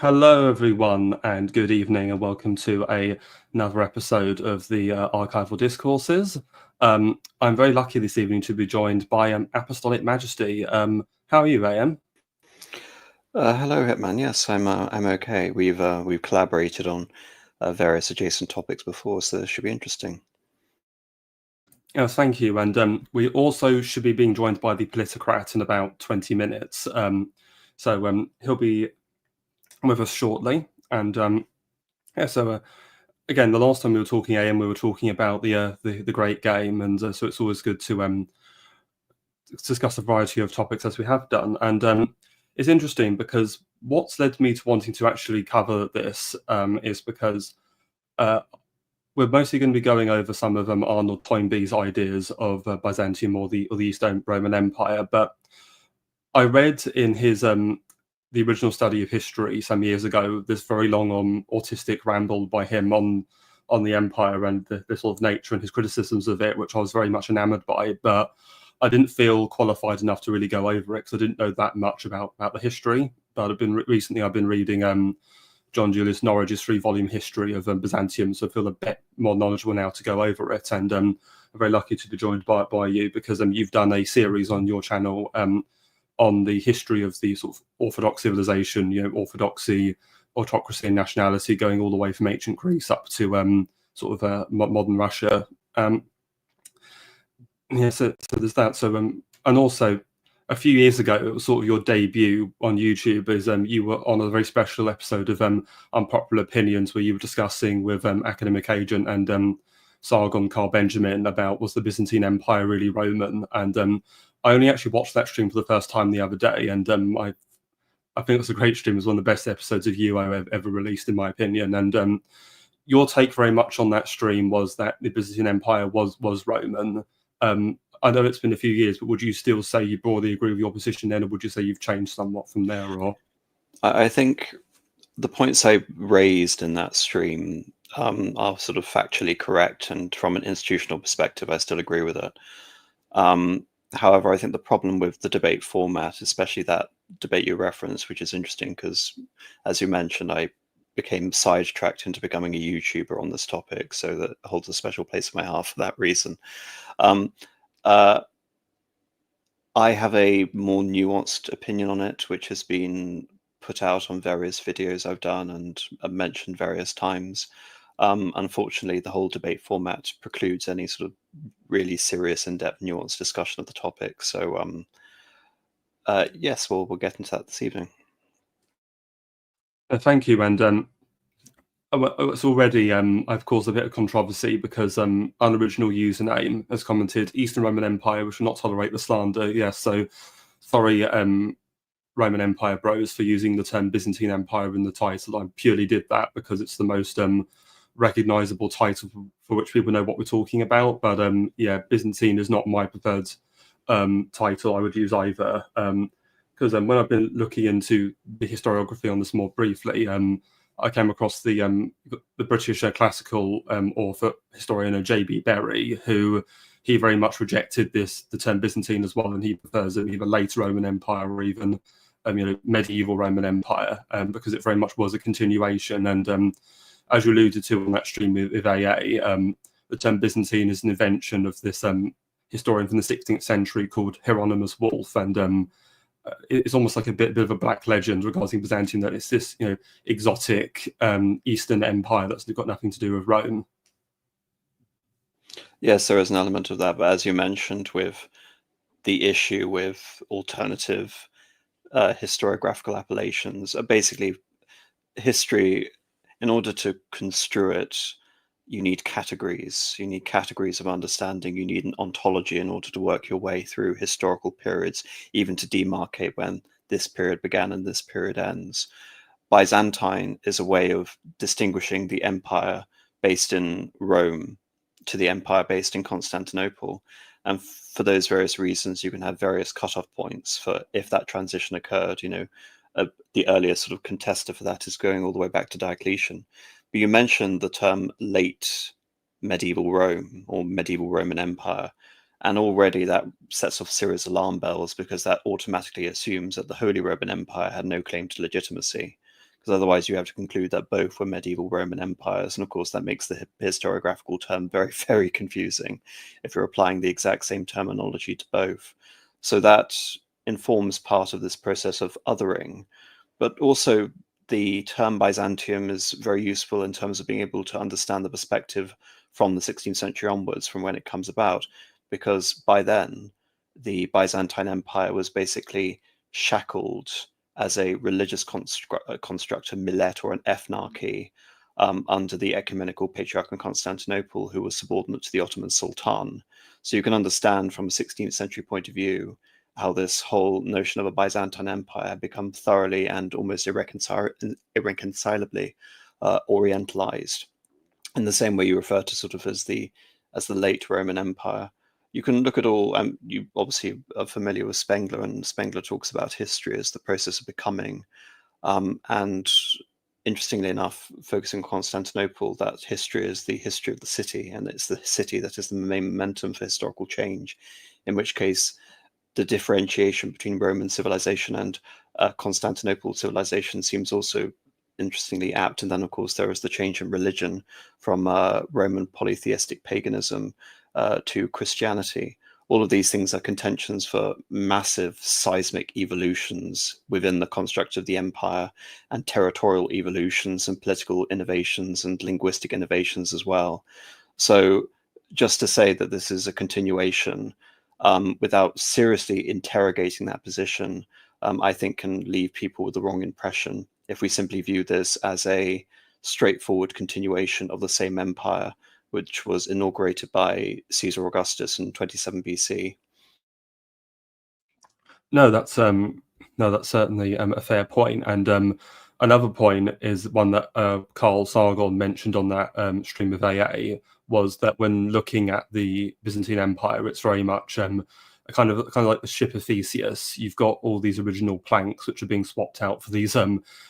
Hello, everyone, and good evening, and welcome to another episode of the Archival Discourses. I'm very lucky this evening to be joined by Apostolic Majesty. How are you, AM? Hello, Hitman. Yes, I'm okay. We've collaborated on various adjacent topics before, so this should be interesting. Yes, thank you. And we also should be being joined by the Politicrat in about 20 minutes. So he'll be with us shortly. And again, the last time we were talking AM, we were talking about the Great Game, and so it's always good to discuss a variety of topics as we have done. And it's interesting because what's led me to wanting to actually cover this is because we're mostly going to be going over some of Arnold Toynbee's ideas of Byzantium or the Eastern Roman Empire. But I read in his the original study of history some years ago this very long autistic ramble by him on the empire and the sort of nature and his criticisms of it, which I was very much enamored by. But I didn't feel qualified enough to really go over it because I didn't know that much about the history. But recently I've been reading John Julius Norwich's 3-volume history of Byzantium, so I feel a bit more knowledgeable now to go over it. And I'm very lucky to be joined by you because you've done a series on your channel on the history of the sort of Orthodox civilization, orthodoxy, autocracy, and nationality, going all the way from ancient Greece up to modern Russia. So there's that. So and also a few years ago, it was sort of your debut on YouTube, as you were on a very special episode of Unpopular Opinions, where you were discussing with academic agent and Sargon Carl Benjamin about, was the Byzantine Empire really Roman? And I only actually watched that stream for the first time the other day, and I think it was a great stream. It was one of the best episodes of you I've ever released, in my opinion. And your take very much on that stream was that the Byzantine Empire was Roman. I know it's been a few years, but would you still say you broadly agree with your position then, or would you say you've changed somewhat from there? Or I think the points I raised in that stream are sort of factually correct, and from an institutional perspective, I still agree with it. However, I think the problem with the debate format, especially that debate you referenced, which is interesting because, as you mentioned, I became sidetracked into becoming a YouTuber on this topic, so that holds a special place in my heart for that reason. I have a more nuanced opinion on it, which has been put out on various videos I've done and mentioned various times. Unfortunately, the whole debate format precludes any sort of really serious, in-depth, nuanced discussion of the topic. So, yes, we'll get into that this evening. thank you. And it's already I've caused a bit of controversy because unoriginal username has commented Eastern Roman Empire, which will not tolerate the slander. Yes, so sorry, Roman Empire bros, for using the term Byzantine Empire in the title. I purely did that because it's the most recognizable title for which people know what we're talking about. But Byzantine is not my preferred title I would use either. Because when I've been looking into the historiography on this more briefly, I came across the British classical author historian J.B. Berry, who he very much rejected the term Byzantine as well, and he prefers it either late Roman Empire or even medieval Roman Empire, because it very much was a continuation. And as you alluded to on that stream with AA, the term Byzantine is an invention of this historian from the 16th century called Hieronymus Wolff, and it's almost like a bit of a black legend regarding Byzantium, that it's this exotic Eastern Empire that's got nothing to do with Rome. Yes, there is an element of that, but as you mentioned, with the issue with alternative historiographical appellations, basically history, in order to construe it, you need categories. You need categories of understanding. You need an ontology in order to work your way through historical periods, even to demarcate when this period began and this period ends. Byzantine is a way of distinguishing the empire based in Rome to the empire based in Constantinople. And for those various reasons, you can have various cutoff points for if that transition occurred. The earliest sort of contester for that is going all the way back to Diocletian. But you mentioned the term late medieval Rome or medieval Roman Empire, and already that sets off serious alarm bells, because that automatically assumes that the Holy Roman Empire had no claim to legitimacy, because otherwise you have to conclude that both were medieval Roman empires, and of course that makes the historiographical term very, very confusing if you're applying the exact same terminology to both. So that informs part of this process of othering, but also the term Byzantium is very useful in terms of being able to understand the perspective from the 16th century onwards, from when it comes about, because by then the Byzantine Empire was basically shackled as a religious construct, a millet or an ethnarchy, under the ecumenical patriarch in Constantinople, who was subordinate to the Ottoman Sultan. So you can understand from a 16th century point of view how this whole notion of a Byzantine Empire had become thoroughly and almost irreconcilably orientalized. In the same way you refer to sort of as the late Roman Empire. You can look at all, you obviously are familiar with Spengler, and Spengler talks about history as the process of becoming. And interestingly enough, focusing on Constantinople, that history is the history of the city, and it's the city that is the main momentum for historical change, in which case the differentiation between Roman civilization and Constantinople civilization seems also interestingly apt. And then, of course, there is the change in religion from Roman polytheistic paganism to Christianity. All of these things are contentions for massive seismic evolutions within the construct of the empire, and territorial evolutions and political innovations and linguistic innovations as well. So just to say that this is a continuation without seriously interrogating that position, I think can leave people with the wrong impression if we simply view this as a straightforward continuation of the same empire, which was inaugurated by Caesar Augustus in 27 BC. No, that's certainly a fair point. And another point is one that Carl Sargon mentioned on that stream of AA, was that when looking at the Byzantine Empire, it's very much a kind of like the ship of Theseus. You've got all these original planks which are being swapped out for these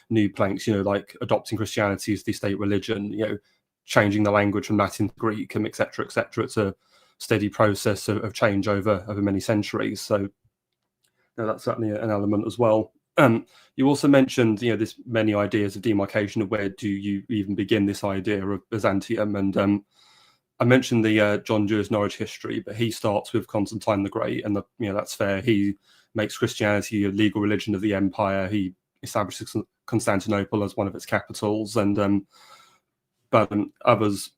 new planks, like adopting Christianity as the state religion, changing the language from Latin to Greek, and et cetera, et cetera. It's a steady process of change over many centuries. So that's certainly an element as well. You also mentioned, there's many ideas of demarcation of where do you even begin this idea of Byzantium, and I mentioned the John Dewar's Norwich history, but he starts with Constantine the Great, and that's fair. He makes Christianity a legal religion of the empire. He establishes Constantinople as one of its capitals, and but others,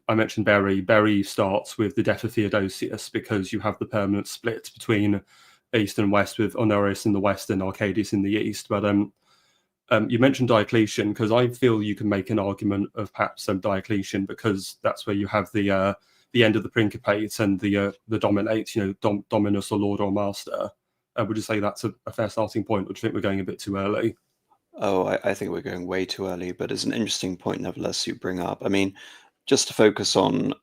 I mentioned Berry. Berry starts with the death of Theodosius, because you have the permanent split between East and West, with Honorius in the West and Arcadius in the East. But you mentioned Diocletian, because I feel you can make an argument of perhaps Diocletian, because that's where you have the end of the Principate and the Dominate, Dominus or Lord or Master. Would you say that's a fair starting point, or do you think we're going a bit too early? Oh, I think we're going way too early, but it's an interesting point nevertheless you bring up. I mean, just to focus on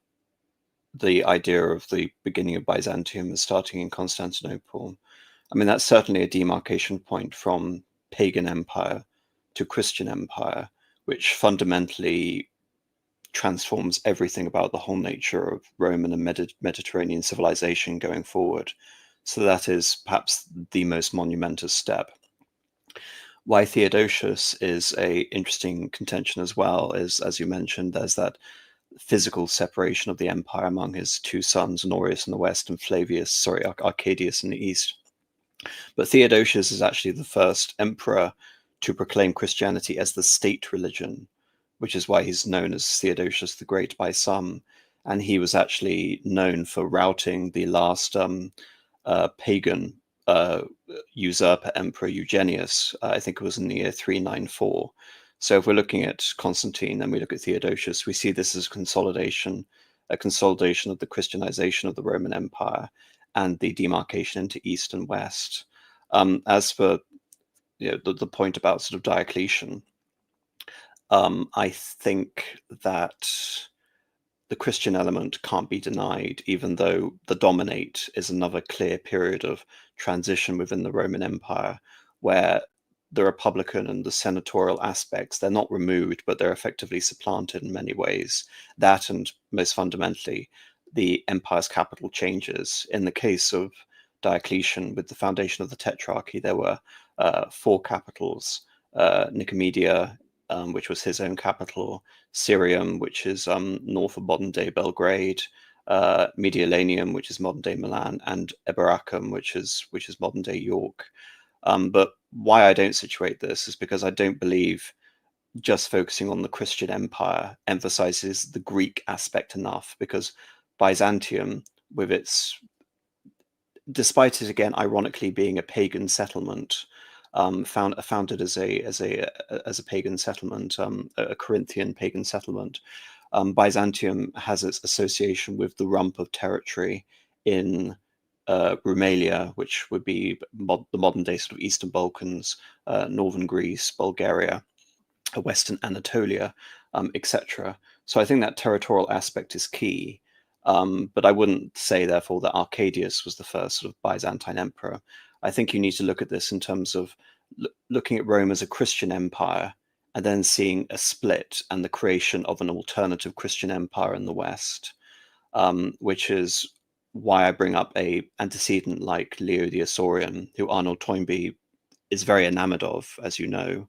the idea of the beginning of Byzantium as starting in Constantinople, I mean, that's certainly a demarcation point from pagan empire to Christian empire, which fundamentally transforms everything about the whole nature of Roman and Mediterranean civilization going forward. So that is perhaps the most monumentous step. Why Theodosius is a interesting contention as well is, as you mentioned, there's that physical separation of the empire among his two sons, Honorius in the west and Arcadius in the east. But Theodosius is actually the first emperor to proclaim Christianity as the state religion, which is why he's known as Theodosius the Great by some. And he was actually known for routing the last pagan usurper emperor Eugenius. I think it was in the year 394. So if we're looking at Constantine and we look at Theodosius, we see this as a consolidation of the Christianization of the Roman Empire and the demarcation into East and West. As for the point about sort of Diocletian, I think that the Christian element can't be denied, even though the Dominate is another clear period of transition within the Roman Empire, where the republican and the senatorial aspects, they're not removed, but they're effectively supplanted in many ways. That, and most fundamentally, the empire's capital changes. In the case of Diocletian, with the foundation of the Tetrarchy, there were 4 capitals: Nicomedia which was his own capital, Syrium, which is north of modern-day Belgrade, Mediolanum, which is modern-day Milan, and Eboracum, which is modern-day York. But why I don't situate this is because I don't believe just focusing on the Christian Empire emphasizes the Greek aspect enough, because Byzantium, with its, despite it again ironically being a pagan settlement, founded as a pagan settlement, a Corinthian pagan settlement, Byzantium has its association with the rump of territory in Rumelia, which would be the modern day sort of Eastern Balkans, northern Greece, Bulgaria, Western Anatolia, etc. So I think that territorial aspect is key. But I wouldn't say, therefore, that Arcadius was the first sort of Byzantine emperor. I think you need to look at this in terms of looking at Rome as a Christian empire, and then seeing a split and the creation of an alternative Christian empire in the West, which is why I bring up a antecedent like Leo the Isaurian, who Arnold Toynbee is very enamored of, as you know,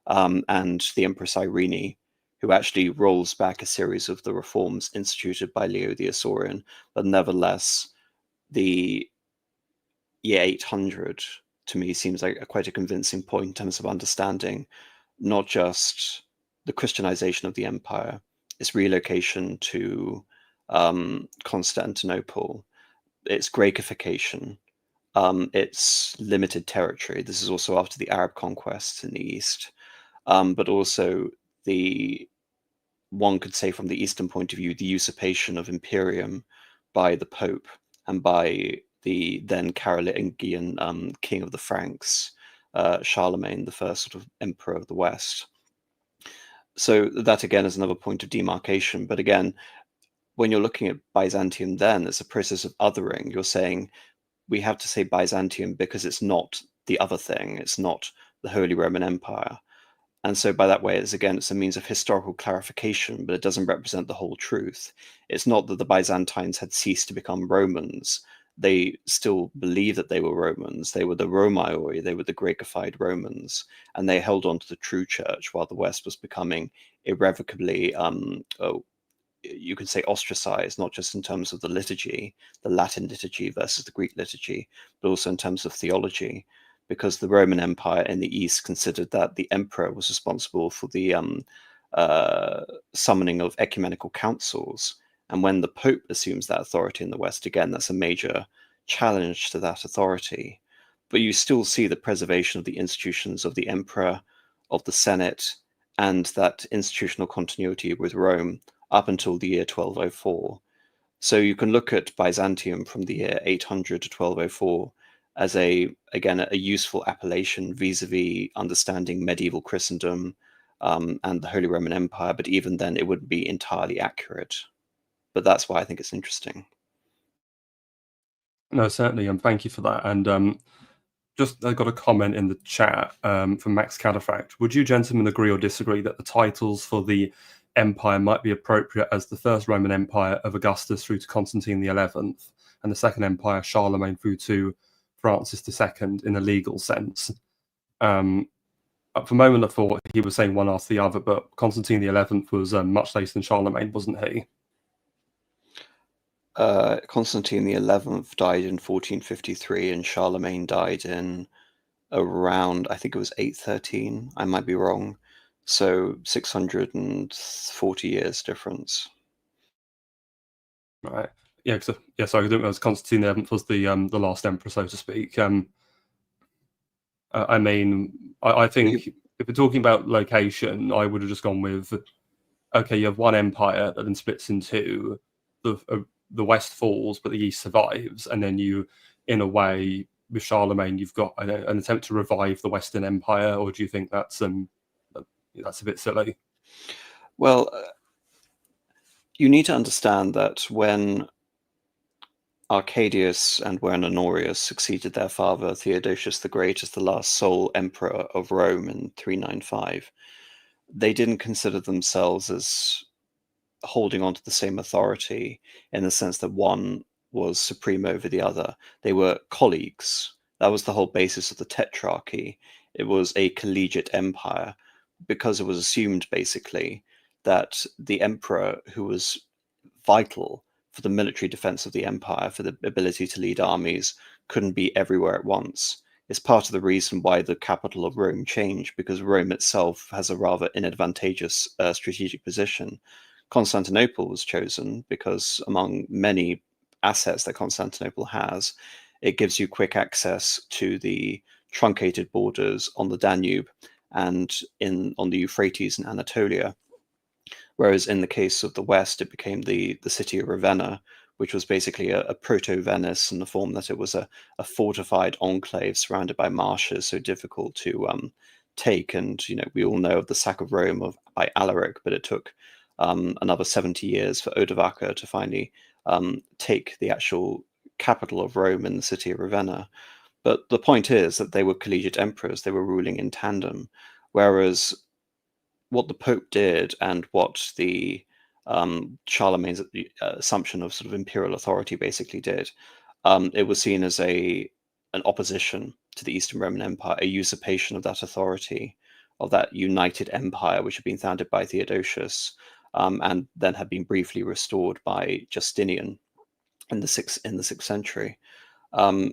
and the Empress Irene, who actually rolls back a series of the reforms instituted by Leo the Isaurian. But nevertheless, the year 800 to me seems like quite a convincing point in terms of understanding not just the Christianization of the empire, its relocation to Constantinople, its Greekification, its limited territory. This is also after the Arab conquests in the East, but also one could say from the Eastern point of view, the usurpation of Imperium by the Pope and by the then Carolingian king of the Franks, Charlemagne, the first sort of emperor of the West. So that again is another point of demarcation. But again, when you're looking at Byzantium, then it's a process of othering. You're saying we have to say Byzantium because it's not the other thing. It's not the Holy Roman Empire. And so by that way, it's a means of historical clarification, but it doesn't represent the whole truth. It's not that the Byzantines had ceased to become Romans. They still believed that they were Romans. They were the Romaioi, they were the Greekified Romans, and they held on to the true church while the West was becoming irrevocably, you could say, ostracized, not just in terms of the liturgy, the Latin liturgy versus the Greek liturgy, but also in terms of theology, because the Roman Empire in the East considered that the emperor was responsible for the summoning of ecumenical councils. And when the Pope assumes that authority in the West, again, that's a major challenge to that authority. But you still see the preservation of the institutions of the emperor, of the Senate, and that institutional continuity with Rome up until the year 1204. So you can look at Byzantium from the year 800 to 1204 as again a useful appellation vis-a-vis understanding medieval Christendom and the Holy Roman Empire, but even then it wouldn't be entirely accurate. But that's why I think it's interesting. No, certainly, and thank you for that. And just I got a comment in the chat from Max Cadafact. Would you gentlemen agree or disagree that the titles for the empire might be appropriate as the first Roman Empire of Augustus through to Constantine XI, and the second empire Charlemagne through to Francis II in a legal sense? For a moment I thought he was saying one after the other, but Constantine XI was much later than Charlemagne, wasn't he? Constantine XI died in 1453 and Charlemagne died in around, I think it was 813. I might be wrong. So 640 years difference. Right. Yeah. So I didn't realize Constantine XI was the last emperor, so to speak. I mean, I think if we're talking about location, I would have just gone with, okay, you have one empire that then splits in two. The West falls, but the East survives, and then you, in a way, with Charlemagne, you've got an attempt to revive the Western Empire. Or do you think that's a bit silly? Well, you need to understand that when Arcadius and when Honorius succeeded their father Theodosius the Great as the last sole emperor of Rome in 395, they didn't consider themselves as holding on to the same authority in the sense that one was supreme over the other. They were colleagues. That was the whole basis of the tetrarchy. It was a collegiate empire because it was assumed basically that the emperor, who was vital for the military defense of the empire, for the ability to lead armies, couldn't be everywhere at once. It's part of the reason why the capital of Rome changed, because Rome itself has a rather inadvantageous strategic position. Constantinople was chosen because, among many assets that Constantinople has, it gives you quick access to the truncated borders on the Danube and on the Euphrates in Anatolia. Whereas in the case of the West, it became the city of Ravenna, which was basically a proto-Venice in the form that it was a fortified enclave surrounded by marshes, so difficult to take. And we all know of the sack of Rome by Alaric, but it took another 70 years for Odovacar to finally take the actual capital of Rome in the city of Ravenna. But the point is that they were collegiate emperors; they were ruling in tandem, whereas what the Pope did and what the Charlemagne's assumption of sort of imperial authority basically did, it was seen as an opposition to the Eastern Roman Empire, a usurpation of that authority, of that united empire which had been founded by Theodosius, and then had been briefly restored by Justinian in the sixth century.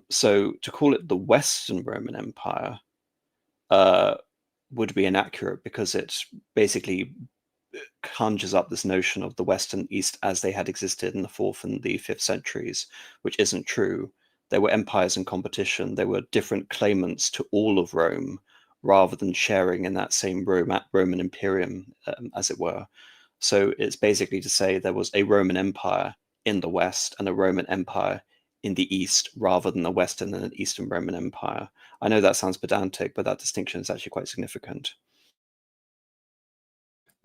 So to call it the Western Roman Empire would be inaccurate, because it basically conjures up this notion of the West and East as they had existed in the 4th and the 5th centuries, which isn't true. There were empires in competition. There were different claimants to all of Rome, rather than sharing in that same Roman Imperium, as it were. So it's basically to say there was a Roman Empire in the West and a Roman Empire in the East, rather than the Western and an Eastern Roman Empire. I know that sounds pedantic, but that distinction is actually quite significant.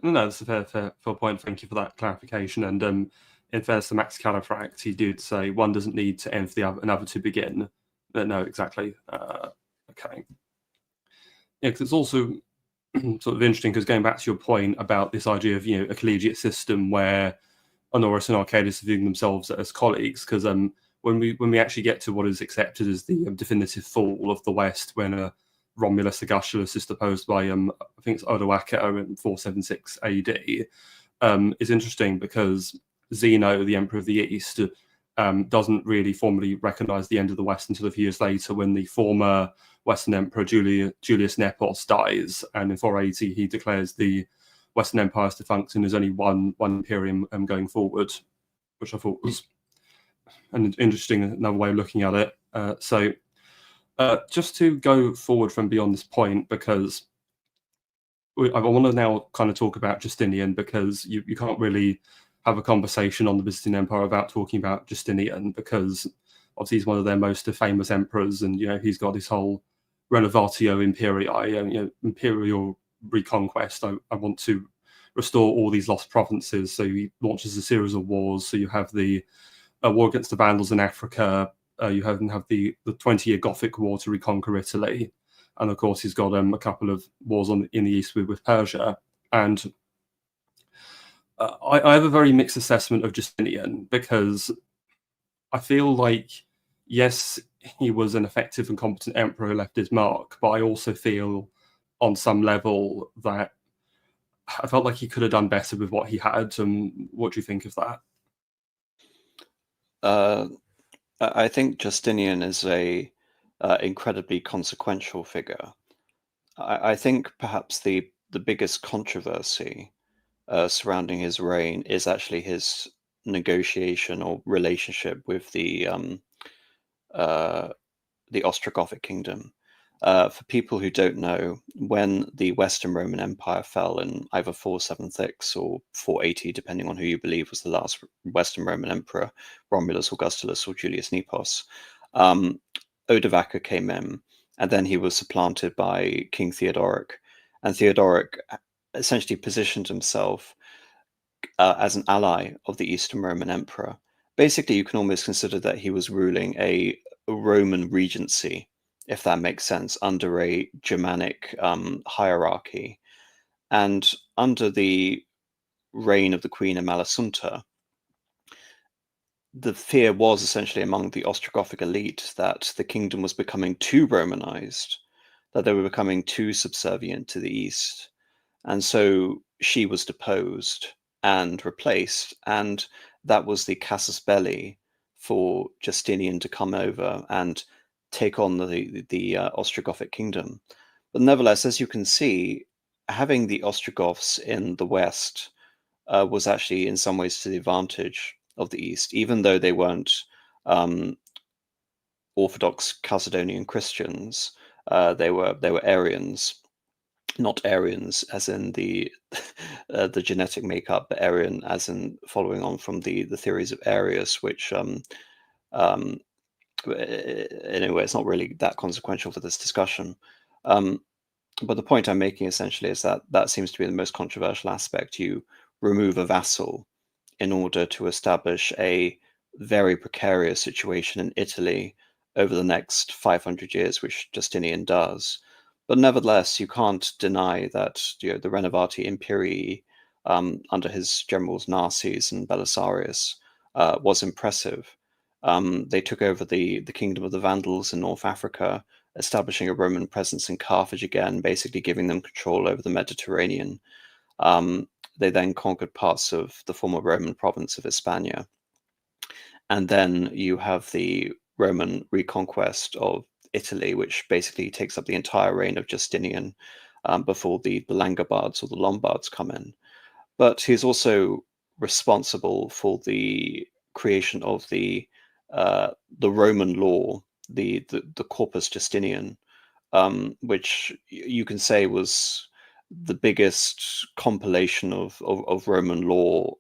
No, that's a fair point. Thank you for that clarification. And in fairness to Max Califrax, he did say one doesn't need to end for another to begin. No, exactly. Okay. Yeah, because it's also sort of interesting, because going back to your point about this idea of a collegiate system where Honorius and Arcadius are viewing themselves as colleagues, because when we actually get to what is accepted as the definitive fall of the West, when Romulus Augustulus is deposed by I think it's Odoacer in 476 AD, is interesting, because Zeno, the Emperor of the East, doesn't really formally recognize the end of the West until a few years later, when the former Western Emperor Julius Nepos dies, and in 480 he declares the Western Empire is defunct and there's only one imperium going forward, which I thought was an interesting another way of looking at it. So just to go forward from beyond this point, because I want to now kind of talk about Justinian, because you can't really have a conversation on the Byzantine Empire without talking about Justinian, because obviously he's one of their most famous emperors, and he's got this whole Renovatio Imperii, imperial reconquest. I want to restore all these lost provinces. So he launches a series of wars. So you have the war against the Vandals in Africa. You have the 20-year Gothic War to reconquer Italy. And of course, he's got a couple of wars in the east with Persia. And I have a very mixed assessment of Justinian, because I feel like, yes, he was an effective and competent emperor who left his mark, but I also feel on some level that I felt like he could have done better with what he had. What do you think of that? I think Justinian is a incredibly consequential figure. I think perhaps the biggest controversy surrounding his reign is actually his negotiation or relationship with the Ostrogothic kingdom. For people who don't know, when the Western Roman Empire fell in either 476 or 480, depending on who you believe was the last Western Roman emperor, Romulus Augustulus or Julius Nepos, Odovacar came in, and then he was supplanted by King Theodoric. And Theodoric essentially positioned himself as an ally of the Eastern Roman Emperor. Basically, you can almost consider that he was ruling a Roman regency, if that makes sense, under a Germanic hierarchy. And under the reign of the Queen Amalasuntha, the fear was essentially among the Ostrogothic elite that the kingdom was becoming too Romanized, that they were becoming too subservient to the East. And so she was deposed and replaced, and that was the casus belli for Justinian to come over and take on the Ostrogothic kingdom. But nevertheless, as you can see, having the Ostrogoths in the west was actually in some ways to the advantage of the east, even though they weren't Orthodox Chalcedonian Christians. They were Arians, not Aryans as in the the genetic makeup, but Aryan as in following on from the theories of Arius, which anyway, it's not really that consequential for this discussion. But the point I'm making essentially is that that seems to be the most controversial aspect. You remove a vassal in order to establish a very precarious situation in Italy over the next 500 years, which Justinian does. But nevertheless, you can't deny that the Renovati Imperii under his generals Narses and Belisarius was impressive. They took over the kingdom of the Vandals in North Africa, establishing a Roman presence in Carthage again, basically giving them control over the Mediterranean. They then conquered parts of the former Roman province of Hispania. And then you have the Roman reconquest of Italy, which basically takes up the entire reign of Justinian before the Langobards or the Lombards come in. But he's also responsible for the creation of the Roman law, the Corpus Justinian, which you can say was the biggest compilation of Roman law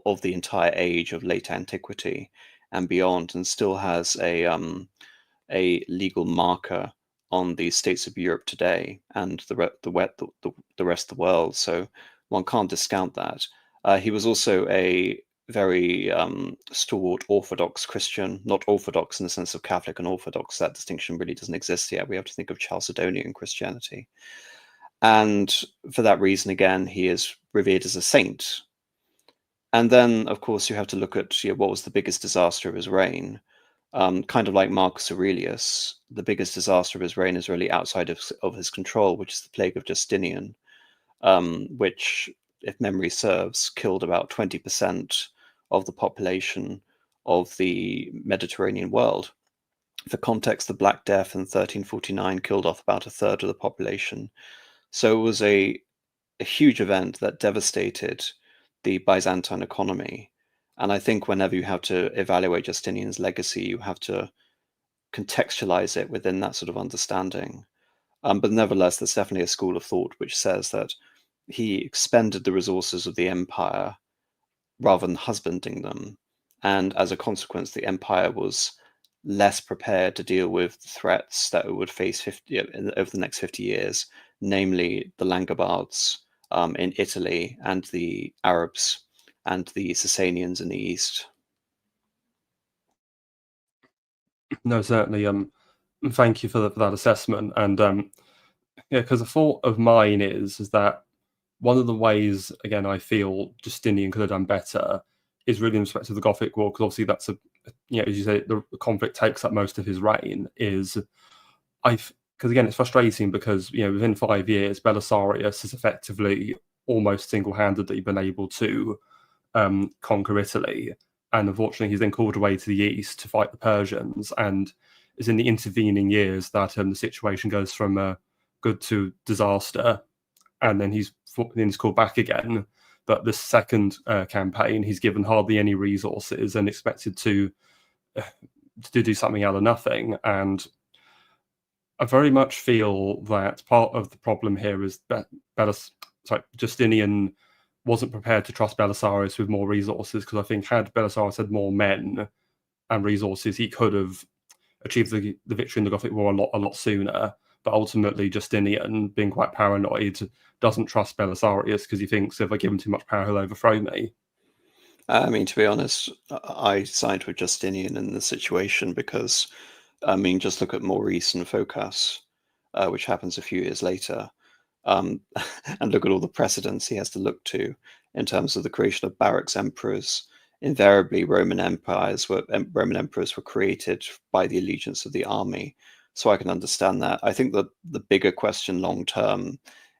of the entire age of late antiquity and beyond, and still has a legal marker on the states of Europe today and the rest of the world. So one can't discount that. He was also a very stalwart Orthodox Christian, not Orthodox in the sense of Catholic and Orthodox. That distinction really doesn't exist yet. We have to think of Chalcedonian Christianity. And for that reason, again, he is revered as a saint. And then, of course, you have to look at what was the biggest disaster of his reign. Kind of like Marcus Aurelius, the biggest disaster of his reign is really outside of his control, which is the plague of Justinian, which, if memory serves, killed about 20% of the population of the Mediterranean world. For context, the Black Death in 1349 killed off about a third of the population. So it was a huge event that devastated the Byzantine economy. And I think whenever you have to evaluate Justinian's legacy, you have to contextualize it within that sort of understanding. But nevertheless, there's definitely a school of thought which says that he expended the resources of the empire rather than husbanding them. And as a consequence, the empire was less prepared to deal with the threats that it would face over the next 50 years, namely the Langobards in Italy and the Arabs and the Sasanians in the east. No, certainly. Thank you for that assessment. And yeah, because a thought of mine is that one of the ways, again, I feel Justinian could have done better is really in respect of the Gothic War, because obviously that's as you say, the conflict takes up most of his reign. Because again, it's frustrating because within 5 years, Belisarius has effectively almost single-handedly been able to conquer Italy, and unfortunately, he's then called away to the east to fight the Persians, and it's in the intervening years that the situation goes from good to disaster, and then he's called back again. But the second campaign, he's given hardly any resources and expected to do something out of nothing. And I very much feel that part of the problem here is that Justinian wasn't prepared to trust Belisarius with more resources, because I think had Belisarius had more men and resources, he could have achieved the victory in the Gothic War a lot sooner. But ultimately, Justinian, being quite paranoid, doesn't trust Belisarius because he thinks if I give him too much power, he'll overthrow me. I mean, to be honest, I side with Justinian in this situation because, I mean, just look at Maurice and Phocas, which happens a few years later, and look at all the precedents he has to look to in terms of the creation of barracks emperors. Invariably, Roman emperors were created by the allegiance of the army. So I can understand that. I think that the bigger question long term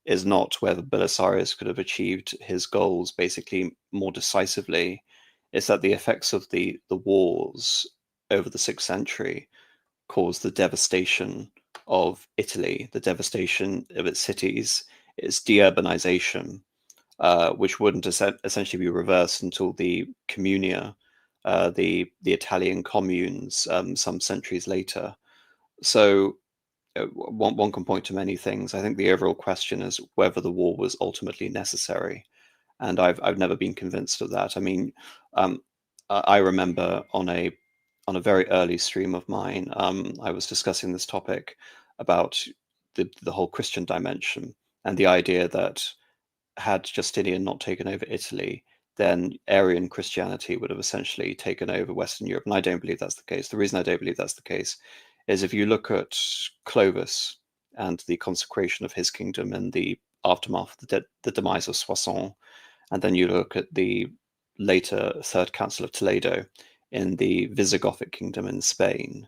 is not whether Belisarius could have achieved his goals basically more decisively. It's that the effects of the wars over the 6th century caused the devastation of Italy, the devastation of its cities, its deurbanization, which wouldn't essentially be reversed until the Communia, the Italian communes, some centuries later. So one can point to many things. I think the overall question is whether the war was ultimately necessary, and I've never been convinced of that. I mean, I remember on a very early stream of mine, I was discussing this topic about the whole Christian dimension and the idea that had Justinian not taken over Italy, then Arian Christianity would have essentially taken over Western Europe. And I don't believe that's the case. The reason I don't believe that's the case is if you look at Clovis and the consecration of his kingdom and the aftermath of the demise of Soissons, and then you look at the later Third Council of Toledo in the Visigothic kingdom in Spain,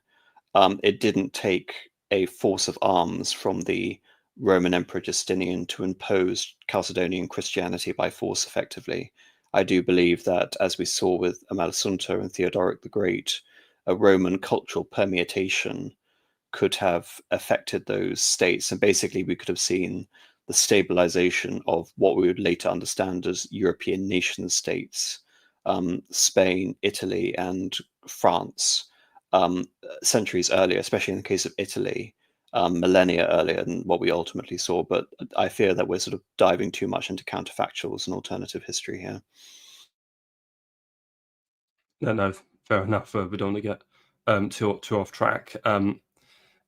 it didn't take a force of arms from the Roman Emperor Justinian to impose Chalcedonian Christianity by force effectively. I do believe that, as we saw with Amalasuntha and Theodoric the Great, a Roman cultural permeation could have affected those states. And basically, we could have seen the stabilization of what we would later understand as European nation states, Spain, Italy, and France, centuries earlier, especially in the case of Italy, millennia earlier than what we ultimately saw. But I fear that we're sort of diving too much into counterfactuals and alternative history here. No, fair enough. We don't want to get too off track.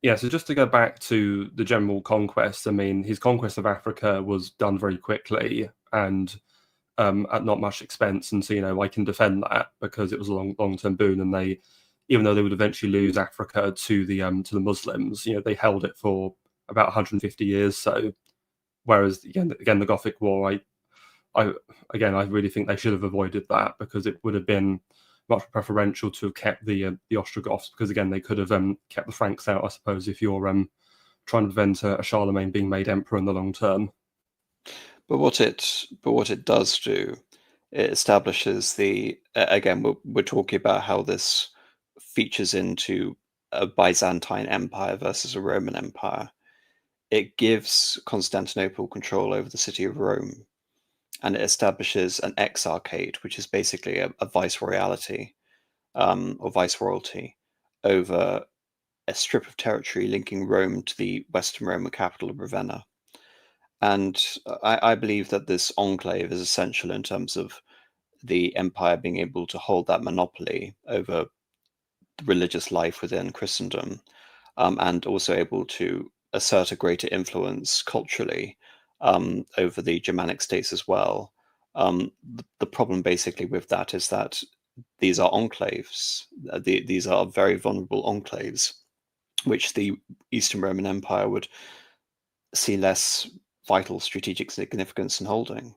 Yeah, so just to go back to the general conquest, I mean, his conquest of Africa was done very quickly and at not much expense, and so I can defend that because it was a long-term boon, and they, even though they would eventually lose Africa to the Muslims, they held it for about 150 years. So, whereas again the Gothic War, I really think they should have avoided that because it would have been much preferential to have kept the Ostrogoths, because again they could have kept the Franks out, I suppose, if you're trying to prevent a Charlemagne being made emperor in the long term. But what it does do, it establishes again, we're talking about how this features into a Byzantine Empire versus a Roman Empire. It gives Constantinople control over the city of Rome, and it establishes an exarchate, which is basically a viceroyalty or viceroyalty over a strip of territory linking Rome to the Western Roman capital of Ravenna. And I believe that this enclave is essential in terms of the empire being able to hold that monopoly over religious life within Christendom, and also able to assert a greater influence culturally over the Germanic states as well. The problem basically with that is that these are enclaves. These are very vulnerable enclaves, which the Eastern Roman Empire would see less vital strategic significance in holding.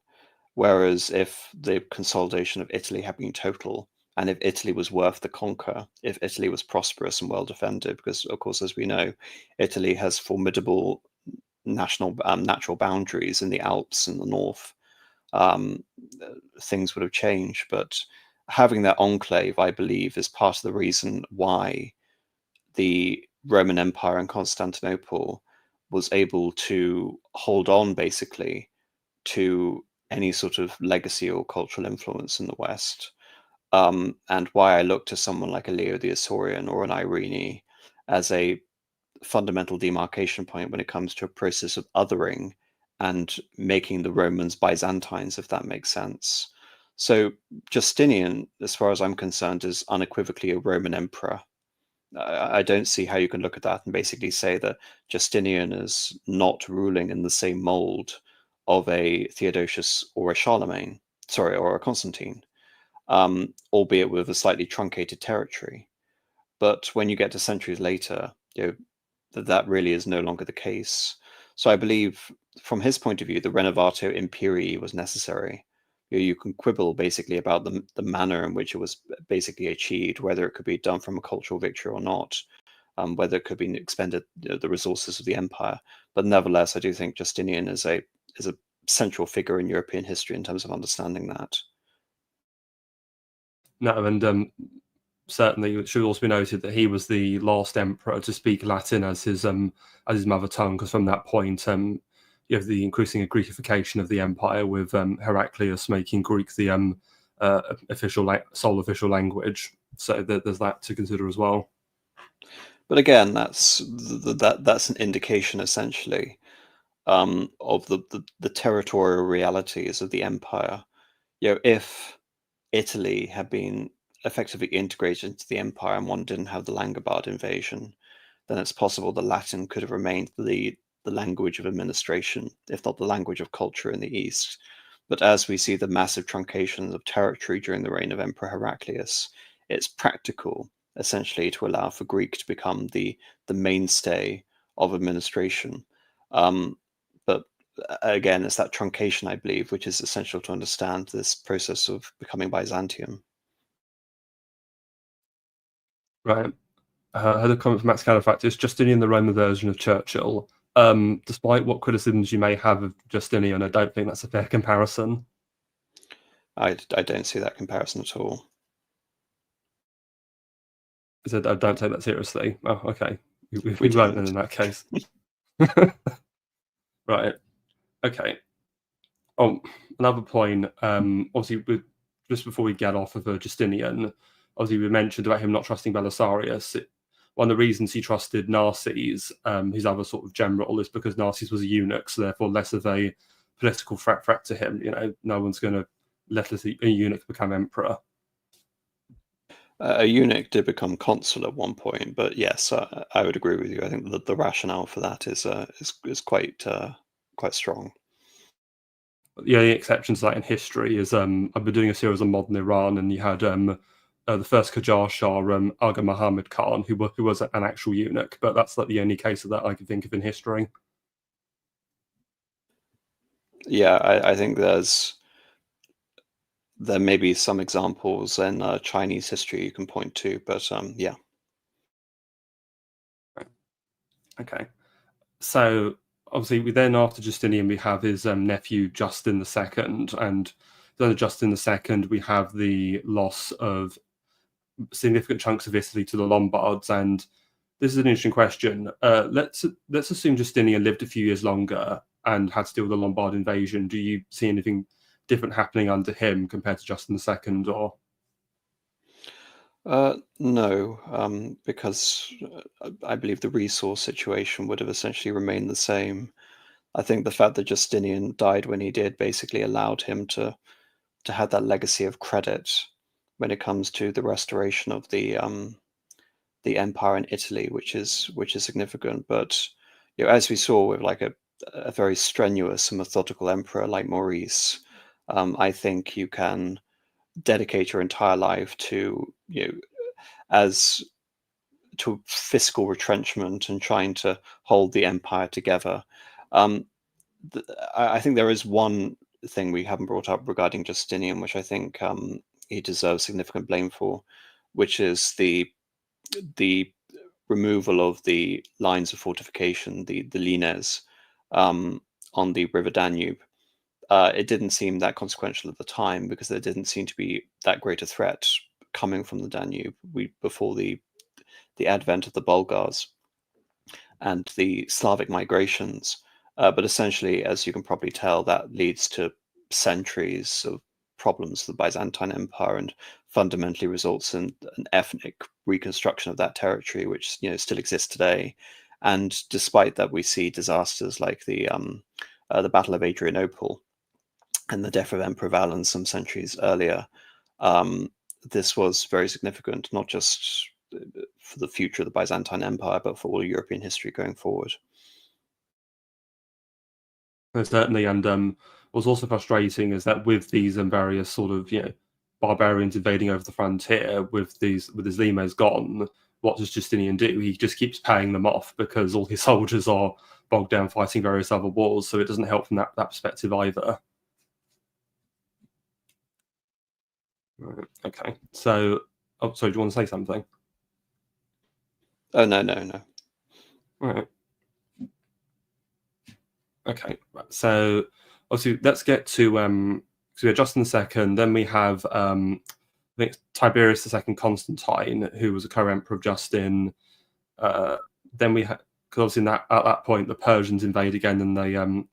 Whereas if the consolidation of Italy had been total, and if Italy was worth the conquer, if Italy was prosperous and well defended, because of course, as we know, Italy has formidable natural boundaries in the Alps in the north, things would have changed. But having that enclave, I believe, is part of the reason why the Roman Empire and Constantinople was able to hold on basically to any sort of legacy or cultural influence in the West, and why I look to someone like a Leo the Isaurian or an Irene as a fundamental demarcation point when it comes to a process of othering and making the Romans Byzantines, if that makes sense. So Justinian, as far as I'm concerned, is unequivocally a Roman emperor. I don't see how you can look at that and basically say that Justinian is not ruling in the same mold of a Theodosius or a Charlemagne, or a Constantine, albeit with a slightly truncated territory. But when you get to centuries later, that really is no longer the case. So I believe, from his point of view, the Renovatio Imperii was necessary. You can quibble basically about the manner in which it was basically achieved, whether it could be done from a cultural victory or not, whether it could be expended the resources of the empire. But nevertheless, I do think Justinian is a a central figure in European history in terms of understanding that. No, and certainly it should also be noted that he was the last emperor to speak Latin as his mother tongue, because from that point, you have the increasing Greekification of the empire, with Heraclius making Greek the sole official language. So there's that to consider as well. But again, that's an indication essentially of the territorial realities of the empire. If Italy had been effectively integrated into the empire and one didn't have the Langobard invasion, then it's possible the Latin could have remained the language of administration, if not the language of culture in the East. But as we see the massive truncations of territory during the reign of Emperor Heraclius, it's practical essentially to allow for Greek to become the mainstay of administration. But again, it's that truncation, I believe, which is essential to understand this process of becoming Byzantium. Right. I had a comment from Max Califactus: Justinian, the Roman version of Churchill. Despite what criticisms you may have of Justinian, I don't think that's a fair comparison. I don't see that comparison at all. I don't take that seriously. Oh, okay. We won't don't. in that case. Right. Okay. Oh, another point. Obviously, just before we get off of Justinian, obviously we mentioned about him not trusting Belisarius. One of the reasons he trusted Narses, his other sort of general, is because Narses was a eunuch, so therefore less of a political threat to him. No one's going to let a eunuch become emperor. A eunuch did become consul at one point, but yes, I would agree with you. I think the rationale for that is quite strong. The only exception to that in history is I've been doing a series on modern Iran, and you had the first Qajar Shah, Aga Muhammad Khan, who was an actual eunuch, but that's like the only case of that I can think of in history. Yeah, I think there may be some examples in Chinese history you can point to, but yeah. Okay, so obviously after Justinian we have his nephew Justin II, and then Justin II we have the loss of significant chunks of Italy to the Lombards. And this is an interesting question. Let's assume Justinian lived a few years longer and had to deal with the Lombard invasion. Do you see anything different happening under him compared to Justin II, or? No, because I believe the resource situation would have essentially remained the same. I think the fact that Justinian died when he did basically allowed him to have that legacy of credit when it comes to the restoration of the empire in Italy, which is significant. But as we saw with like a very strenuous and methodical emperor like Maurice, I think you can dedicate your entire life to as to fiscal retrenchment and trying to hold the empire together. Um, I think there is one thing we haven't brought up regarding Justinian, which I think he deserves significant blame for, which is the removal of the lines of fortification, the lines, on the River Danube. It didn't seem that consequential at the time because there didn't seem to be that great a threat coming from the Danube before the advent of the Bulgars and the Slavic migrations. But essentially, as you can probably tell, that leads to centuries of problems for the Byzantine Empire and fundamentally results in an ethnic reconstruction of that territory, which still exists today. And despite that, we see disasters like the Battle of Adrianople and the death of Emperor Valens some centuries earlier. This was very significant, not just for the future of the Byzantine Empire, but for all European history going forward. Certainly, and what's also frustrating is that with these various sort of barbarians invading over the frontier, with his limes gone, what does Justinian do? He just keeps paying them off because all his soldiers are bogged down fighting various other wars, so it doesn't help from that perspective either. Right. Okay, so sorry, do you want to say something? Oh no. All right. Okay, so obviously, let's get to so we have Justin II. Then we have I think Tiberius II Constantine, who was a co-emperor of Justin. Then we had, because obviously at that point the Persians invade again, and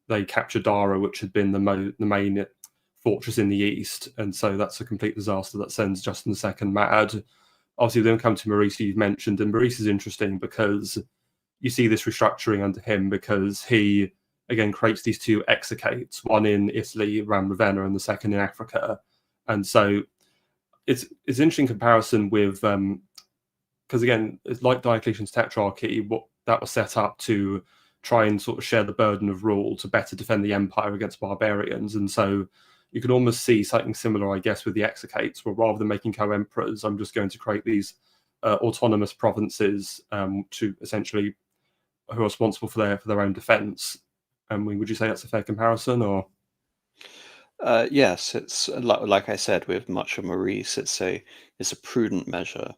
they capture Dara, which had been the main fortress in the east, and so that's a complete disaster that sends Justin II mad. Obviously, we then come to Maurice, you've mentioned, and Maurice is interesting because you see this restructuring under him, because he again creates these two execates, one in Italy around Ravenna and the second in Africa. And so it's an interesting comparison with because again, it's like Diocletian's Tetrarchy, what that was set up to try and sort of share the burden of rule to better defend the empire against barbarians. And so you can almost see something similar, I guess, with the execates, where rather than making co-emperors, I'm just going to create these autonomous provinces to essentially who are responsible for their own defence. Would you say that's a fair comparison, or? Yes, it's like I said with much of Maurice, it's a prudent measure,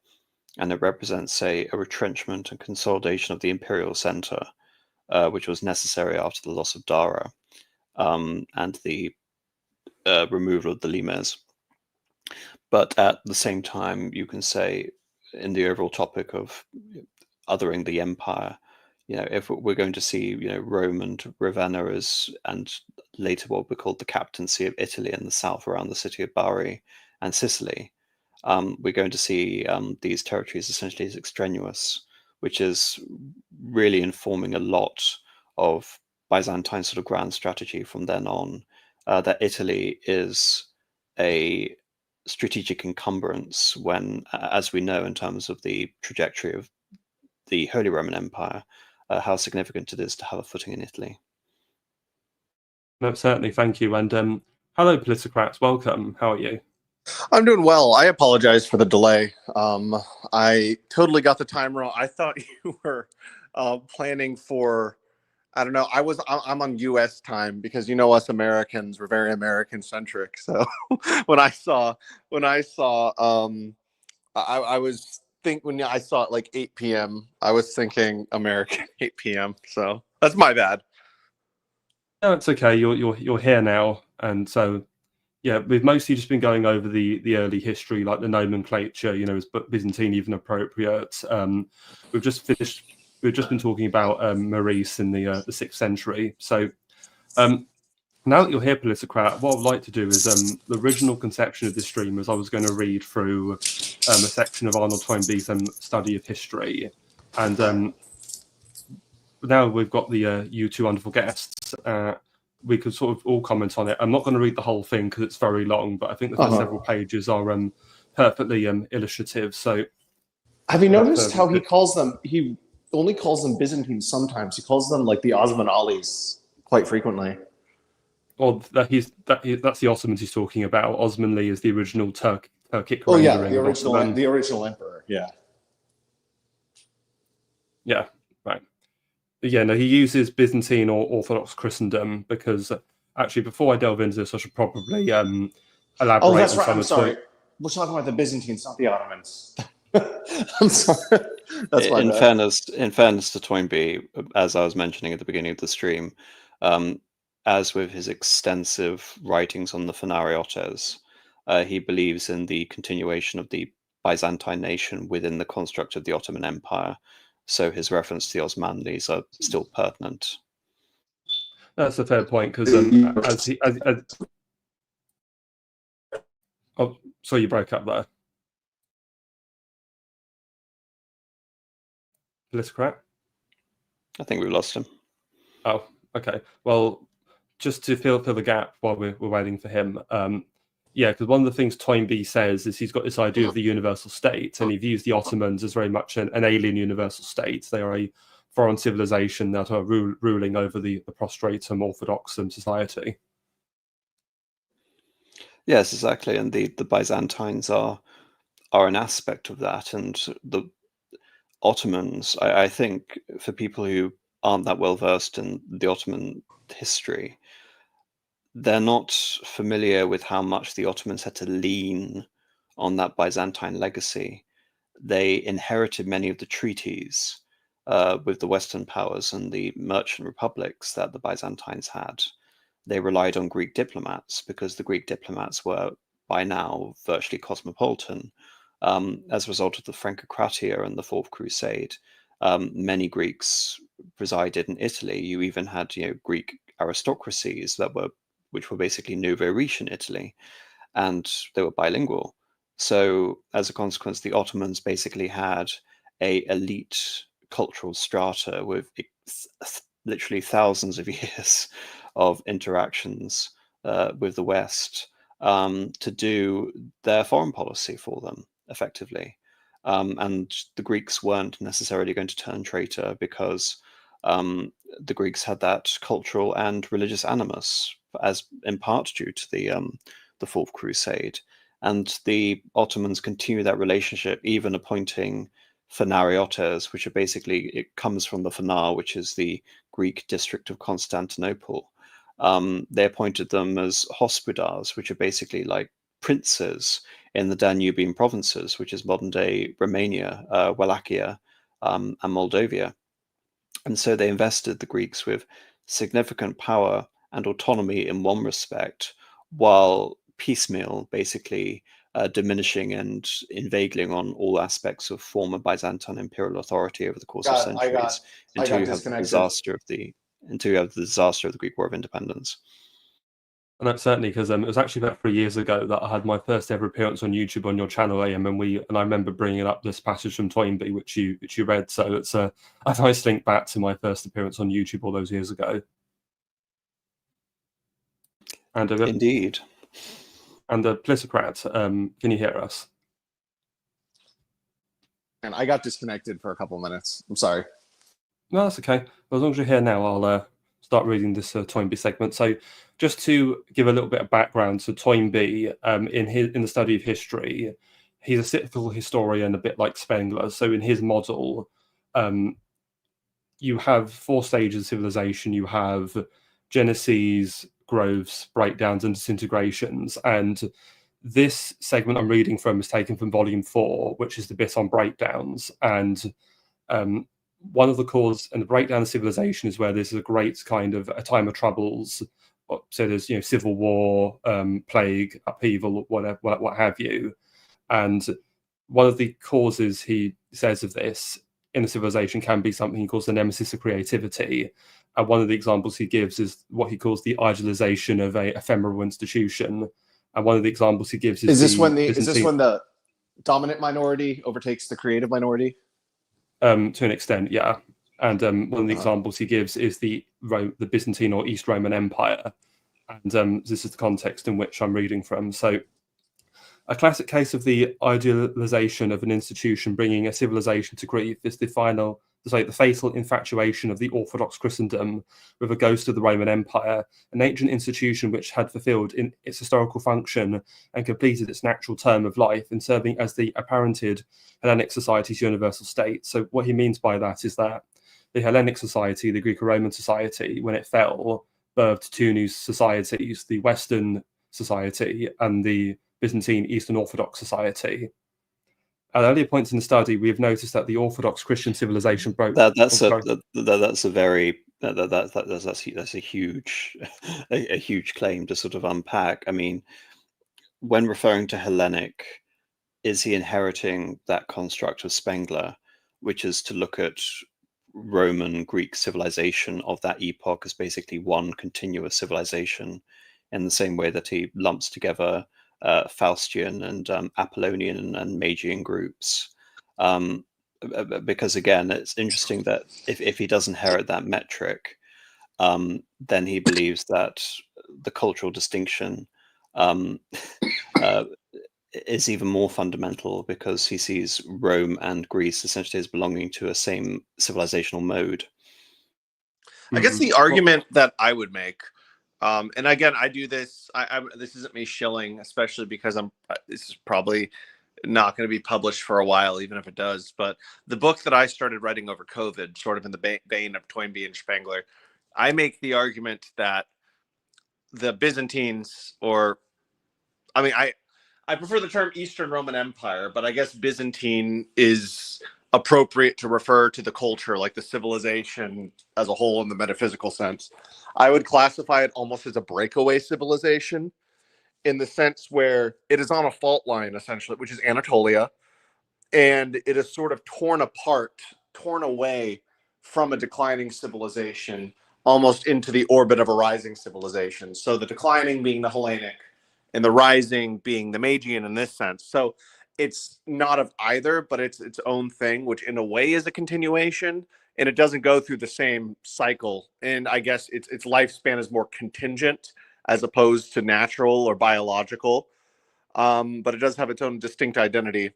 and it represents a retrenchment and consolidation of the imperial centre, which was necessary after the loss of Dara and the removal of the limes. But at the same time, you can say, in the overall topic of othering the empire, if we're going to see, Rome and Ravenna and later what we called the captaincy of Italy in the south around the city of Bari and Sicily, we're going to see these territories essentially as extraneous, which is really informing a lot of Byzantine sort of grand strategy from then on, that Italy is a strategic encumbrance when, as we know in terms of the trajectory of the Holy Roman Empire, how significant it is to have a footing in Italy. No, certainly, thank you. And hello, Politicrats, welcome. How are you? I'm doing well. I apologize for the delay. I totally got the time wrong. I thought you were planning for, I don't know. I'm on U.S. time because us Americans, we're very American centric. So when I saw, when I saw it like 8 p.m., I was thinking American 8 p.m. So that's my bad. No, it's okay. You're here now, and so yeah, we've mostly just been going over the early history, like the nomenclature. Is Byzantine even appropriate? We've just been talking about Maurice in the 6th century. So now that you're here, Politicrat, what I'd like to do is the original conception of this stream was I was going to read through a section of Arnold Toynbee's study of history, and now we've got the you two wonderful guests. We could sort of all comment on it. I'm not going to read the whole thing because it's very long, but I think the first several pages are perfectly illustrative. So, have you noticed how he calls them? He only calls them Byzantine sometimes. He calls them like the Osman Alis quite frequently. Well, that's the Ottomans he's talking about. Osmanli is the original Turkic. Oh yeah, the original emperor. Yeah. Yeah. Right. Yeah, no, he uses Byzantine or Orthodox Christendom because actually, before I delve into this, I should probably elaborate. Oh, that's right. I'm sorry. We're talking about the Byzantines, not the Ottomans. I'm sorry. That's in fairness to Toynbee, as I was mentioning at the beginning of the stream, as with his extensive writings on the Phanariotes, he believes in the continuation of the Byzantine nation within the construct of the Ottoman Empire. So his reference to the Osmanlis are still pertinent. That's a fair point because oh, so you broke up there. Politicrat? I think we lost him. Oh, okay. Well, just to fill the gap while we're waiting for him. Yeah, because one of the things Toynbee says is he's got this idea of the universal state, and he views the Ottomans as very much an alien universal state. They are a foreign civilization that are ruling over the prostrate Orthodox society. Yes, exactly. And the Byzantines are an aspect of that. And the Ottomans, I think, for people who aren't that well versed in the Ottoman history, they're not familiar with how much the Ottomans had to lean on that Byzantine legacy. They inherited many of the treaties with the Western powers and the merchant republics that the Byzantines had. they relied on Greek diplomats, because the Greek diplomats were by now virtually cosmopolitan. As a result of the Francocratia and the Fourth Crusade, many Greeks resided in Italy. You even had, Greek aristocracies which were basically nouveau riche in Italy, and they were bilingual. So as a consequence, the Ottomans basically had a elite cultural strata with literally thousands of years of interactions with the West to do their foreign policy for them effectively. And the Greeks weren't necessarily going to turn traitor, because the Greeks had that cultural and religious animus, as in part due to the Fourth Crusade. And the Ottomans continue that relationship, even appointing Fanariotes, which are basically, it comes from the Fanar, which is the Greek district of Constantinople. They appointed them as hospodars, which are basically like princes in the Danubian provinces, which is modern-day Romania, Wallachia, and Moldavia. And so they invested the Greeks with significant power and autonomy in one respect, while piecemeal, basically diminishing and inveigling on all aspects of former Byzantine imperial authority over the course of centuries, until you have the disaster of the Greek War of Independence. And that's certainly because it was actually about 3 years ago that I had my first ever appearance on YouTube on your channel, AM, and I remember bringing up this passage from Toynbee, which you read. So it's a nice link back to my first appearance on YouTube all those years ago. And Indeed. And the Politicrat, can you hear us? And I got disconnected for a couple of minutes. I'm sorry. No, that's okay. Well, as long as you're here now, I'll start reading this Toynbee segment. So just to give a little bit of background to Toynbee, in the study of history, he's a cyclical historian, a bit like Spengler. So in his model, you have 4 stages of civilization. You have genesis, growths, breakdowns, and disintegrations. And this segment I'm reading from is taken from volume 4, which is the bit on breakdowns. And one of the causes and the breakdown of civilization is where there's a great kind of a time of troubles. So there's civil war, plague, upheaval, whatever, what have you. And one of the causes he says of this in a civilization can be something he calls the nemesis of creativity. And one of the examples he gives is what he calls the idealization of a ephemeral institution. And one of the examples he gives is this when the dominant minority overtakes the creative minority? To an extent, yeah. And one of the examples he gives is the Byzantine or East Roman Empire. And this is the context in which I'm reading from. So a classic case of the idealization of an institution bringing a civilization to grief is the fatal infatuation of the Orthodox Christendom with a ghost of the Roman Empire, an ancient institution which had fulfilled in its historical function and completed its natural term of life in serving as the apparented Hellenic society's universal state. So what he means by that is that the Hellenic society, the Greco-Roman society, when it fell, birthed 2 new societies, the Western society and the Byzantine Eastern Orthodox society. At earlier points in the study, we have noticed that the Orthodox Christian civilization broke. That's a huge claim to sort of unpack. I mean, when referring to Hellenic, is he inheriting that construct of Spengler, which is to look at Roman Greek civilization of that epoch as basically one continuous civilization, in the same way that he lumps together Faustian and Apollonian and Magian groups? Because again, it's interesting that if he does inherit that metric, then he believes that the cultural distinction is even more fundamental, because he sees Rome and Greece essentially as belonging to a same civilizational mode. I guess the argument that I would make, and again, I do this. This isn't me shilling, especially because this is probably not going to be published for a while, even if it does. But the book that I started writing over COVID, sort of in the vein of Toynbee and Spengler, I make the argument that the Byzantines, I prefer the term Eastern Roman Empire, but I guess Byzantine is appropriate to refer to the culture, like the civilization as a whole in the metaphysical sense. I would classify it almost as a breakaway civilization, in the sense where it is on a fault line, essentially, which is Anatolia, and it is sort of torn apart, torn away from a declining civilization, almost into the orbit of a rising civilization. So the declining being the Hellenic, and the rising being the Magian in this sense. So it's not of either, but it's its own thing, which in a way is a continuation, and it doesn't go through the same cycle. And I guess its lifespan is more contingent as opposed to natural or biological. But it does have its own distinct identity.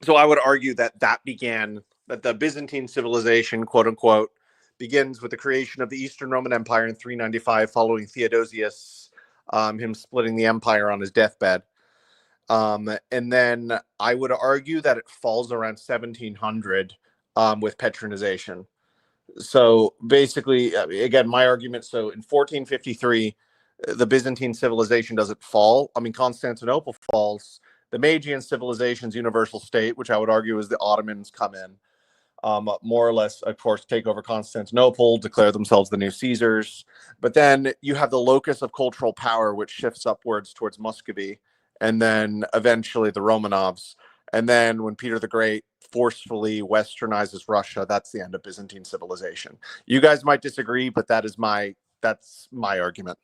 So I would argue that that the Byzantine civilization, quote unquote, begins with the creation of the Eastern Roman Empire in 395, following Theodosius, him splitting the empire on his deathbed. And then I would argue that it falls around 1700 with Petronization. So basically, again, my argument, so in 1453, the Byzantine civilization doesn't fall. I mean, Constantinople falls. The Magian civilization's universal state, which I would argue is the Ottomans come in, more or less, of course, take over Constantinople, declare themselves the new Caesars. But then you have the locus of cultural power, which shifts upwards towards Muscovy, and then eventually the Romanovs. And then when Peter the Great forcefully westernizes Russia, that's the end of Byzantine civilization. You guys might disagree, but that's my argument.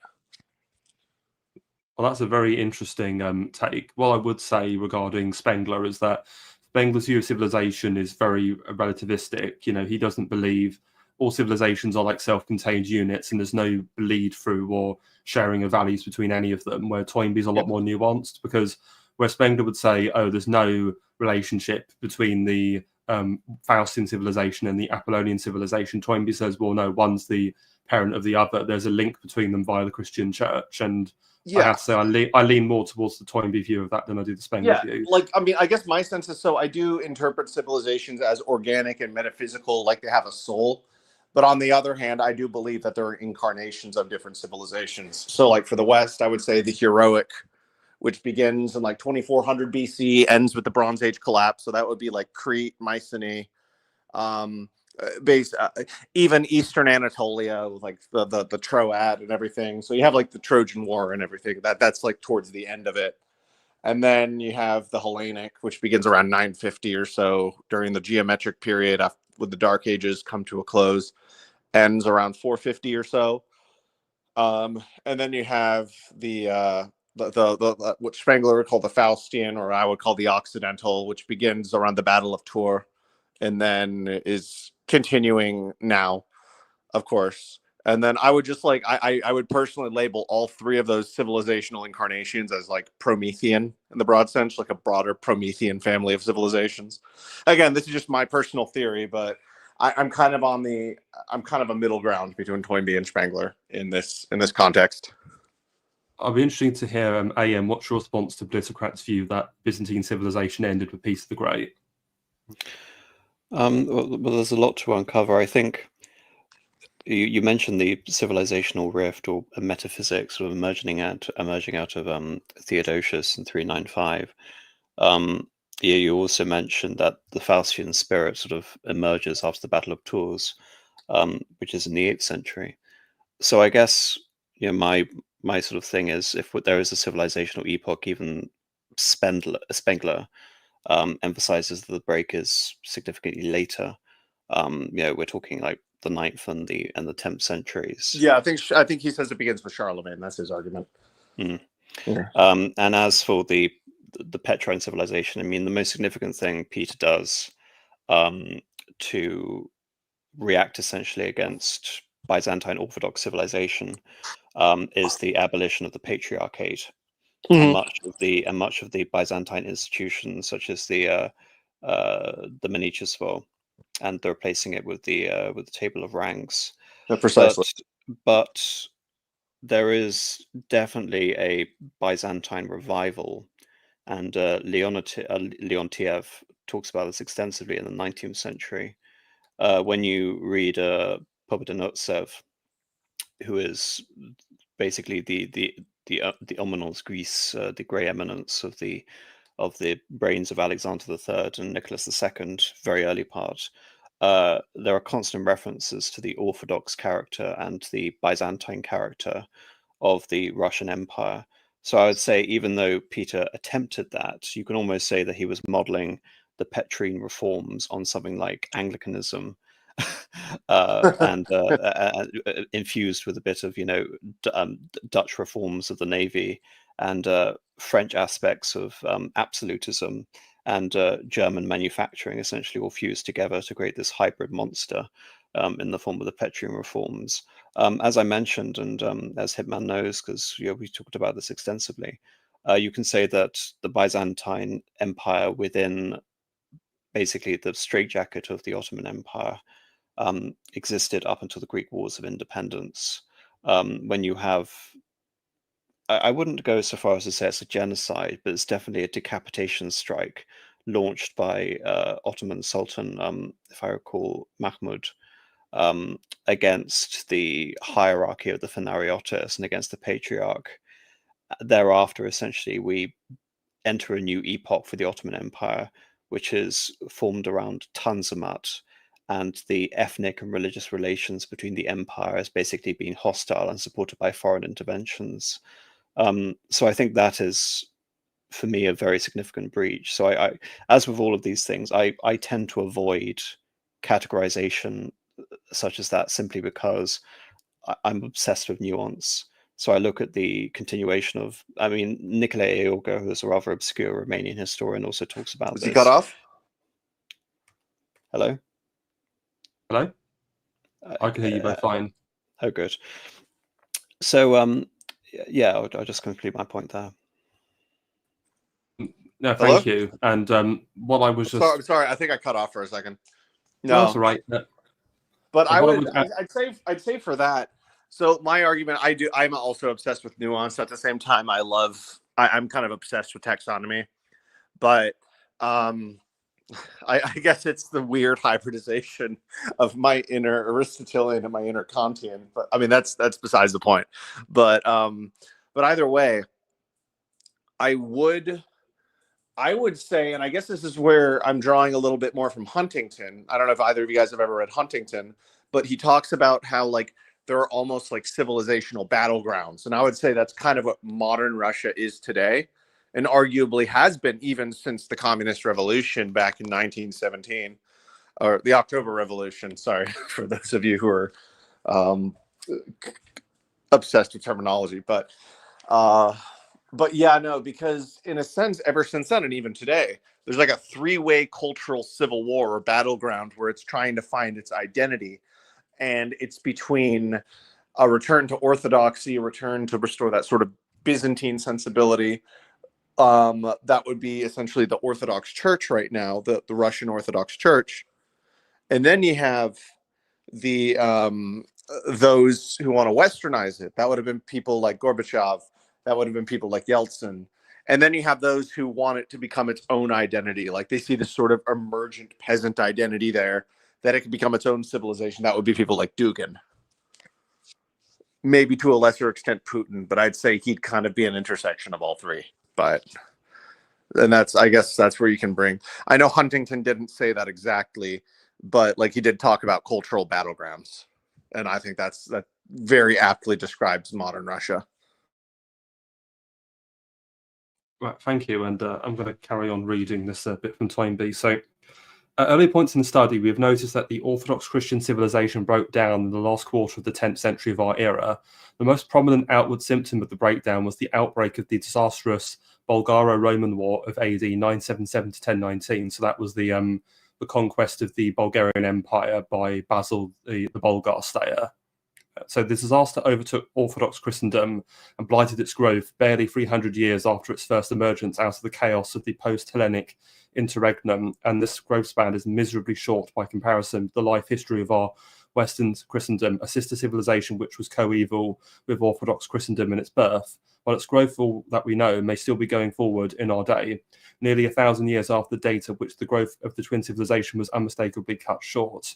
Well, that's a very interesting take. What I would say regarding Spengler is that Spengler's view of civilization is very relativistic. You know, he doesn't believe all civilizations are like self-contained units and there's no bleed through or sharing of values between any of them, where Toynbee's a lot more nuanced, because where Spengler would say, oh, there's no relationship between the Faustian civilization and the Apollonian civilization, Toynbee says, well, no, one's the parent of the other. There's a link between them via the Christian church. And I have to say, I lean more towards the Toynbee view of that than I do the Spengler view. Like, I mean, I guess my sense is, so I do interpret civilizations as organic and metaphysical, like they have a soul. But on the other hand, I do believe that there are incarnations of different civilizations. So like for the West, I would say the heroic, which begins in like 2400 BC, ends with the Bronze Age collapse. So that would be like Crete, Mycenae, even Eastern Anatolia, with like the Troad and everything. So you have like the Trojan War and everything. That's like towards the end of it. And then you have the Hellenic, which begins around 950 or so, during the geometric period, after, with the Dark Ages come to a close, ends around 450 or so. And then you have the what Spengler would call the Faustian, or I would call the Occidental, which begins around the Battle of Tours, and then is continuing now, of course. And then I would just like, I would personally label all three of those civilizational incarnations as like Promethean in the broad sense, like a broader Promethean family of civilizations. Again, this is just my personal theory, but I'm kind of a middle ground between Toynbee and Spengler in this context. I'd be interested to hear, AM, what's your response to Politicrat's view that Byzantine civilization ended with Peter the Great? Well, there's a lot to uncover. I think you mentioned the civilizational rift or metaphysics sort of emerging out of Theodosius in 395. You also mentioned that the Faustian spirit sort of emerges after the Battle of Tours, which is in the 8th century. So I guess, you know, my sort of thing is, if there is a civilizational epoch, even Spengler emphasizes that the break is significantly later. You know, we're talking like the 9th and the 10th centuries. Yeah, I think he says it begins with Charlemagne. That's his argument. Yeah. And as for the Petrine civilization, I mean, the most significant thing Peter does to react essentially against Byzantine Orthodox civilization is the abolition of the Patriarchate. And much of the Byzantine institutions, such as the Manichesvo, and they're replacing it with the table of ranks. Precisely. But there is definitely a Byzantine revival, and Leontiev talks about this extensively in the 19th century. When you read Popodanotsev, who is basically the Omenos Greece, the grey eminence of the brains of Alexander III and Nicholas II, very early part. there are constant references to the Orthodox character and the Byzantine character of the Russian Empire. So I would say, even though Peter attempted that, you can almost say that he was modeling the Petrine reforms on something like Anglicanism, and infused with a bit of, Dutch reforms of the navy and French aspects of absolutism and German manufacturing, essentially all fused together to create this hybrid monster in the form of the Petrine reforms. As I mentioned, and as Hitman knows, because we talked about this extensively, you can say that the Byzantine Empire, within basically the straitjacket of the Ottoman Empire, existed up until the Greek Wars of Independence. When you have, I wouldn't go so far as to say it's a genocide, but it's definitely a decapitation strike launched by Ottoman Sultan, if I recall, Mahmud, against the hierarchy of the Phanariotes and against the Patriarch. Thereafter, essentially, we enter a new epoch for the Ottoman Empire, which is formed around Tanzimat, and the ethnic and religious relations between the empire has basically been hostile and supported by foreign interventions. So I think that is, for me, a very significant breach. So I as with all of these things, I tend to avoid categorization such as that, simply because I'm obsessed with nuance. So I look at the continuation of, Nicolae Eorga, who is a rather obscure Romanian historian, also talks about this. Is he cut off? Hello? Hello? I can hear you both fine. Oh, good. So, yeah, I'll just complete my point there. No, thank you. And what I was I'm sorry. I think I cut off for a second. No, that's all right. But I'd say for that. So my argument, I'm also obsessed with nuance. At the same time, I'm kind of obsessed with taxonomy, but I guess it's the weird hybridization of my inner Aristotelian and my inner Kantian. But I mean, that's besides the point. But either way, I would say, and I guess this is where I'm drawing a little bit more from Huntington. I don't know if either of you guys have ever read Huntington, but he talks about how there are almost like civilizational battlegrounds. And I would say that's kind of what modern Russia is today, and arguably has been even since the Communist Revolution back in 1917, or the October Revolution. Sorry for those of you who are obsessed with terminology, but yeah, no, because in a sense, ever since then, and even today, there's like a three-way cultural civil war or battleground where it's trying to find its identity. And it's between a return to orthodoxy, a return to restore that sort of Byzantine sensibility. That would be essentially the Orthodox Church right now, the Russian Orthodox Church. And then you have the those who want to westernize it. That would have been people like Gorbachev. That would have been people like Yeltsin. And then you have those who want it to become its own identity. Like they see this sort of emergent peasant identity there, that it can become its own civilization. That would be people like Dugin. Maybe to a lesser extent Putin, but I'd say he'd kind of be an intersection of all three. And I guess that's where you can bring. I know Huntington didn't say that exactly, but he did talk about cultural battlegrounds. And I think that very aptly describes modern Russia. Right, thank you. And I'm going to carry on reading this bit from Toynbee. So, at early points in the study, we have noticed that the Orthodox Christian civilization broke down in the last quarter of the 10th century of our era. The most prominent outward symptom of the breakdown was the outbreak of the disastrous Bulgaro-Roman War of AD 977 to 1019. So that was the conquest of the Bulgarian Empire by Basil the Bulgar Slayer. So the disaster overtook Orthodox Christendom and blighted its growth barely 300 years after its first emergence out of the chaos of the post-Hellenic interregnum, and this growth span is miserably short by comparison with the life history of our Western Christendom, a sister civilization which was coeval with Orthodox Christendom in its birth. While its growth, all that we know, may still be going forward in our day, nearly 1,000 years after the date at which the growth of the twin civilization was unmistakably cut short.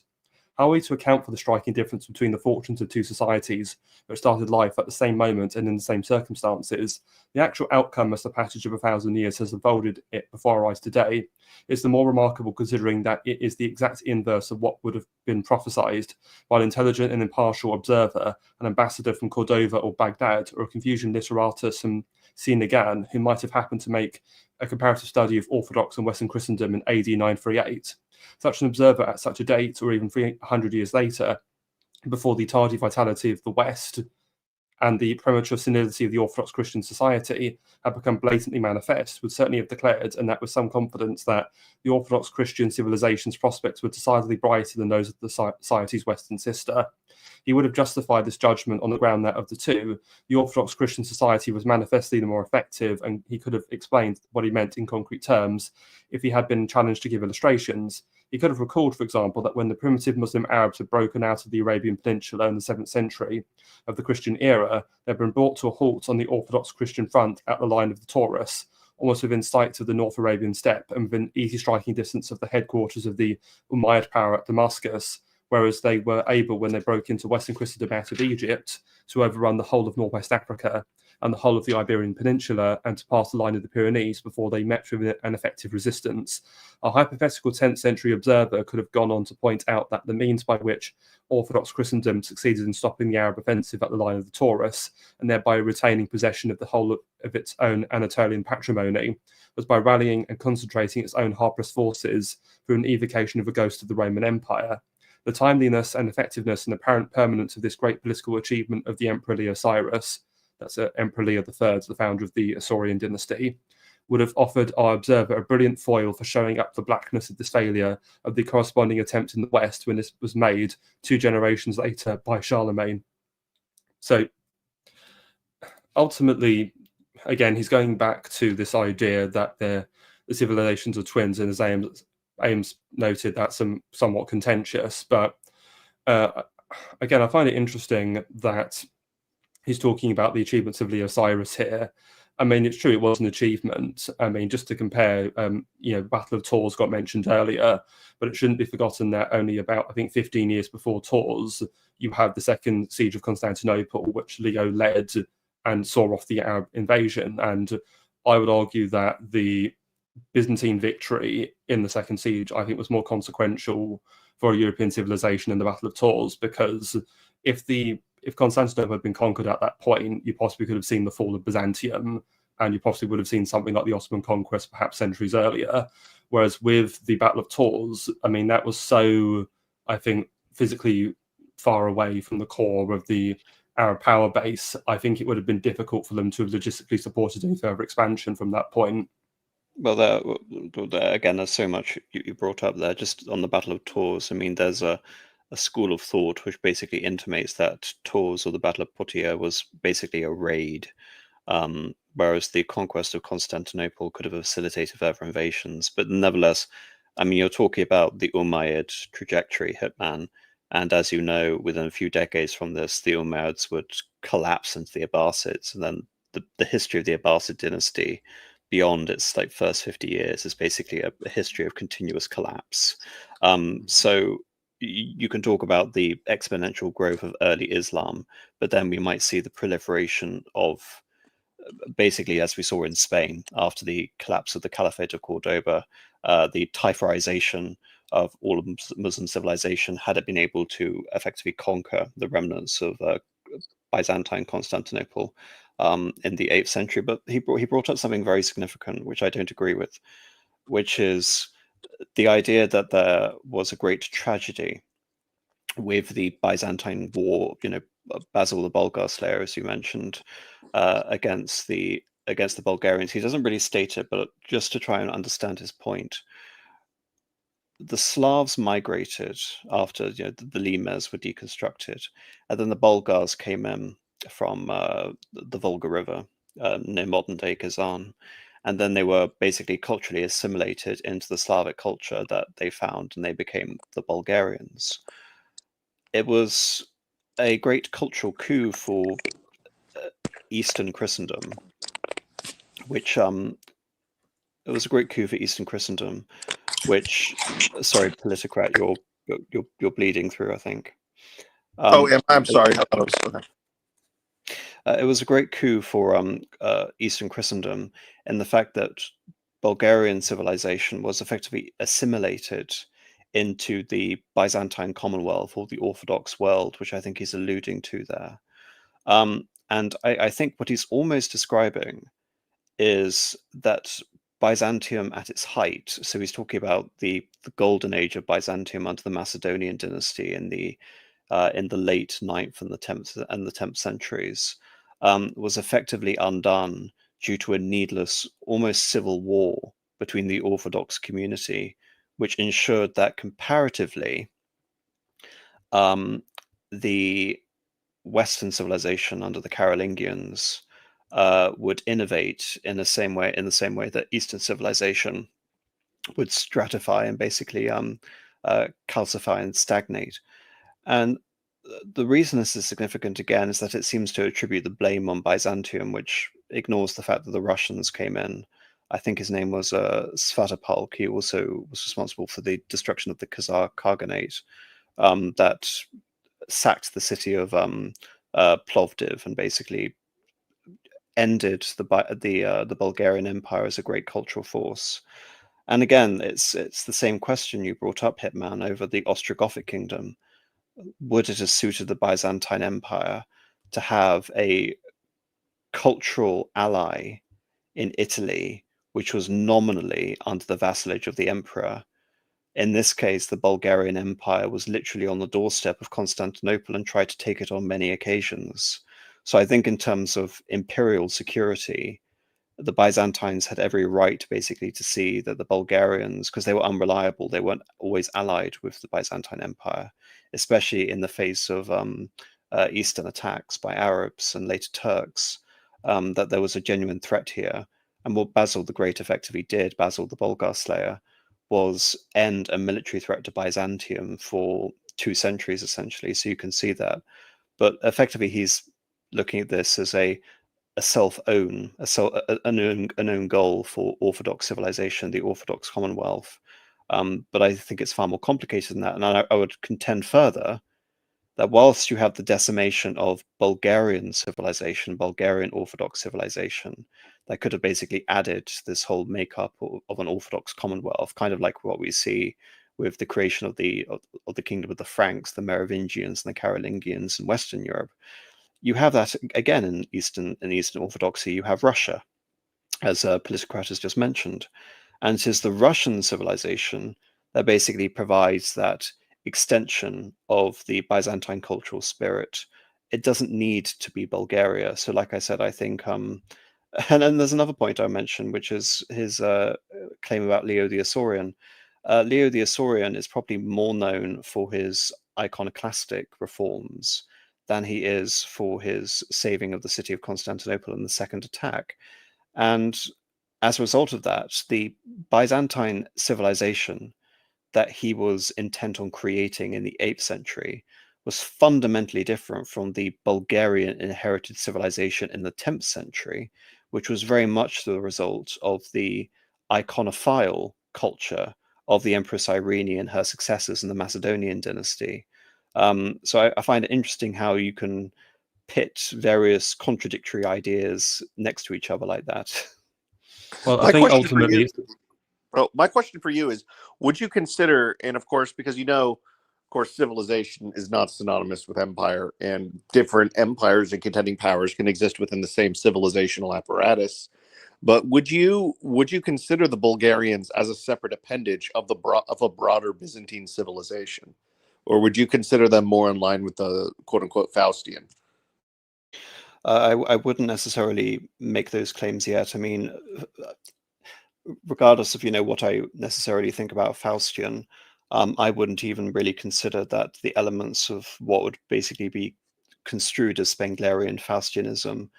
How are we to account for the striking difference between the fortunes of two societies that started life at the same moment and in the same circumstances? The actual outcome as the passage of 1,000 years has unfolded it before our eyes today is the more remarkable, considering that it is the exact inverse of what would have been prophesied by an intelligent and impartial observer, an ambassador from Cordova or Baghdad, or a Confucian literatus from Sinagan, who might have happened to make a comparative study of Orthodox and Western Christendom in AD 938. Such an observer at such a date, or even 300 years later, before the tardy vitality of the West and the premature senility of the Orthodox Christian society had become blatantly manifest, would certainly have declared, and that with some confidence, that the Orthodox Christian civilization's prospects were decidedly brighter than those of the society's Western sister. He would have justified this judgment on the ground that of the two, the Orthodox Christian society was manifestly the more effective, and he could have explained what he meant in concrete terms if he had been challenged to give illustrations. He could have recalled, for example, that when the primitive Muslim Arabs had broken out of the Arabian Peninsula in the 7th century of the Christian era, they had been brought to a halt on the Orthodox Christian front at the line of the Taurus, almost within sight of the North Arabian steppe and within easy striking distance of the headquarters of the Umayyad power at Damascus, whereas they were able, when they broke into Western Christendom out of Egypt, to overrun the whole of Northwest Africa and the whole of the Iberian Peninsula, and to pass the line of the Pyrenees before they met with an effective resistance. A hypothetical 10th century observer could have gone on to point out that the means by which Orthodox Christendom succeeded in stopping the Arab offensive at the line of the Taurus, and thereby retaining possession of the whole of its own Anatolian patrimony, was by rallying and concentrating its own hard-pressed forces through an evocation of a ghost of the Roman Empire. The timeliness and effectiveness and apparent permanence of this great political achievement of the Emperor Leo Cyrus, that's Emperor Leo III, the founder of the Isaurian dynasty, would have offered our observer a brilliant foil for showing up the blackness of this failure of the corresponding attempt in the West when this was made 2 generations later by Charlemagne. So ultimately, again, he's going back to this idea that the civilizations are twins, and as Ames noted, that's somewhat contentious. But again, I find it interesting that he's talking about the achievements of Leo Cyrus here. I mean, it's true, it was an achievement. I mean, just to compare, Battle of Tours got mentioned earlier, but it shouldn't be forgotten that only about, I think, 15 years before Tours, you had the Second Siege of Constantinople, which Leo led and saw off the Arab invasion. And I would argue that the Byzantine victory in the Second Siege, I think, was more consequential for a European civilization in the Battle of Tours, because if Constantinople had been conquered at that point, you possibly could have seen the fall of Byzantium, and you possibly would have seen something like the Ottoman conquest perhaps centuries earlier. Whereas with the Battle of Tours, I mean, that was so, I think, physically far away from the core of the Arab power base, I think it would have been difficult for them to have logistically supported any further expansion from that point. Well, there again, there's so much you brought up there. Just on the Battle of Tours, I mean, there's a school of thought which basically intimates that Tours, or the Battle of Poitiers, was basically a raid, whereas the conquest of Constantinople could have facilitated further invasions. But nevertheless, I mean, you're talking about the Umayyad trajectory, Hitman, and as you know, within a few decades from this, the Umayyads would collapse into the Abbasids, and then the history of the Abbasid dynasty beyond its first 50 years is basically a history of continuous collapse. So you can talk about the exponential growth of early Islam, but then we might see the proliferation of, basically, as we saw in Spain after the collapse of the Caliphate of Cordoba, the Taifarization of all of Muslim civilization, had it been able to effectively conquer the remnants of Byzantine Constantinople in the 8th century. But he brought up something very significant, which I don't agree with, which is the idea that there was a great tragedy with the Byzantine war, Basil the Bulgar Slayer, as you mentioned, against the Bulgarians. He doesn't really state it, but just to try and understand his point, the Slavs migrated after the limes were deconstructed, and then the Bulgars came in from the Volga River near modern-day Kazan. And then they were basically culturally assimilated into the Slavic culture that they found, and they became the Bulgarians. It was a great cultural coup for Eastern Christendom, which it was a great coup for Eastern Christendom, which, sorry, Politicrat, you're bleeding through, I think. I'm sorry. I thought it was okay. It was a great coup for Eastern Christendom, in the fact that Bulgarian civilization was effectively assimilated into the Byzantine Commonwealth, or the Orthodox world, which I think he's alluding to there. And I think what he's almost describing is that Byzantium at its height, so he's talking about the golden age of Byzantium under the Macedonian dynasty in the late 9th and the 10th centuries, was effectively undone due to a needless, almost civil war between the Orthodox community, which ensured that comparatively the Western civilization under the Carolingians would innovate in the same way that Eastern civilization would stratify and basically calcify and stagnate. And the reason this is significant, again, is that it seems to attribute the blame on Byzantium, which ignores the fact that the Russians came in. I think his name was Svatopluk. He also was responsible for the destruction of the Khazar Khaganate that sacked the city of Plovdiv and basically ended the Bulgarian Empire as a great cultural force. And again, it's the same question you brought up, Hitman, over the Ostrogothic kingdom. Would it have suited the Byzantine Empire to have a cultural ally in Italy, which was nominally under the vassalage of the emperor? In this case, the Bulgarian Empire was literally on the doorstep of Constantinople and tried to take it on many occasions. So I think in terms of imperial security, the Byzantines had every right basically to see that the Bulgarians, because they were unreliable, they weren't always allied with the Byzantine Empire, especially in the face of Eastern attacks by Arabs and later Turks, that there was a genuine threat here. And what Basil the Great effectively did, Basil the Bulgar Slayer, was end a military threat to Byzantium for 2 centuries, essentially. So you can see that. But effectively, he's looking at this as an own goal for Orthodox civilization, the Orthodox Commonwealth. But I think it's far more complicated than that. And I would contend further that whilst you have the decimation of Bulgarian civilization, Bulgarian Orthodox civilization, that could have basically added this whole makeup of an Orthodox Commonwealth, kind of like what we see with the creation of the kingdom of the Franks, the Merovingians, and the Carolingians in Western Europe. You have that again in Eastern Orthodoxy. You have Russia, as Politicrat has just mentioned, and it is the Russian civilization that basically provides that extension of the Byzantine cultural spirit. It doesn't need to be Bulgaria. So, like I said, I think, and then there's another point I mentioned, which is his claim about Leo the Isaurian. Leo the Isaurian is probably more known for his iconoclastic reforms than he is for his saving of the city of Constantinople in the second attack. And as a result of that, the Byzantine civilization that he was intent on creating in the 8th century was fundamentally different from the Bulgarian inherited civilization in the 10th century, which was very much the result of the iconophile culture of the Empress Irene and her successors in the Macedonian dynasty. So I find it interesting how you can pit various contradictory ideas next to each other like that. Well, I think ultimately, my question for you is, would you consider, and of course, because of course, civilization is not synonymous with empire, and different empires and contending powers can exist within the same civilizational apparatus. But would you consider the Bulgarians as a separate appendage of a broader Byzantine civilization, or would you consider them more in line with the quote unquote Faustian? I wouldn't necessarily make those claims yet. I mean, regardless of what I necessarily think about Faustian, I wouldn't even really consider that the elements of what would basically be construed as Spenglerian Faustianism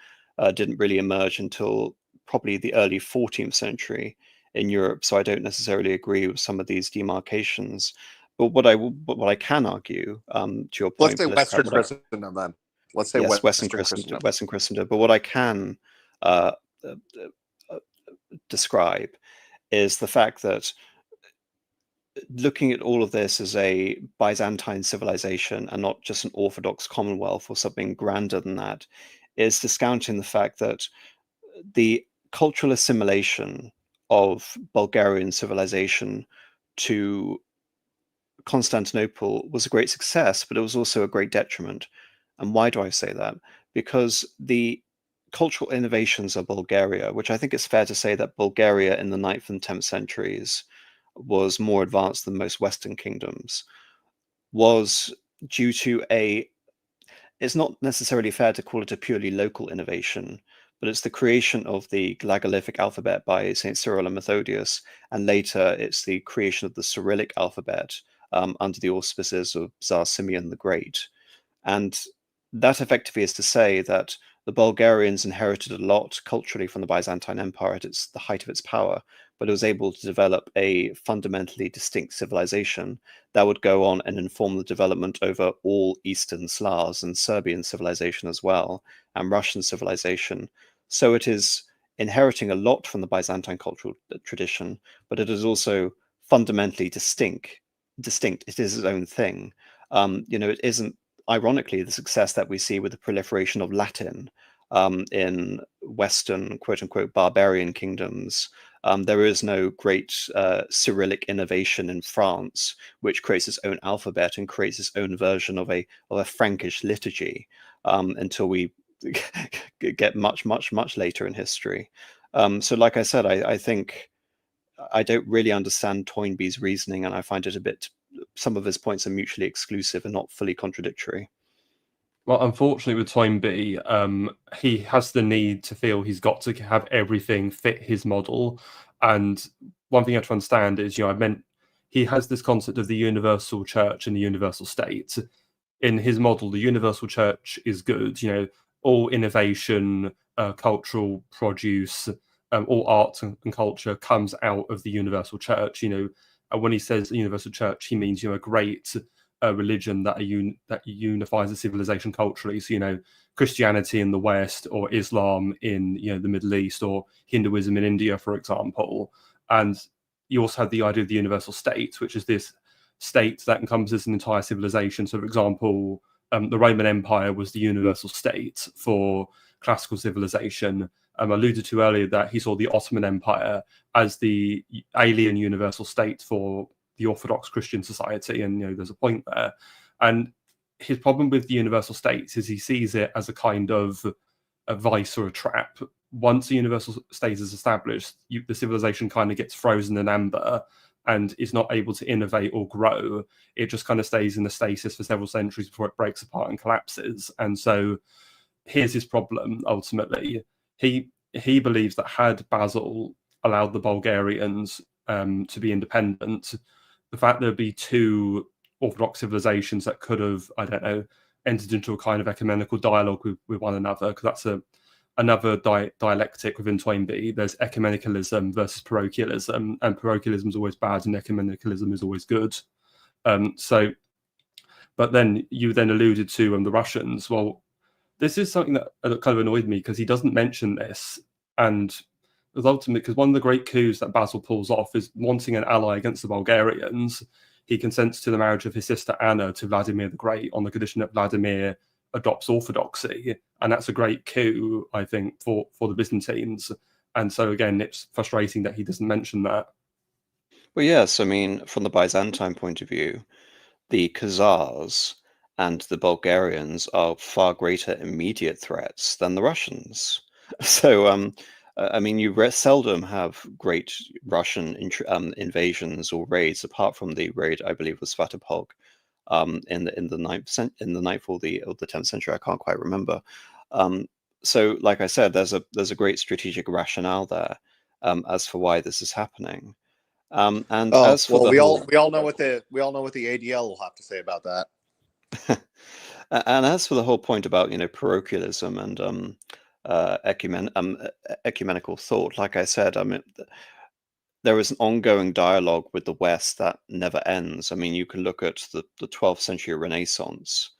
didn't really emerge until probably the early 14th century in Europe. So I don't necessarily agree with some of these demarcations. But what I can argue, to your point, let's say Western Christendom then. Let's say yes, Western Christendom. Western Christendom. But what I can describe is the fact that looking at all of this as a Byzantine civilization and not just an Orthodox Commonwealth or something grander than that is discounting the fact that the cultural assimilation of Bulgarian civilization to Constantinople was a great success, but it was also a great detriment. And why do I say that? Because the cultural innovations of Bulgaria, which I think it's fair to say that Bulgaria in the 9th and 10th centuries was more advanced than most Western kingdoms, was due to it's not necessarily fair to call it a purely local innovation, but it's the creation of the Glagolithic alphabet by St. Cyril and Methodius, and later it's the creation of the Cyrillic alphabet under the auspices of Tsar Simeon the Great. And that effectively is to say that the Bulgarians inherited a lot culturally from the Byzantine Empire at the height of its power, but it was able to develop a fundamentally distinct civilization that would go on and inform the development over all Eastern Slavs and Serbian civilization as well, and Russian civilization. So it is inheriting a lot from the Byzantine cultural tradition, but it is also fundamentally distinct. It is its own thing. It isn't, ironically, the success that we see with the proliferation of Latin in Western, quote unquote, barbarian kingdoms. There is no great Cyrillic innovation in France, which creates its own alphabet and creates its own version of a Frankish liturgy until we get much later in history. So like I said, I think I don't really understand Toynbee's reasoning, and I find it some of his points are mutually exclusive and not fully contradictory. Well, unfortunately, with Toynbee, he has the need to feel he's got to have everything fit his model. And one thing you have to understand is, he has this concept of the universal church and the universal state. In his model, the universal church is good. All innovation, cultural produce, all art and culture comes out of the universal church. And when he says the universal church, he means a great religion that unifies a civilization culturally. So Christianity in the West, or Islam in the Middle East, or Hinduism in India, for example. And you also have the idea of the universal state, which is this state that encompasses an entire civilization. So, for example, the Roman Empire was the universal state for classical civilization. I alluded to earlier that he saw the Ottoman Empire as the alien universal state for the Orthodox Christian society, and there's a point there. And his problem with the universal states is he sees it as a kind of a vice or a trap. Once the universal state is established, the civilization kind of gets frozen in amber and is not able to innovate or grow. It just kind of stays in the stasis for several centuries before it breaks apart and collapses. And so here's his problem, ultimately. He believes that had Basil allowed the Bulgarians to be independent, the fact there'd be two Orthodox civilizations that could have, entered into a kind of ecumenical dialogue with one another, because that's another dialectic within Toynbee. There's ecumenicalism versus parochialism, and parochialism is always bad and ecumenicalism is always good. But then you alluded to the Russians. Well, this is something that kind of annoyed me, because he doesn't mention this, and ultimately, because one of the great coups that Basil pulls off is wanting an ally against the Bulgarians. He consents to the marriage of his sister Anna to Vladimir the Great on the condition that Vladimir adopts orthodoxy, and that's a great coup, I think, for the Byzantines. And so again, it's frustrating that he doesn't mention that. Well, yes, I mean, from the Byzantine point of view, the Khazars and the Bulgarians are far greater immediate threats than the Russians. So, I mean, you seldom have great Russian invasions or raids, apart from the raid, I believe, was Svatopolk in the 9th or the 10th century. I can't quite remember. So, like I said, there's a great strategic rationale there as for why this is happening. As for we all know what the ADL will have to say about that. And as for the whole point about parochialism and ecumenical thought, like I said, I mean, there is an ongoing dialogue with the West that never ends. I mean, you can look at the 12th century Renaissance,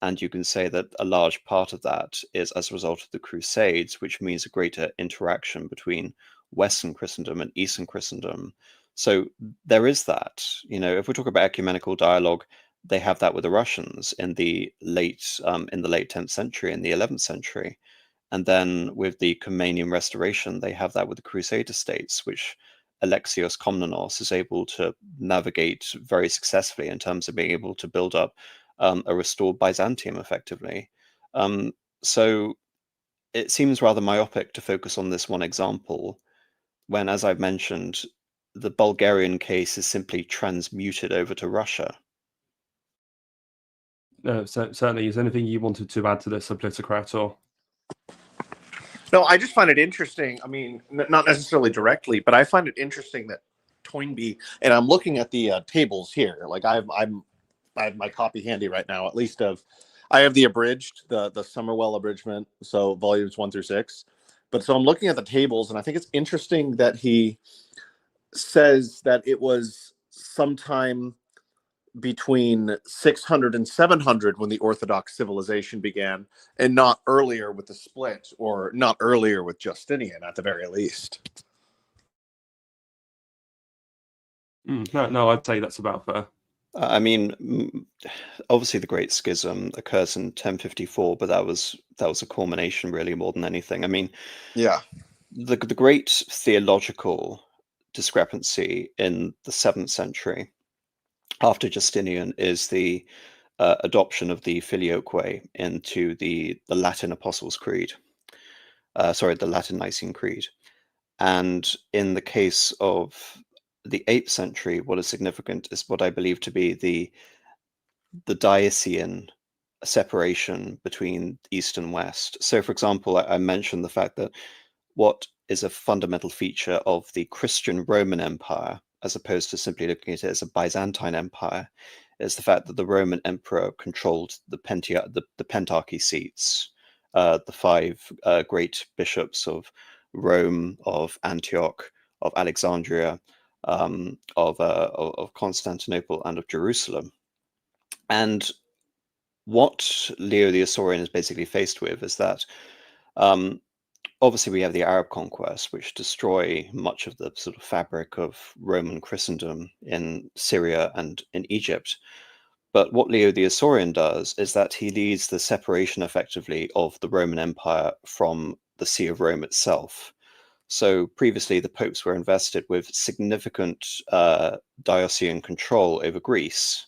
and you can say that a large part of that is as a result of the Crusades, which means a greater interaction between Western Christendom and Eastern Christendom. So there is that. If we talk about ecumenical dialogue, they have that with the Russians in the late 10th century, in the 11th century. And then with the Comnenian Restoration, they have that with the Crusader states, which Alexios Komnenos is able to navigate very successfully in terms of being able to build up a restored Byzantium effectively. So it seems rather myopic to focus on this one example when, as I've mentioned, the Bulgarian case is simply transmuted over to Russia. Certainly. Is there anything you wanted to add to this, Politicrat, or? No, I just find it interesting. I mean, not necessarily directly, but I find it interesting that Toynbee, and I'm looking at the tables here. Like I have my copy handy right now, at least I have the abridged, the Somerwell abridgment, so volumes 1 through 6. But so I'm looking at the tables, and I think it's interesting that he says that it was sometime between 600 and 700 when the Orthodox civilization began, and not earlier with the split, or not earlier with Justinian at the very least. No, I'd say that's about fair. I mean, obviously the Great Schism occurs in 1054, but that was a culmination really more than anything. I mean, yeah, the great theological discrepancy in the 7th century after Justinian is the adoption of the Filioque into the Latin Apostles' Creed. The Latin Nicene Creed. And in the case of the 8th century, what is significant is what I believe to be the Diocese separation between East and West. So, for example, I mentioned the fact that what is a fundamental feature of the Christian Roman Empire, as opposed to simply looking at it as a Byzantine Empire, is the fact that the Roman Emperor controlled the Pentarchy seats, the 5 great bishops of Rome, of Antioch, of Alexandria, of Constantinople, and of Jerusalem. And what Leo the Isaurian is basically faced with is that obviously we have the Arab conquest, which destroy much of the sort of fabric of Roman Christendom in Syria and in Egypt. But what Leo the Isaurian does is that he leads the separation effectively of the Roman Empire from the See of Rome itself. So previously the popes were invested with significant diocesan control over Greece.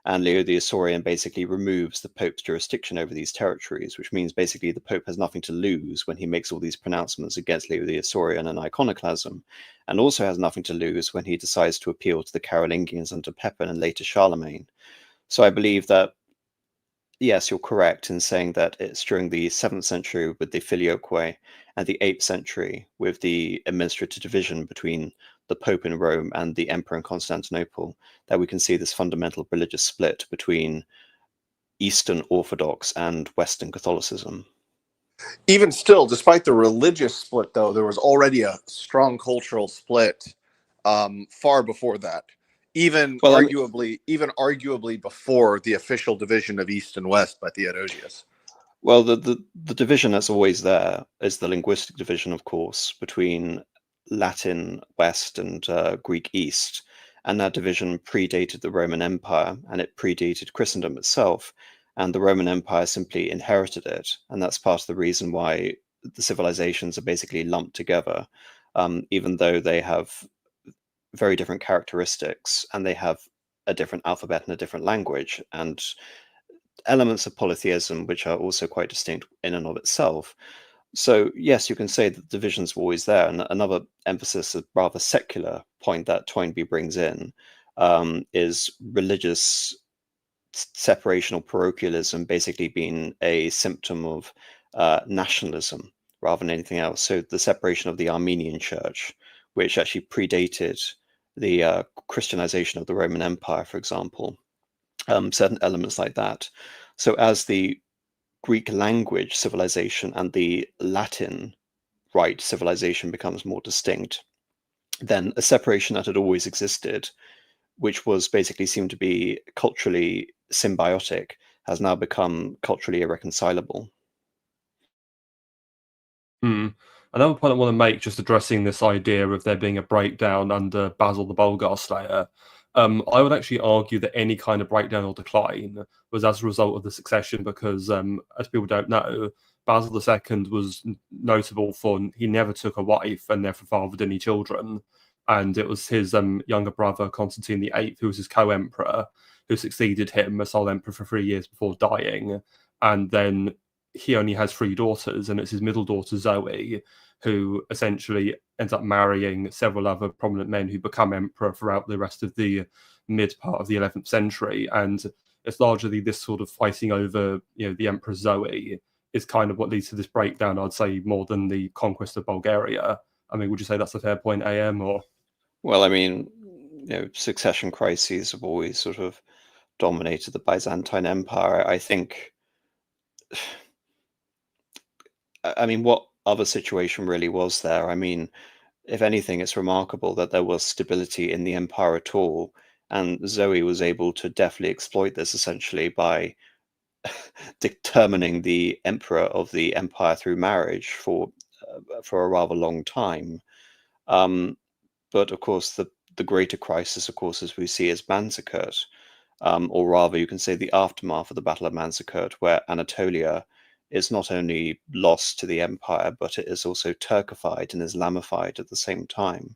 And Leo the Isaurian basically removes the Pope's jurisdiction over these territories, which means basically the Pope has nothing to lose when he makes all these pronouncements against Leo the Isaurian and iconoclasm, and also has nothing to lose when he decides to appeal to the Carolingians under Pepin and later Charlemagne. So I believe that, yes, you're correct in saying that it's during the 7th century with the Filioque and the 8th century with the administrative division between the Pope in Rome and the Emperor in Constantinople that we can see this fundamental religious split between Eastern Orthodox and Western Catholicism. Even still, despite the religious split, though, there was already a strong cultural split far before that. Even arguably before the official division of East and West by Theodosius. Well, the division that's always there is the linguistic division, of course, between Latin West and Greek East. And that division predated the Roman Empire, and it predated Christendom itself. And the Roman Empire simply inherited it. And that's part of the reason why the civilizations are basically lumped together, even though they have very different characteristics and they have a different alphabet and a different language and elements of polytheism, which are also quite distinct in and of itself. So yes, you can say that divisions were always there. And another emphasis, a rather secular point that Toynbee brings in, is religious separation or parochialism basically being a symptom of nationalism rather than anything else. So the separation of the Armenian Church, which actually predated the Christianization of the Roman Empire, for example, certain elements like that. So as the Greek language civilization and the Latin rite civilization becomes more distinct, then a separation that had always existed, which was basically seemed to be culturally symbiotic, has now become culturally irreconcilable. Another point I want to make, just addressing this idea of there being a breakdown under Basil the Bulgar Slayer, I would actually argue that any kind of breakdown or decline was as a result of the succession, because, as people don't know, Basil II was notable for he never took a wife and never fathered any children. And it was his younger brother, Constantine VIII, who was his co-emperor, who succeeded him as sole emperor for 3 years before dying. And then he only has 3 daughters, and it's his middle daughter, Zoe, who essentially ends up marrying several other prominent men who become emperor throughout the rest of the mid part of the 11th century. And it's largely this sort of fighting over, the Empress Zoe is kind of what leads to this breakdown, I'd say, more than the conquest of Bulgaria. I mean, would you say that's a fair point, AM? Or Well, I mean, succession crises have always sort of dominated the Byzantine Empire. I think, I mean, what other situation really was there? I mean, if anything, it's remarkable that there was stability in the empire at all. And Zoe was able to definitely exploit this essentially by determining the emperor of the empire through marriage for a rather long time. But of course, the greater crisis, of course, as we see, is Manzikert, or rather, you can say the aftermath of the Battle of Manzikert, where Anatolia is not only lost to the empire, but it is also Turkified and Islamified at the same time.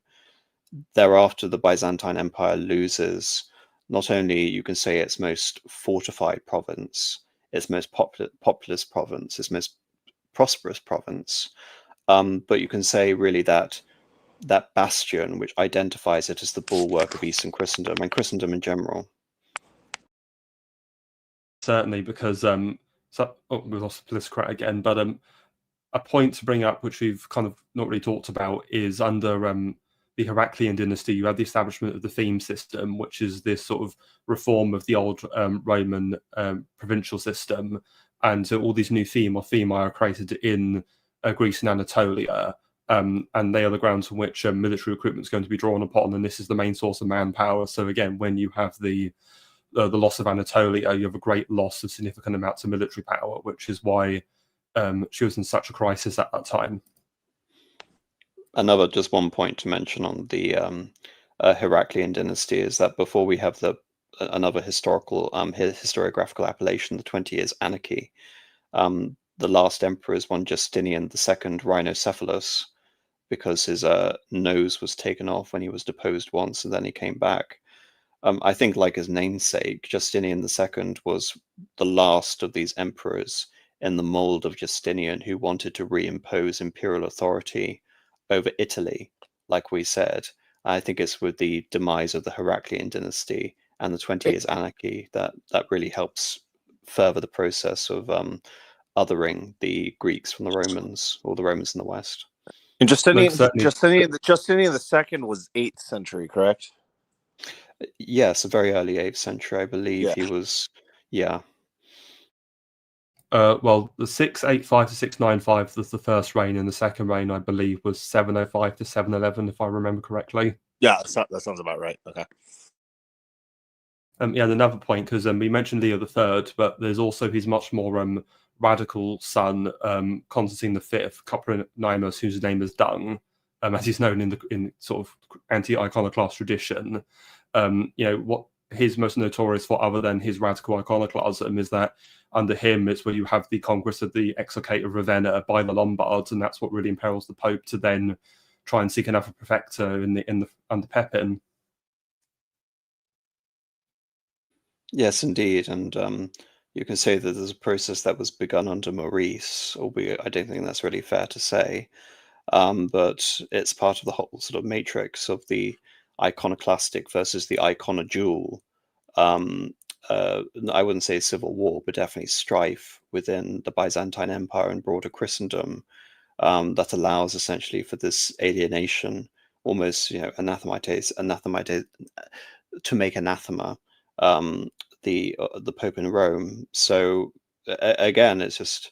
Thereafter, the Byzantine Empire loses not only, you can say, its most fortified province, its most populous province, its most prosperous province, but you can say really that bastion which identifies it as the bulwark of Eastern Christendom and Christendom in general. certainly, because we lost Politicrat again, but a point to bring up, which we've kind of not really talked about, is under the Heraclean dynasty, you had the establishment of the theme system, which is this sort of reform of the old Roman provincial system. And so all these new theme are created in Greece and Anatolia. And they are the grounds on which military recruitment is going to be drawn upon. And this is the main source of manpower. So again, when you have the loss of Anatolia, you have a great loss of significant amounts of military power, which is why she was in such a crisis at that time. Another, just one point to mention on the Heraclean dynasty is that before we have another historiographical appellation, the 20 Years' Anarchy, the last emperor is one Justinian II Rhinocephalus, because his nose was taken off when he was deposed once, and then he came back. I think, like his namesake, Justinian II was the last of these emperors in the mold of Justinian who wanted to reimpose imperial authority over Italy, like we said. I think it's with the demise of the Heraclean dynasty and the 20 Years' Anarchy that really helps further the process of othering the Greeks from the Romans, or the Romans in the West. And Justinian II was 8th century, correct? Yes, a very early 8th century, I believe. He was, yeah. Well, the 685 to 695 was the first reign, and the second reign, I believe, was 705 to 711, if I remember correctly. Yeah, that sounds about right. Okay. Yeah, and another point, because we mentioned Leo III, but there's also his much more radical son, Constantine V, Copronymus, whose name is Dung, as he's known in sort of anti-iconoclast tradition. What he's most notorious for, other than his radical iconoclasm, is that under him it's where you have the conquest of the Exarchate of Ravenna by the Lombards, and that's what really impels the Pope to then try and seek another prefecture under Pepin. Yes, indeed, and you can say that there's a process that was begun under Maurice, albeit I don't think that's really fair to say, but it's part of the whole sort of matrix of the iconoclastic versus the iconodual. I wouldn't say civil war, but definitely strife within the Byzantine Empire and broader Christendom, that allows essentially for this alienation, almost anathematize to make anathema the Pope in Rome. So again, it's just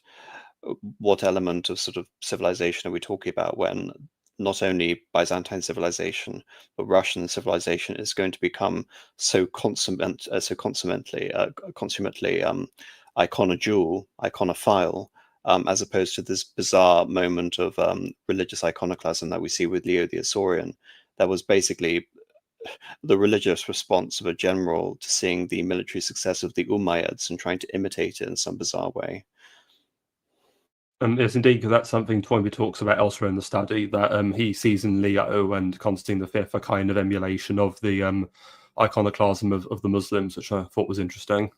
what element of sort of civilization are we talking about when not only Byzantine civilization, but Russian civilization is going to become so consummately iconodual, iconophile, as opposed to this bizarre moment of religious iconoclasm that we see with Leo the Isaurian. That was basically the religious response of a general to seeing the military success of the Umayyads and trying to imitate it in some bizarre way. Yes, indeed, because that's something Toynbee talks about elsewhere in the study, that he sees in Leo and Constantine V a kind of emulation of the iconoclasm of the Muslims, which I thought was interesting.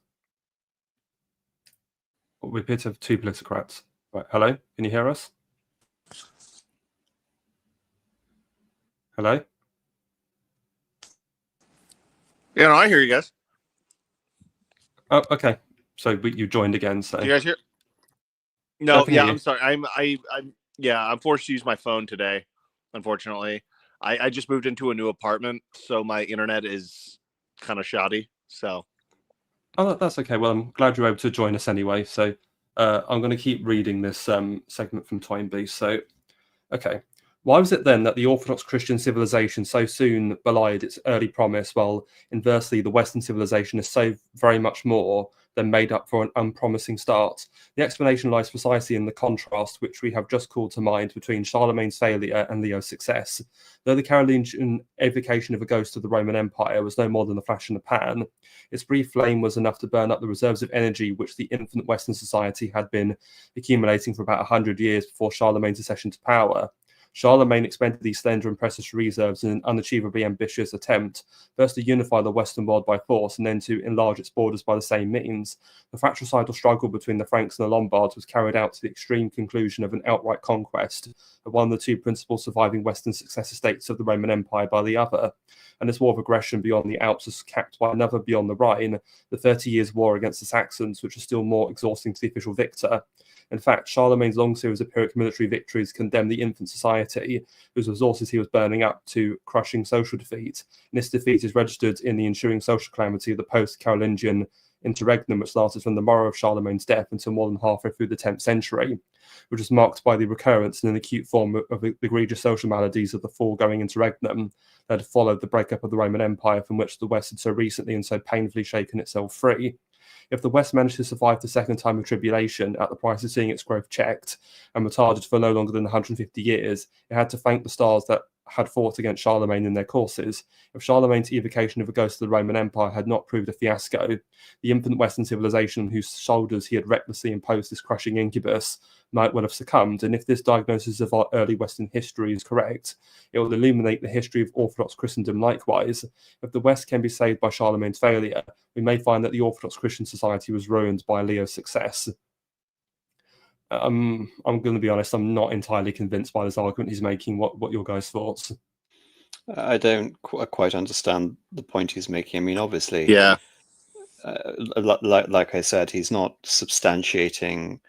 We appear to have two Politicrats. Right, hello, can you hear us? Hello? Yeah, no, I hear you guys. Oh, okay. So you joined again, so... Do you guys hear? No, can yeah, hear you. I'm sorry. I'm forced to use my phone today, unfortunately. I just moved into a new apartment, so my internet is kind of shoddy. So Oh, that's okay. Well, I'm glad you're able to join us anyway. So I'm going to keep reading this segment from Toynbee. So, okay. Why was it then that the Orthodox Christian civilization so soon belied its early promise, while inversely the Western civilization is so very much more than made up for an unpromising start? The explanation lies precisely in the contrast which we have just called to mind between Charlemagne's failure and Leo's success. Though the Carolingian evocation of a ghost of the Roman Empire was no more than a flash in the pan, its brief flame was enough to burn up the reserves of energy which the infant Western society had been accumulating for about 100 years before Charlemagne's accession to power. Charlemagne expended these slender and precious reserves in an unachievably ambitious attempt, first to unify the Western world by force and then to enlarge its borders by the same means. The fratricidal struggle between the Franks and the Lombards was carried out to the extreme conclusion of an outright conquest of one of the two principal surviving Western successor states of the Roman Empire by the other. And this war of aggression beyond the Alps was capped by another beyond the Rhine, the 30 Years' War against the Saxons, which was still more exhausting to the official victor. In fact, Charlemagne's long series of Pyrrhic military victories condemned the infant society, whose resources he was burning up, to crushing social defeat. And this defeat is registered in the ensuing social calamity of the post-Carolingian interregnum, which lasted from the morrow of Charlemagne's death until more than halfway through the 10th century, which was marked by the recurrence in an acute form of the egregious social maladies of the foregoing interregnum that had followed the breakup of the Roman Empire, from which the West had so recently and so painfully shaken itself free. If the West managed to survive the second time of tribulation at the price of seeing its growth checked and retarded for no longer than 150 years, it had to thank the stars that had fought against Charlemagne in their courses. If Charlemagne's evocation of a ghost of the Roman Empire had not proved a fiasco, the infant Western civilization on whose shoulders he had recklessly imposed this crushing incubus might well have succumbed. And if this diagnosis of our early Western history is correct, it will illuminate the history of Orthodox Christendom likewise. If the West can be saved by Charlemagne's failure, we may find that the Orthodox Christian society was ruined by Leo's success. I'm going to be honest, I'm not entirely convinced by this argument he's making. What your guys' thoughts? I don't quite understand the point he's making. I mean, obviously, yeah, like I said, he's not substantiating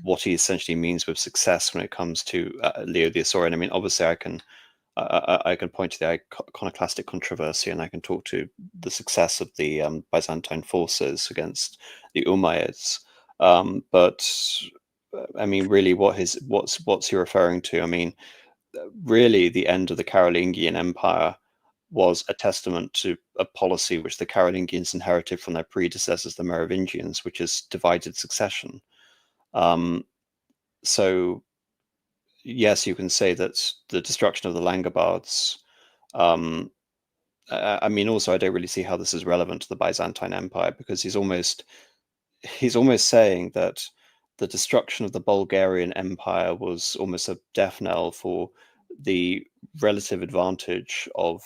what he essentially means with success when it comes to Leo the Isaurian. I mean, obviously, I can point to the iconoclastic controversy, and I can talk to the success of the Byzantine forces against the Umayyads. But I mean, really, what's he referring to? I mean, really, the end of the Carolingian Empire was a testament to a policy which the Carolingians inherited from their predecessors, the Merovingians, which is divided succession. So, yes, you can say that the destruction of the Langobards. I mean, also, I don't really see how this is relevant to the Byzantine Empire, because he's almost saying that the destruction of the Bulgarian Empire was almost a death knell for the relative advantage of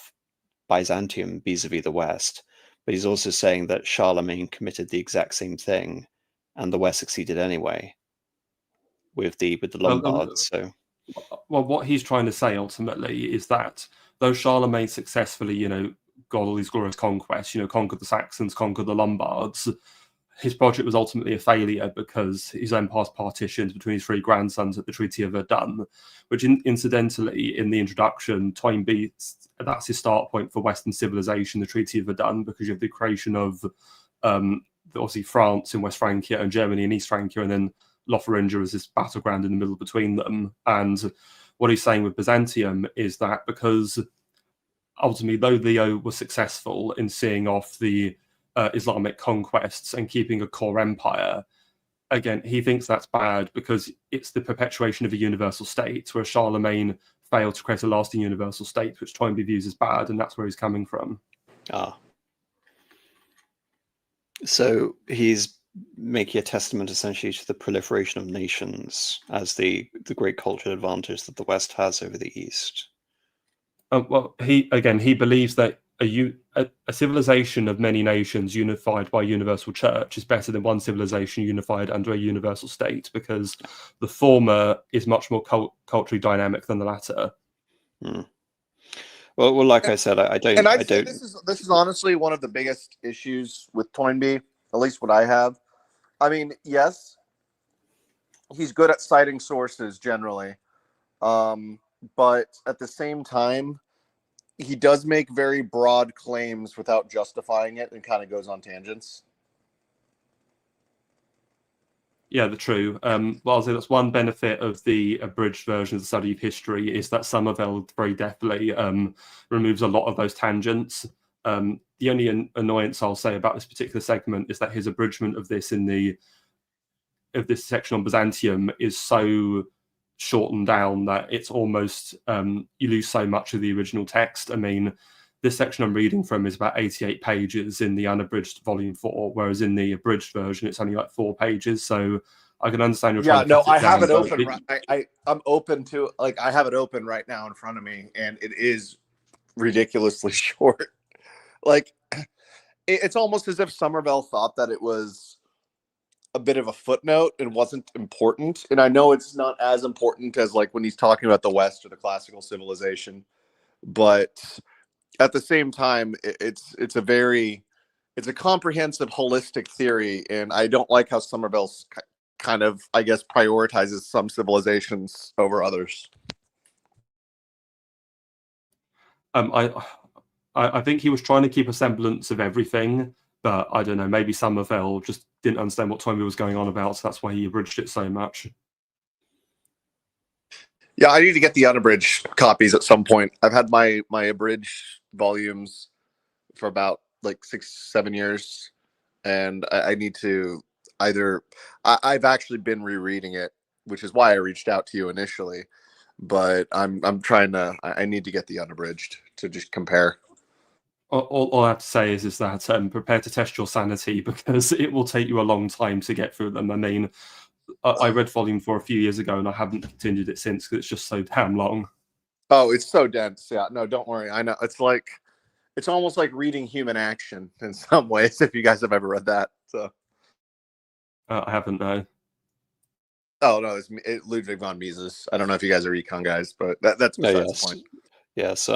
Byzantium vis-a-vis the West. But he's also saying that Charlemagne committed the exact same thing, and the West succeeded anyway with the Lombards. Well, what he's trying to say ultimately is that though Charlemagne successfully, got all these glorious conquests, conquered the Saxons, conquered the Lombards, his project was ultimately a failure because his empire's partitioned between his three grandsons at the Treaty of Verdun, which incidentally, in the introduction, Toynbee, that's his start point for Western civilization, the Treaty of Verdun, because you have the creation of obviously France in West Francia and Germany in East Francia, and then Lotharingia as this battleground in the middle between them. And what he's saying with Byzantium is that because ultimately, though Leo was successful in seeing off the Islamic conquests and keeping a core empire, again, he thinks that's bad because it's the perpetuation of a universal state, where Charlemagne failed to create a lasting universal state, which Toynbee views as bad, and that's where he's coming from. So he's making a testament essentially to the proliferation of nations as the great cultural advantage that the West has over the East. Well, he believes that a civilization of many nations unified by a universal church is better than one civilization unified under a universal state, because the former is much more culturally dynamic than the latter. Well, like I said, I don't. And I'd say this is honestly one of the biggest issues with Toynbee, at least what I have. I mean, yes, he's good at citing sources generally, but at the same time, he does make very broad claims without justifying it, and kind of goes on tangents. Yeah, true. Well, I'll say that's one benefit of the abridged version of the study of history, is that Somerville very definitely removes a lot of those tangents. The only annoyance I'll say about this particular segment is that his abridgment of this this section on Byzantium is so shortened down that it's almost you lose so much of the original text. I mean, this section I'm reading from is about 88 pages in the unabridged volume 4, whereas in the abridged version it's only like 4 pages. So I can understand you're trying to cut it I have down, it open. I'm open to, like, I have it open right now in front of me, and it is ridiculously short. Like, it's almost as if Somerville thought that it was a bit of a footnote and wasn't important. And I know it's not as important as, like, when he's talking about the West or the classical civilization, but at the same time, it's a comprehensive, holistic theory, and I don't like how Somerville's kind of, I guess, prioritizes some civilizations over others. I think he was trying to keep a semblance of everything, but I don't know, maybe Somerville just didn't understand what Toynbee was going on about, so that's why he abridged it so much. Yeah, I need to get the unabridged copies at some point. I've had my abridged volumes for about like 6-7 years, and I need to either. I've actually been rereading it, which is why I reached out to you initially. But I'm trying to. I need to get the unabridged to just compare. All I have to say is that prepare to test your sanity, because it will take you a long time to get through them. I mean, I read Volume 4 a few years ago, and I haven't continued it since because it's just so damn long. Oh, it's so dense. Yeah, no, don't worry. I know. It's almost like reading Human Action in some ways, if you guys have ever read that. So I haven't, no. Oh, no, it's Ludwig von Mises. I don't know if you guys are econ guys, but that's besides the point. Yes,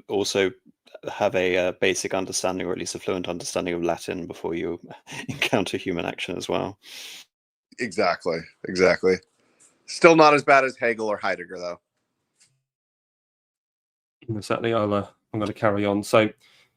also have a basic understanding, or at least a fluent understanding of Latin before you encounter Human Action as well. Exactly. Still not as bad as Hegel or Heidegger, though. Certainly, I'm going to carry on. So,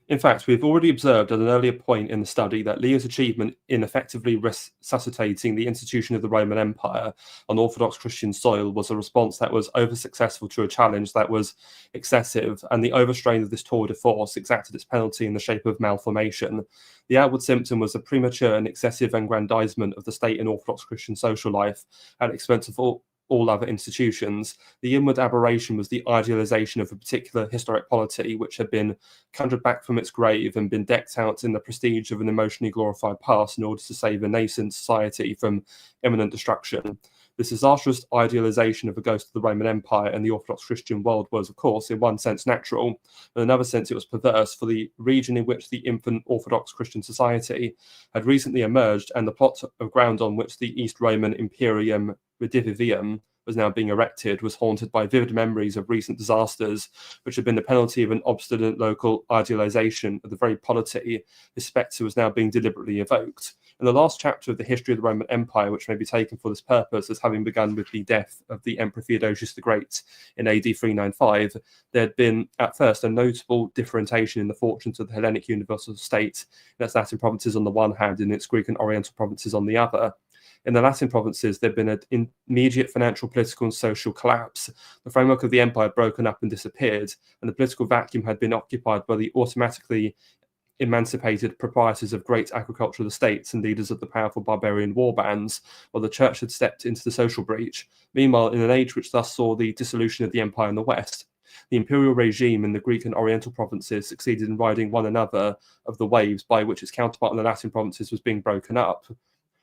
in fact, we've already observed at an earlier point in the study that Leo's achievement in effectively resuscitating the institution of the Roman Empire on Orthodox Christian soil was a response that was over-successful to a challenge that was excessive, and the overstrain of this tour de force exacted its penalty in the shape of malformation. The outward symptom was a premature and excessive aggrandizement of the state in Orthodox Christian social life at the expense of all other institutions. The inward aberration was the idealization of a particular historic polity which had been conjured back from its grave and been decked out in the prestige of an emotionally glorified past in order to save a nascent society from imminent destruction. This disastrous idealization of a ghost of the Roman Empire and the Orthodox Christian world was, of course, in one sense natural, but in another sense it was perverse, for the region in which the infant Orthodox Christian society had recently emerged and the plot of ground on which the East Roman Imperium Redivivium was now being erected was haunted by vivid memories of recent disasters, which had been the penalty of an obstinate local idealization of the very polity this spectre was now being deliberately evoked. In the last chapter of the history of the Roman Empire, which may be taken for this purpose as having begun with the death of the Emperor Theodosius the Great in AD 395, there had been at first a notable differentiation in the fortunes of the Hellenic universal state in its Latin provinces on the one hand and its Greek and Oriental provinces on the other. In the Latin provinces, there had been an immediate financial, political, and social collapse. The framework of the empire had broken up and disappeared, and the political vacuum had been occupied by the automatically emancipated proprietors of great agricultural estates and leaders of the powerful barbarian war bands, while the church had stepped into the social breach. Meanwhile, in an age which thus saw the dissolution of the empire in the west, the imperial regime in the Greek and Oriental provinces succeeded in riding one another of the waves by which its counterpart in the Latin provinces was being broken up.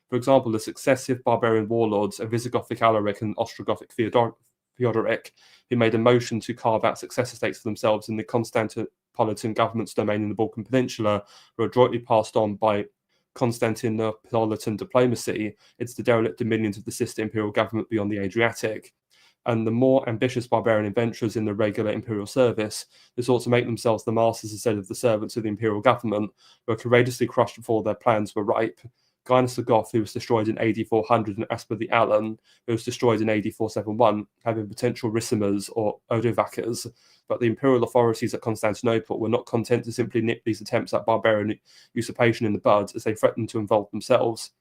For example, the successive barbarian warlords of Visigothic Alaric and Ostrogothic Theodoric, who made a motion to carve out successor states for themselves in the Constantinopolitan government's domain in the Balkan Peninsula, were adroitly passed on by Constantinopolitan diplomacy into the derelict dominions of the sister imperial government beyond the Adriatic. And the more ambitious barbarian adventurers in the regular imperial service, who sought to make themselves the masters instead of the servants of the imperial government, were courageously crushed before their plans were ripe. Gaius the Goth, who was destroyed in AD 400, and Asper the Alan, who was destroyed in AD 471, had been potential Ricimas or Odovacers, but the imperial authorities at Constantinople were not content to simply nip these attempts at barbarian usurpation in the bud, as they threatened to involve themselves.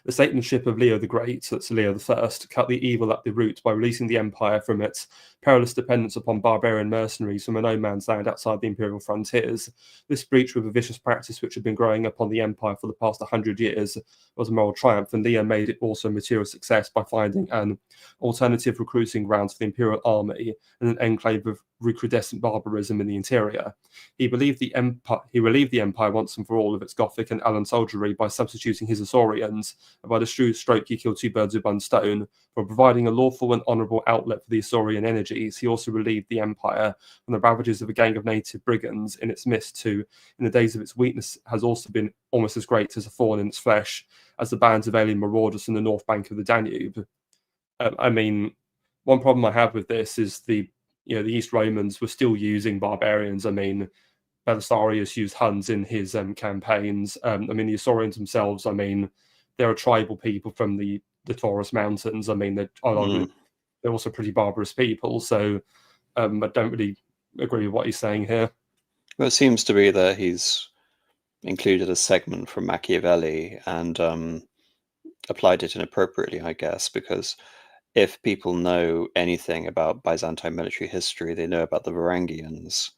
The statesmanship of Leo the Great, that's Leo I, cut the evil at the root by releasing the empire from its perilous dependence upon barbarian mercenaries from a no-man's land outside the imperial frontiers. This breach with a vicious practice which had been growing upon the empire for the past 100 years was a moral triumph, and Leo made it also a material success by finding an alternative recruiting grounds for the imperial army and an enclave of recrudescent barbarism in the interior. He relieved the empire once and for all of its Gothic and Alan soldiery by substituting his Isaurians, and by the shrewd stroke he killed two birds with one stone. For providing a lawful and honourable outlet for the Isaurian energies, he also relieved the empire from the ravages of a gang of native brigands in its midst who, in the days of its weakness, has also been almost as great as a thorn in its flesh as the bands of alien marauders from the north bank of the Danube. I mean, one problem I have with this is the East Romans were still using barbarians. I mean, Belisarius used Huns in his campaigns. I mean, the Isaurians themselves, I mean, they're a tribal people from the Taurus Mountains. I mean, they're also pretty barbarous people. So I don't really agree with what he's saying here. Well, it seems to be that he's included a segment from Machiavelli and applied it inappropriately, I guess, because if people know anything about Byzantine military history, they know about the Varangians.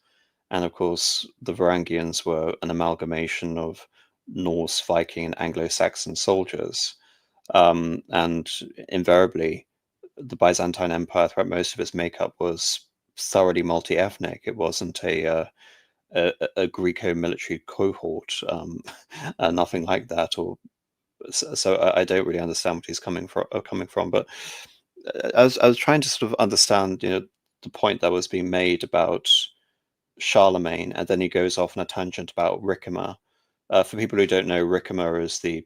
And of course, the Varangians were an amalgamation of Norse, Viking, and Anglo-Saxon soldiers. And invariably, the Byzantine Empire, throughout most of its makeup, was thoroughly multi-ethnic. It wasn't a Greco-military cohort, nothing like that. So I don't really understand what he's coming from. But I was trying to sort of understand, the point that was being made about Charlemagne, and then he goes off on a tangent about Ricimer. For people who don't know, Ricimer is the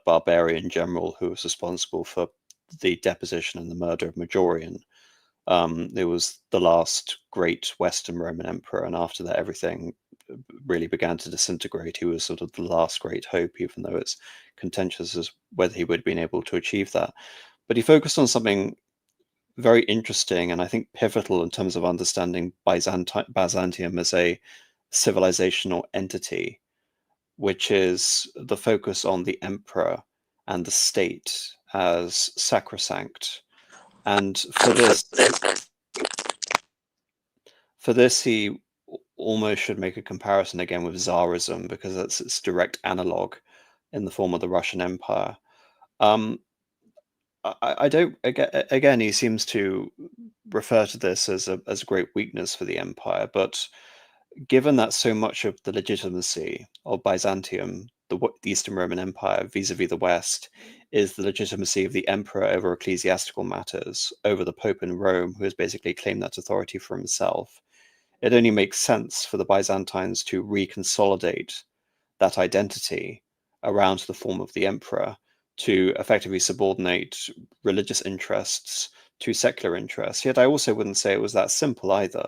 barbarian general who was responsible for the deposition and the murder of Majorian. It was the last great Western Roman emperor, and after that, everything really began to disintegrate. He was sort of the last great hope, even though it's contentious as whether he would have been able to achieve that. But he focused on something very interesting and I think pivotal in terms of understanding Byzantium as a civilizational entity, which is the focus on the emperor and the state as sacrosanct. And for this, he almost should make a comparison again with Tsarism, because that's its direct analog in the form of the Russian Empire. I don't. Again, he seems to refer to this as a great weakness for the empire, but given that so much of the legitimacy of Byzantium, the Eastern Roman Empire, vis-a-vis the West, is the legitimacy of the emperor over ecclesiastical matters, over the Pope in Rome, who has basically claimed that authority for himself, it only makes sense for the Byzantines to reconsolidate that identity around the form of the emperor, to effectively subordinate religious interests to secular interests. Yet I also wouldn't say it was that simple either.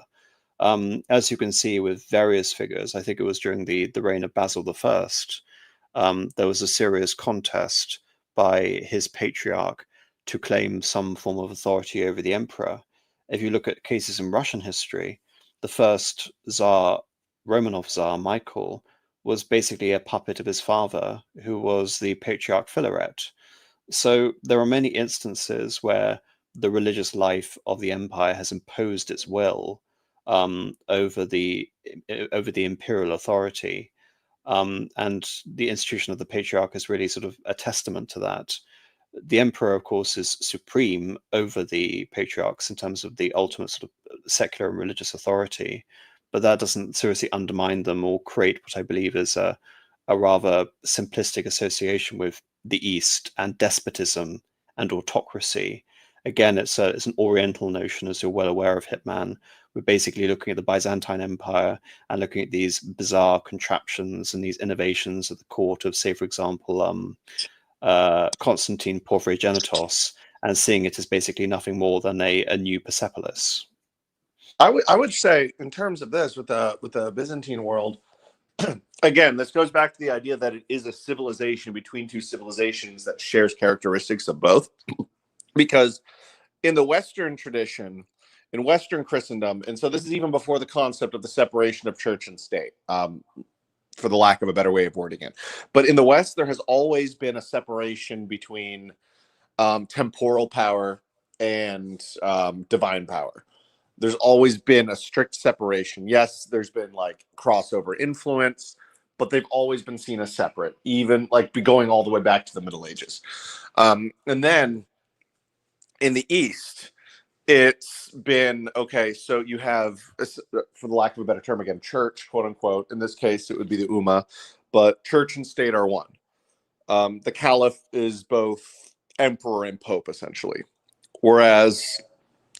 As you can see with various figures, I think it was during the reign of Basil I, there was a serious contest by his patriarch to claim some form of authority over the emperor. If you look at cases in Russian history, the first Tsar, Romanov Tsar, Michael, was basically a puppet of his father, who was the Patriarch Philaret. So there are many instances where the religious life of the empire has imposed its will over the imperial authority. And the institution of the patriarch is really sort of a testament to that. The emperor, of course, is supreme over the patriarchs in terms of the ultimate sort of secular and religious authority, but that doesn't seriously undermine them or create what I believe is a rather simplistic association with the East and despotism and autocracy. Again, it's an Oriental notion, as you're well aware of, Hitman. We're basically looking at the Byzantine Empire and looking at these bizarre contraptions and these innovations at the court of, say, for example, Constantine Porphyrogenitos, and seeing it as basically nothing more than a new Persepolis. I would say, in terms of this, with the Byzantine world, again, this goes back to the idea that it is a civilization between two civilizations that shares characteristics of both. Because in the Western tradition, in Western Christendom, and so this is even before the concept of the separation of church and state, for the lack of a better way of wording it. But in the West, there has always been a separation between temporal power and divine power. There's always been a strict separation. Yes, there's been like crossover influence, but they've always been seen as separate, even like going all the way back to the Middle Ages. And then in the East, it's been, okay, so you have, for the lack of a better term again, church, quote unquote. In this case, it would be the Ummah, but church and state are one. The caliph is both emperor and pope, essentially. Whereas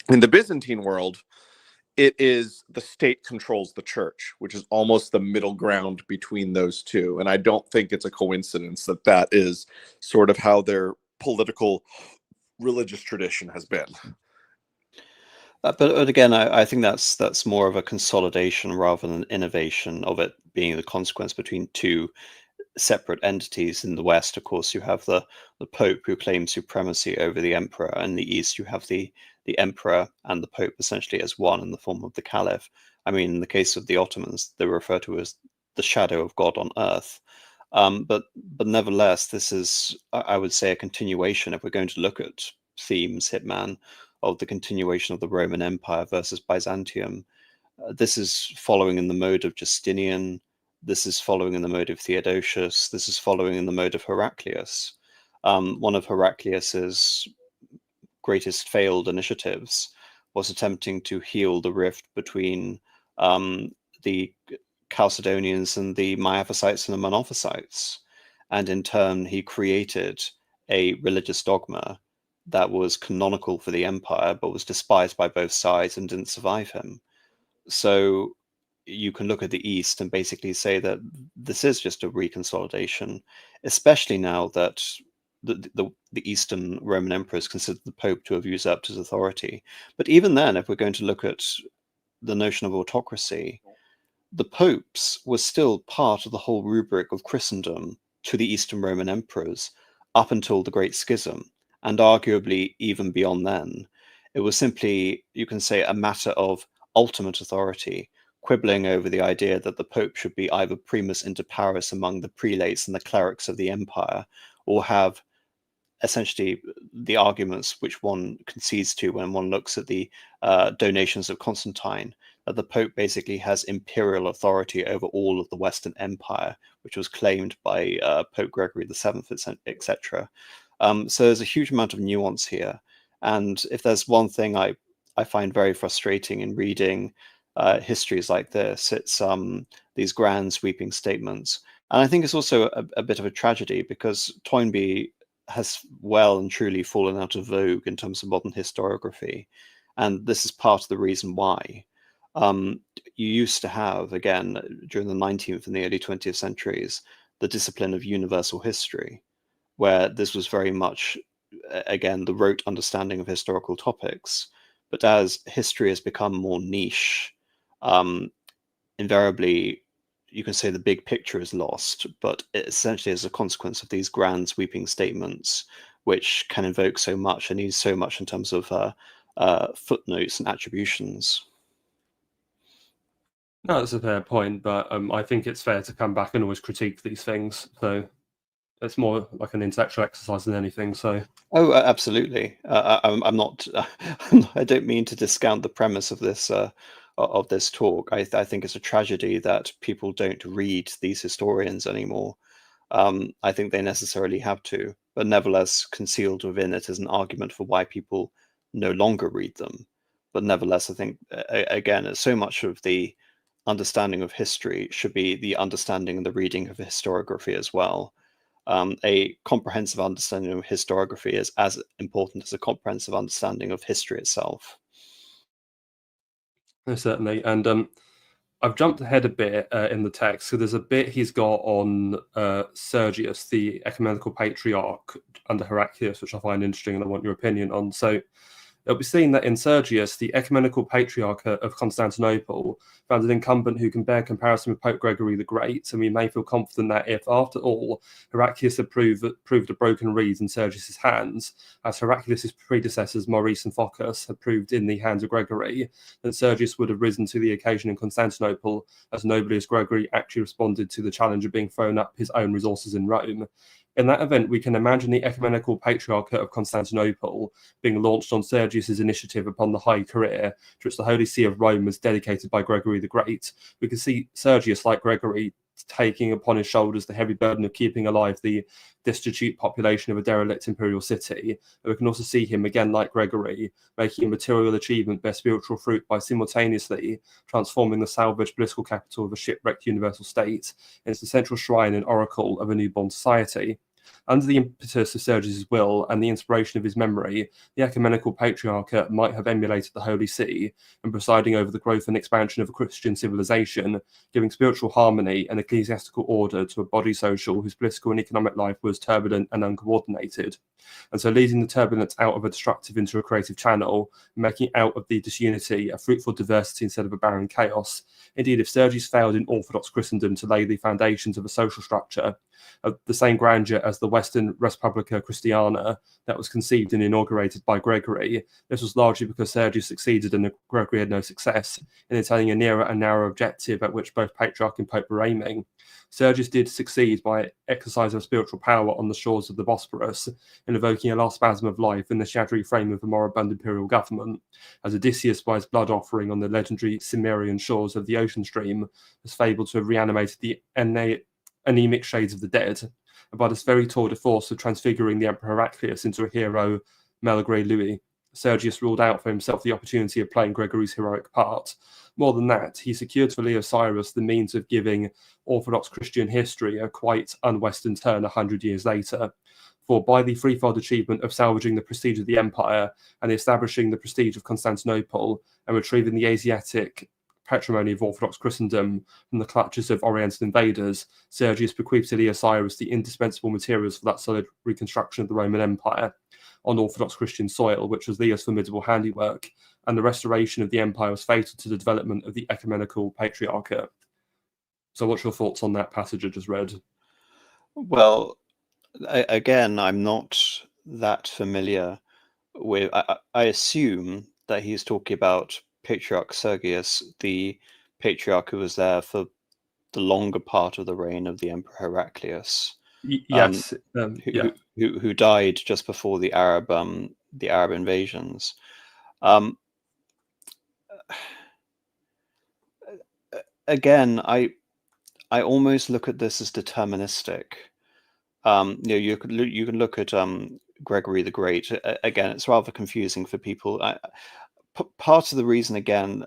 in the Byzantine world, it is the state controls the church, which is almost the middle ground between those two. And I don't think it's a coincidence that that is sort of how their political religious tradition has been. But again, I think that's more of a consolidation rather than innovation of it being the consequence between two separate entities. In the West, of course, you have the Pope who claims supremacy over the Emperor. In the East, you have the Emperor and the Pope essentially as one in the form of the Caliph. I mean, in the case of the Ottomans, they were referred to as the shadow of God on earth. But nevertheless, this is, I would say, a continuation, if we're going to look at themes, Hitman, of the continuation of the Roman Empire versus Byzantium. This is following in the mode of Justinian. This is following in the mode of Theodosius. This is following in the mode of Heraclius. One of Heraclius's greatest failed initiatives was attempting to heal the rift between the Chalcedonians and the Miaphysites and the Monophysites. And in turn, he created a religious dogma that was canonical for the empire, but was despised by both sides and didn't survive him. So you can look at the East and basically say that this is just a reconsolidation, especially now that the Eastern Roman emperors consider the Pope to have usurped his authority. But even then, if we're going to look at the notion of autocracy, the popes were still part of the whole rubric of Christendom to the Eastern Roman emperors up until the Great Schism, and arguably even beyond then. It was simply, you can say, a matter of ultimate authority, quibbling over the idea that the Pope should be either primus inter pares among the prelates and the clerics of the empire, or have essentially the arguments which one concedes to when one looks at the donations of Constantine, that the Pope basically has imperial authority over all of the Western Empire, which was claimed by Pope Gregory VII, etc. So there's a huge amount of nuance here. And if there's one thing I find very frustrating in reading histories like this, it's these grand sweeping statements. And I think it's also a bit of a tragedy, because Toynbee has well and truly fallen out of vogue in terms of modern historiography. And this is part of the reason why. You used to have, again, during the 19th and the early 20th centuries, the discipline of universal history, where this was very much, again, the rote understanding of historical topics. But as history has become more niche, invariably, you can say the big picture is lost, but it essentially is a consequence of these grand sweeping statements, which can invoke so much and need so much in terms of footnotes and attributions. No, that's a fair point, but I think it's fair to come back and always critique these things. So it's more like an intellectual exercise than anything. So absolutely. I'm not. I don't mean to discount the premise of this of this talk. I think it's a tragedy that people don't read these historians anymore. I think they necessarily have to, but nevertheless, concealed within it is an argument for why people no longer read them. But nevertheless, I think, again, so much of the understanding of history should be the understanding and the reading of historiography as well. A comprehensive understanding of historiography is as important as a comprehensive understanding of history itself. Certainly, and I've jumped ahead a bit in the text. So there's a bit he's got on Sergius, the ecumenical patriarch under Heraclius, which I find interesting and I want your opinion on. So it'll be seen that in Sergius, the ecumenical patriarch of Constantinople found an incumbent who can bear comparison with Pope Gregory the Great, and we may feel confident that if, after all, Heraclius had proved a broken reed in Sergius's hands, as Heraclius's predecessors Maurice and Phocas had proved in the hands of Gregory, then Sergius would have risen to the occasion in Constantinople as nobly as Gregory actually responded to the challenge of being thrown up his own resources in Rome. In that event, we can imagine the ecumenical patriarchate of Constantinople being launched on Sergius's initiative upon the high career to which the Holy See of Rome was dedicated by Gregory the Great. We can see Sergius, like Gregory, taking upon his shoulders the heavy burden of keeping alive the destitute population of a derelict imperial city. And we can also see him, again like Gregory, making a material achievement bear spiritual fruit by simultaneously transforming the salvaged political capital of a shipwrecked universal state into the central shrine and oracle of a newborn society. Under the impetus of Sergius's will and the inspiration of his memory, the ecumenical patriarchate might have emulated the Holy See and presiding over the growth and expansion of a Christian civilization, giving spiritual harmony and ecclesiastical order to a body social whose political and economic life was turbulent and uncoordinated. And so leading the turbulence out of a destructive into a creative channel, making out of the disunity a fruitful diversity instead of a barren chaos. Indeed, if Sergius failed in Orthodox Christendom to lay the foundations of a social structure of the same grandeur as the Western Respublica Christiana that was conceived and inaugurated by Gregory, this was largely because Sergius succeeded and Gregory had no success in attaining a nearer and narrower objective at which both Patriarch and Pope were aiming. Sergius did succeed by exercising spiritual power on the shores of the Bosporus, in evoking a last spasm of life in the shadowy frame of a moribund imperial government, as Odysseus by his blood offering on the legendary Cimmerian shores of the ocean stream is fabled to have reanimated the anemic shades of the dead, and by this very tour de force of transfiguring the Emperor Heraclius into a hero, malgré lui, Sergius ruled out for himself the opportunity of playing Gregory's heroic part. More than that, he secured for Leo Cyrus the means of giving Orthodox Christian history a quite un-Western turn 100 years later. For by the threefold achievement of salvaging the prestige of the empire and establishing the prestige of Constantinople and retrieving the Asiatic patrimony of Orthodox Christendom from the clutches of Oriental invaders, Sergius bequeathed to Leo Cyrus the indispensable materials for that solid reconstruction of the Roman Empire on Orthodox Christian soil, which was Leo's formidable handiwork, and the restoration of the empire was fatal to the development of the ecumenical patriarchate. So what's your thoughts on that passage I just read? Well, again, I'm not that familiar with... I assume that he's talking about Patriarch Sergius, the patriarch who was there for the longer part of the reign of the Emperor Heraclius. Yes, who died just before the Arab invasions. Again, I almost look at this as deterministic. You can look at Gregory the Great. Again, it's rather confusing for people. Part of the reason, again,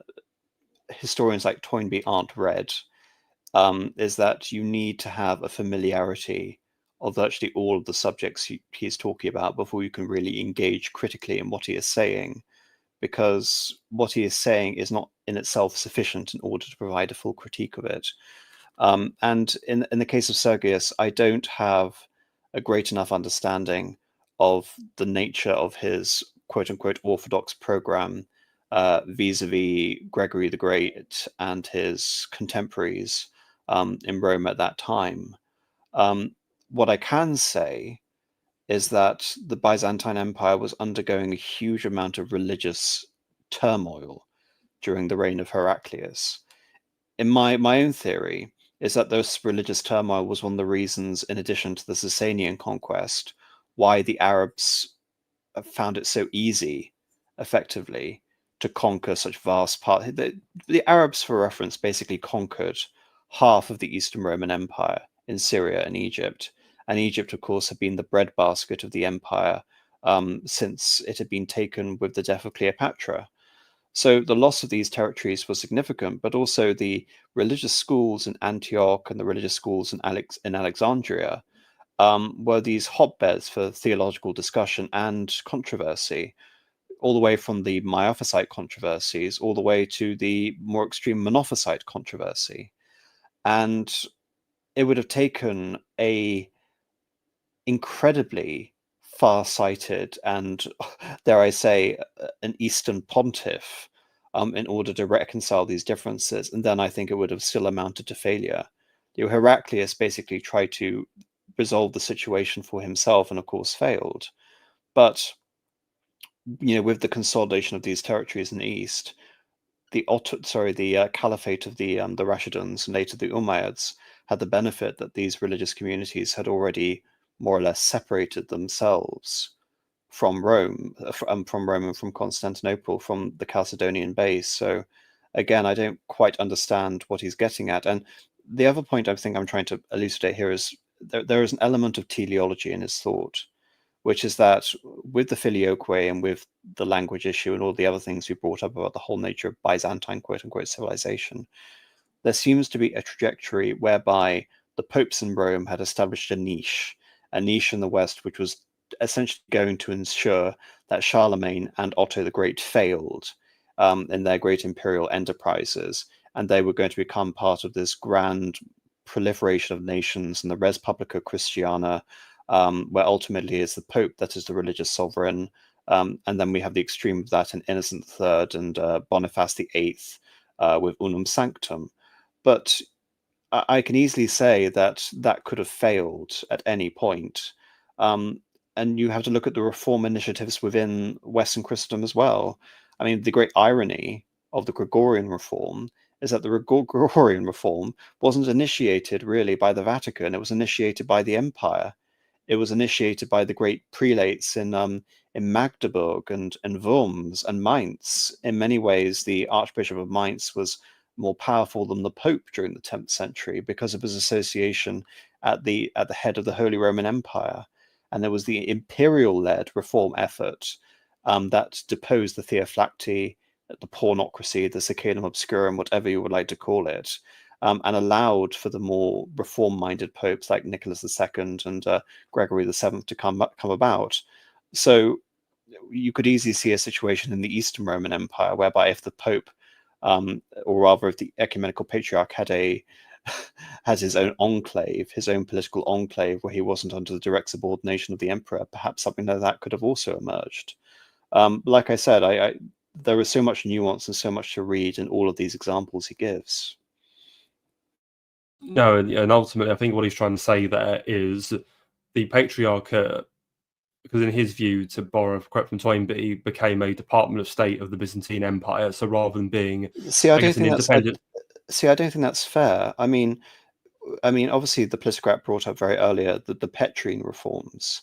historians like Toynbee aren't read is that you need to have a familiarity of virtually all of the subjects he's talking about before you can really engage critically in what he is saying, because what he is saying is not in itself sufficient in order to provide a full critique of it. And in the case of Sergius, I don't have a great enough understanding of the nature of his quote-unquote orthodox program vis-a-vis Gregory the Great and his contemporaries in Rome at that time. What I can say is that the Byzantine Empire was undergoing a huge amount of religious turmoil during the reign of Heraclius. In my own theory is that this religious turmoil was one of the reasons, in addition to the Sasanian conquest, why the Arabs found it so easy, effectively, to conquer such vast parts. The Arabs, for reference, basically conquered half of the Eastern Roman Empire in Syria and Egypt. And Egypt, of course, had been the breadbasket of the empire since it had been taken with the death of Cleopatra. So the loss of these territories was significant, but also the religious schools in Antioch and the religious schools in Alexandria were these hotbeds for theological discussion and controversy, all the way from the Miaphysite controversies all the way to the more extreme Monophysite controversy. And it would have taken a incredibly far-sighted and, dare I say, an Eastern pontiff in order to reconcile these differences. And then I think it would have still amounted to failure. Heraclius basically tried to resolve the situation for himself and, of course, failed. But, with the consolidation of these territories in the East, the Caliphate of the Rashidun and later the Umayyads had the benefit that these religious communities had already more or less separated themselves from Rome and from Constantinople, from the Chalcedonian base. So again, I don't quite understand what he's getting at. And the other point I think I'm trying to elucidate here is there is an element of teleology in his thought, which is that with the filioque and with the language issue and all the other things we brought up about the whole nature of Byzantine quote-unquote civilization, there seems to be a trajectory whereby the popes in Rome had established a niche in the West, which was essentially going to ensure that Charlemagne and Otto the Great failed in their great imperial enterprises, and they were going to become part of this grand proliferation of nations and the Res Publica Christiana, where ultimately is the Pope that is the religious sovereign, and then we have the extreme of that in Innocent III and Boniface VIII with Unum Sanctum. But I can easily say that that could have failed at any point. And you have to look at the reform initiatives within Western Christendom as well. I mean, the great irony of the Gregorian reform is that the Gregorian reform wasn't initiated really by the Vatican. It was initiated by the Empire. It was initiated by the great prelates in Magdeburg and Worms and Mainz. In many ways, the Archbishop of Mainz was more powerful than the Pope during the 10th century because of his association at the head of the Holy Roman Empire. And there was the imperial-led reform effort that deposed the Theophylacti, the Pornocracy, the Secundum Obscurum, whatever you would like to call it, and allowed for the more reform-minded popes like Nicholas II and Gregory VII to come about. So you could easily see a situation in the Eastern Roman Empire whereby if the Pope, or rather if the ecumenical patriarch has his own enclave, his own political enclave where he wasn't under the direct subordination of the emperor, perhaps something like that could have also emerged. Like I said, there is so much nuance and so much to read in all of these examples he gives. No, and ultimately, I think what he's trying to say there is the patriarchate, because in his view, to borrow a quote from Toynbee, became a department of state of the Byzantine Empire. So rather than being, I guess, an independent. I don't think that's fair. I mean, obviously, the Politicrat brought up very earlier the Petrine reforms,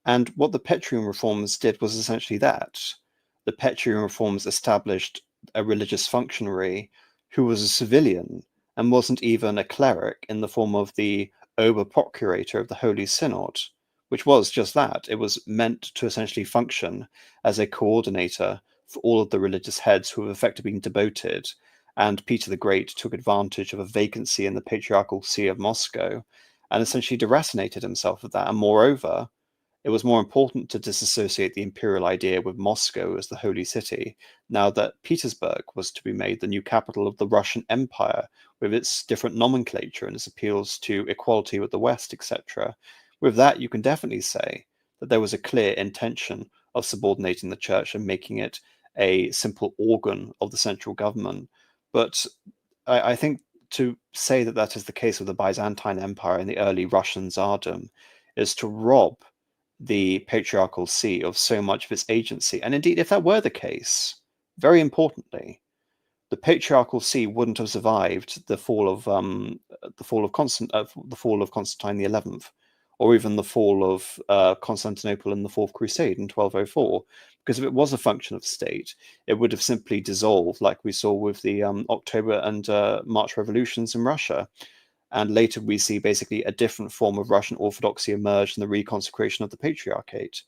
and what the Petrine reforms did was essentially that. The Petrine reforms established a religious functionary who was a civilian and wasn't even a cleric in the form of the Ober-Procurator of the Holy Synod, which was just that. It was meant to essentially function as a coordinator for all of the religious heads who have effectively been demoted. And Peter the Great took advantage of a vacancy in the Patriarchal See of Moscow and essentially deracinated himself of that. And moreover, it was more important to disassociate the imperial idea with Moscow as the holy city, now that Petersburg was to be made the new capital of the Russian Empire, with its different nomenclature and its appeals to equality with the West, etc. With that, you can definitely say that there was a clear intention of subordinating the church and making it a simple organ of the central government. But I think to say that that is the case with the Byzantine Empire and the early Russian Tsardom is to rob the Patriarchal See of so much of its agency. And indeed, if that were the case, very importantly, the Patriarchal See wouldn't have survived the fall of Constantine XI, or even the fall of Constantinople in the Fourth Crusade in 1204. Because if it was a function of state, it would have simply dissolved, like we saw with the October and March revolutions in Russia. And later we see basically a different form of Russian Orthodoxy emerge in the reconsecration of the Patriarchate.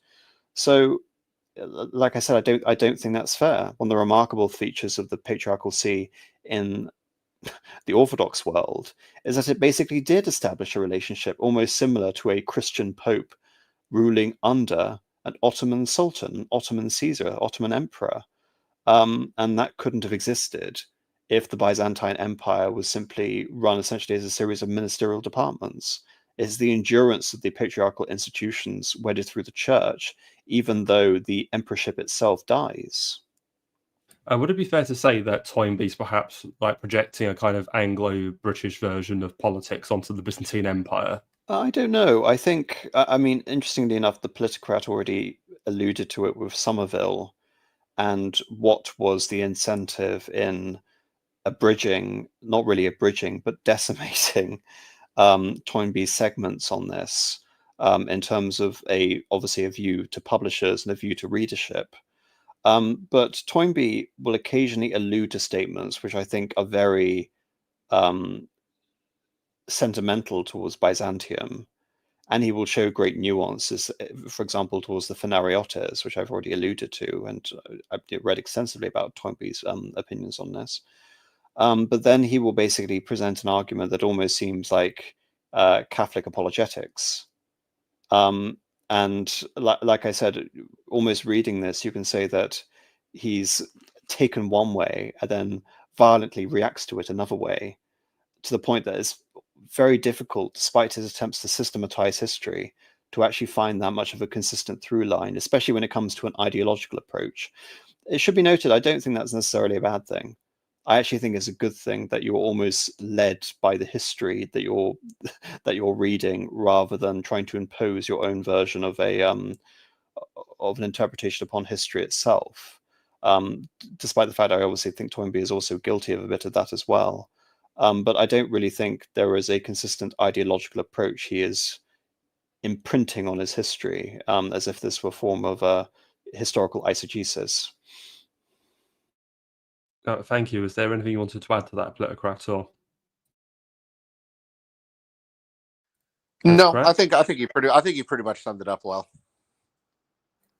So, like I said, I don't think that's fair. One of the remarkable features of the Patriarchal See in the Orthodox world is that it basically did establish a relationship almost similar to a Christian Pope ruling under an Ottoman Sultan, Ottoman Caesar, Ottoman Emperor. And that couldn't have existed if the Byzantine Empire was simply run essentially as a series of ministerial departments. It's the endurance of the patriarchal institutions wedded through the church, even though the emperorship itself dies. Would it be fair to say that Toynbee's perhaps like projecting a kind of Anglo-British version of politics onto the Byzantine Empire? I don't know. I think, I mean, interestingly enough, the Politicrat already alluded to it with Somerville, and what was the incentive in abridging, not really abridging, but decimating Toynbee's segments on this, in terms of obviously a view to publishers and a view to readership. But Toynbee will occasionally allude to statements which I think are very sentimental towards Byzantium, and he will show great nuances, for example, towards the Phanariotes, which I've already alluded to, and I've read extensively about Toynbee's opinions on this. But then he will basically present an argument that almost seems like Catholic apologetics. And like I said, almost reading this, you can say that he's taken one way and then violently reacts to it another way, to the point that it's very difficult, despite his attempts to systematize history, to actually find that much of a consistent through line, especially when it comes to an ideological approach. It should be noted, I don't think that's necessarily a bad thing. I actually think it's a good thing that you're almost led by the history that you're reading, rather than trying to impose your own version of an interpretation upon history itself. Despite the fact I obviously think Toynbee is also guilty of a bit of that as well. But I don't really think there is a consistent ideological approach he is imprinting on his history, as if this were a form of historical eisegesis. Thank you. Is there anything you wanted to add to that, Politicrat? Or No, correct? I think you pretty much summed it up well.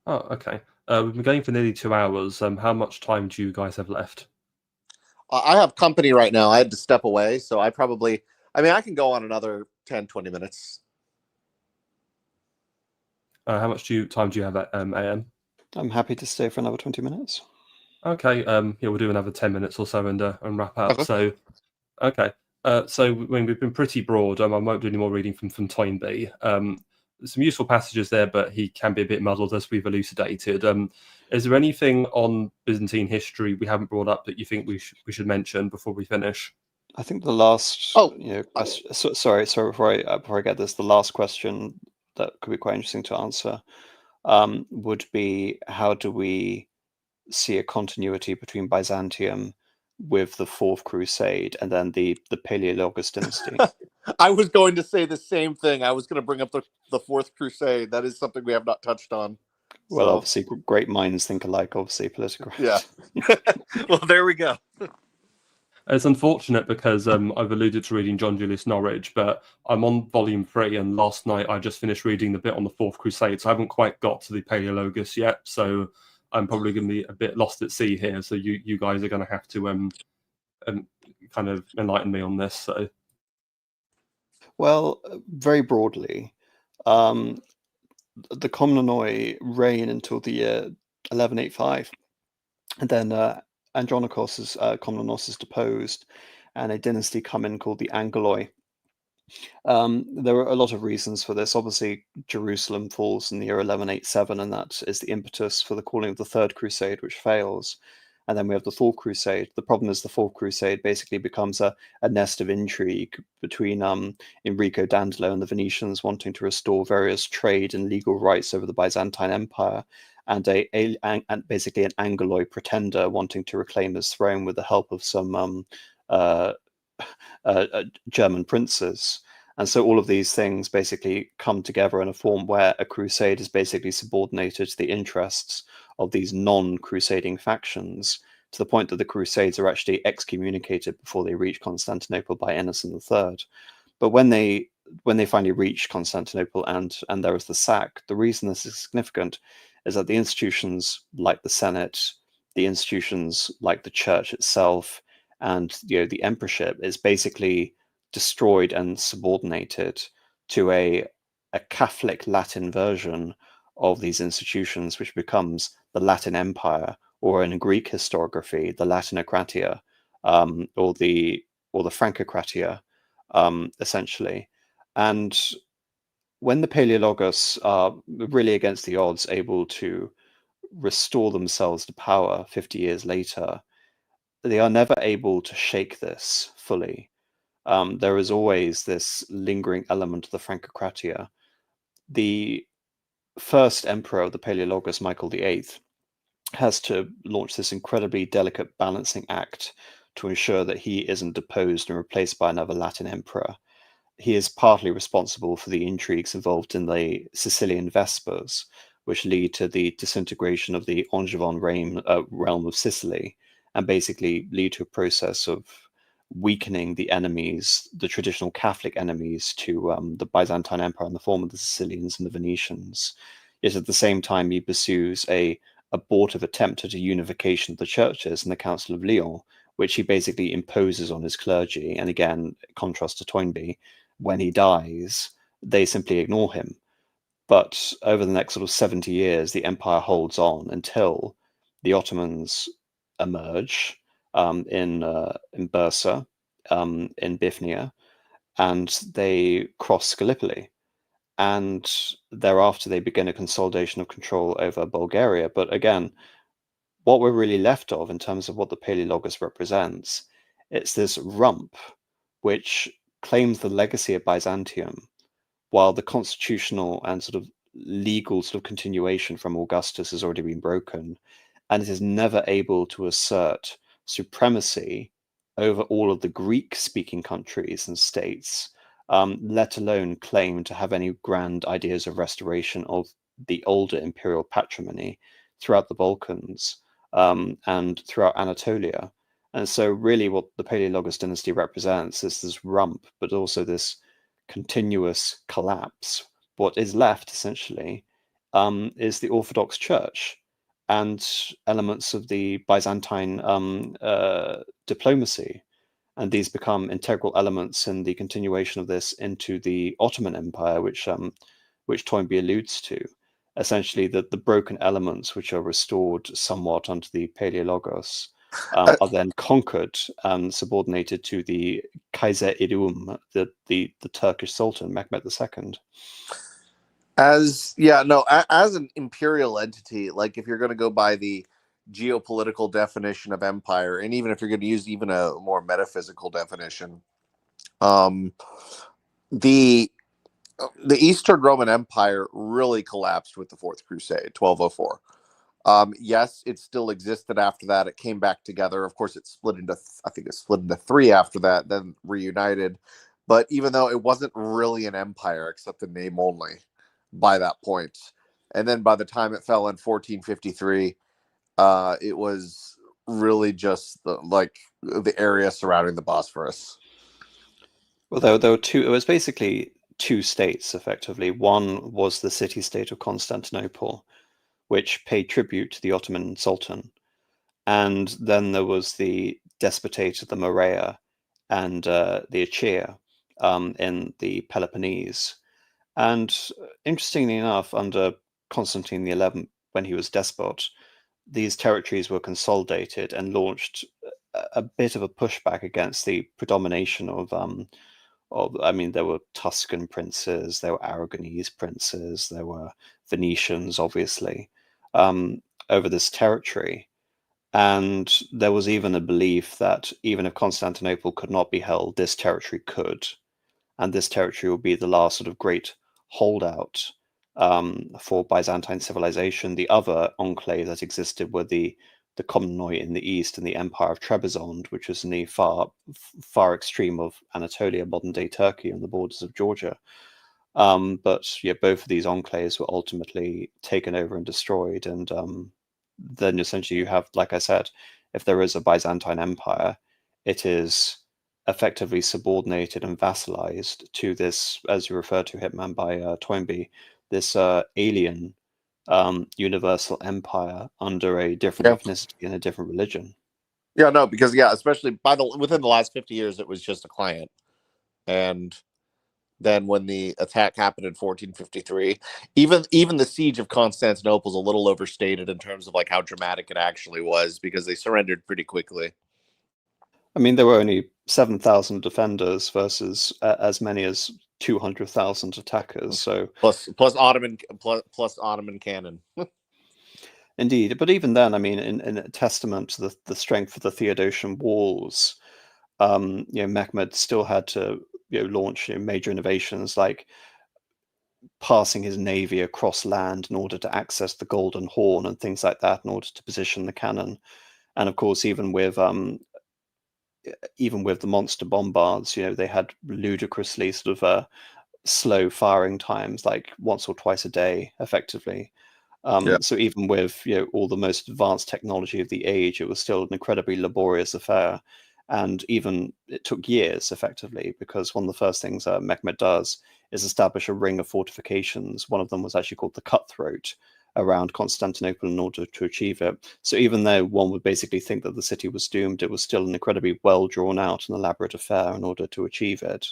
Oh, okay. We've been going for nearly 2 hours. How much time do you guys have left? I have company right now. I had to step away, so I can go on another 10, 20 minutes. How much time do you have at AM? I'm happy to stay for another 20 minutes. Okay. Yeah, we'll do another 10 minutes or so and wrap up. Okay. So, okay. So we've been pretty broad. I won't do any more reading from Toynbee. Some useful passages there, but he can be a bit muddled, as we've elucidated. Is there anything on Byzantine history we haven't brought up that you think we should mention before we finish? I think the last. Sorry. Before I get this, the last question that could be quite interesting to answer would be, how do we see a continuity between Byzantium with the Fourth Crusade and then the Paleologos dynasty? I was going to say the same thing. I was going to bring up the Fourth Crusade. That is something we have not touched on. Well, obviously, great minds think alike, obviously, Politicrat. Yeah. Well, there we go. It's unfortunate because I've alluded to reading John Julius Norwich, but I'm on volume 3, and last night I just finished reading the bit on the Fourth Crusade, so I haven't quite got to the Paleologos yet, so I'm probably going to be a bit lost at sea here, so you guys are going to have to kind of enlighten me on this. So, well, very broadly, the Komnenoi reign until the year 1185, and then Andronikos' Komnenos is deposed, and a dynasty come in called the Angeloi. There are a lot of reasons for this. Obviously, Jerusalem falls in the year 1187, and that is the impetus for the calling of the Third Crusade, which fails. And then we have the Fourth Crusade. The problem is the Fourth Crusade basically becomes a nest of intrigue between Enrico Dandolo and the Venetians wanting to restore various trade and legal rights over the Byzantine Empire, and basically an Angeloi pretender wanting to reclaim his throne with the help of some German princes. And so all of these things basically come together in a form where a crusade is basically subordinated to the interests of these non-crusading factions, to the point that the crusades are actually excommunicated before they reach Constantinople by Innocent III. But when they finally reach Constantinople and there is the sack, the reason this is significant is that the institutions like the Senate, the institutions like the church itself, and the emperorship is basically destroyed and subordinated to a Catholic Latin version of these institutions, which becomes the Latin Empire, or in Greek historiography, the Latinocratia, or the Francocratia, essentially. And when the Paleologos are really against the odds able to restore themselves to power 50 years later, they are never able to shake this fully. There is always this lingering element of the Francocratia. The first emperor of the Paleologos, Michael VIII, has to launch this incredibly delicate balancing act to ensure that he isn't deposed and replaced by another Latin emperor. He is partly responsible for the intrigues involved in the Sicilian Vespers, which lead to the disintegration of the Angevin realm of Sicily, and basically lead to a process of weakening the enemies, the traditional Catholic enemies to the Byzantine Empire in the form of the Sicilians and the Venetians. Yet at the same time, he pursues a abortive attempt at a unification of the churches in the Council of Lyon, which he basically imposes on his clergy. And again, contrast to Toynbee, when he dies, they simply ignore him. But over the next sort of 70 years, the empire holds on until the Ottomans emerge in Bursa, in Bithynia, and they cross Gallipoli. And thereafter, they begin a consolidation of control over Bulgaria. But again, what we're really left of in terms of what the Paleologos represents, it's this rump which claims the legacy of Byzantium, while the constitutional and sort of legal sort of continuation from Augustus has already been broken, and it is never able to assert supremacy over all of the Greek-speaking countries and states, let alone claim to have any grand ideas of restoration of the older imperial patrimony throughout the Balkans and throughout Anatolia. And so really what the Paleologos dynasty represents is this rump, but also this continuous collapse. What is left, essentially, is the Orthodox Church and elements of the Byzantine diplomacy. And these become integral elements in the continuation of this into the Ottoman Empire, which Toynbee alludes to. Essentially, the broken elements which are restored somewhat under the Paleologos are then conquered and subordinated to the Kaiser Idum, the Turkish Sultan, Mehmed II. As an imperial entity, like if you're going to go by the geopolitical definition of empire, and even if you're going to use even a more metaphysical definition, the Eastern Roman Empire really collapsed with the Fourth Crusade, 1204. Yes, it still existed after that. It came back together. Of course, it split into three after that, then reunited. But even though it wasn't really an empire, except in name only, by that point, and then by the time it fell in 1453, it was really just the area surrounding the Bosphorus. Well, there were two. It was basically two states, effectively. One was the city-state of Constantinople, which paid tribute to the Ottoman Sultan. And then there was the despotate of the Morea and the Achaea in the Peloponnese. And interestingly enough, under Constantine XI, when he was despot, these territories were consolidated and launched a bit of a pushback against the predomination of there were Tuscan princes, there were Aragonese princes, there were Venetians, obviously, over this territory. And there was even a belief that even if Constantinople could not be held, this territory could. And this territory would be the last sort of great holdout for Byzantine civilization. The other enclave that existed were the the Komnenoi in the east and the Empire of Trebizond, which was in the far extreme of Anatolia, modern-day Turkey, on the borders of Georgia. But yeah, both of these enclaves were ultimately taken over and destroyed. And then essentially you have, like I said, if there is a Byzantine Empire, it is effectively subordinated and vassalized to this, as you refer to, Hitman, by Toynbee, this alien universal empire under a different ethnicity and a different religion. Yeah, no, because especially within the last 50 years, it was just a client. And then when the attack happened in 1453, even the siege of Constantinople is a little overstated in terms of like how dramatic it actually was, because they surrendered pretty quickly. I mean, there were only 7,000 defenders versus as many as 200,000 attackers. So plus Ottoman cannon. Indeed, but even then, I mean, in a testament to the strength of the Theodosian walls, Mehmed still had to launch major innovations like passing his navy across land in order to access the Golden Horn and things like that in order to position the cannon. And of course, even with the monster bombards, they had ludicrously sort of slow firing times, like once or twice a day, effectively. So even with all the most advanced technology of the age, it was still an incredibly laborious affair, and even it took years, effectively, because one of the first things Mehmed does is establish a ring of fortifications. One of them was actually called the Cutthroat around Constantinople in order to achieve it. So even though one would basically think that the city was doomed, it was still an incredibly well drawn out and elaborate affair in order to achieve it.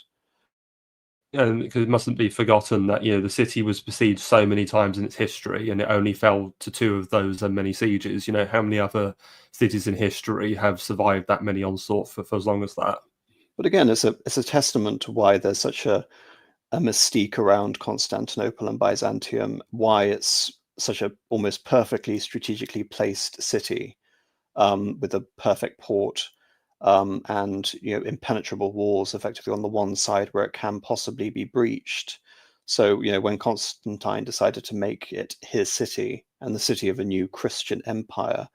And because it mustn't be forgotten that the city was besieged so many times in its history, and it only fell to 2 of those many sieges. How many other cities in history have survived that many onslaughts for as long as that? But again, it's a testament to why there's such a mystique around Constantinople and Byzantium, why it's such a almost perfectly strategically placed city with a perfect port. And impenetrable walls effectively on the one side where it can possibly be breached. So when Constantine decided to make it his city and the city of a new Christian empire,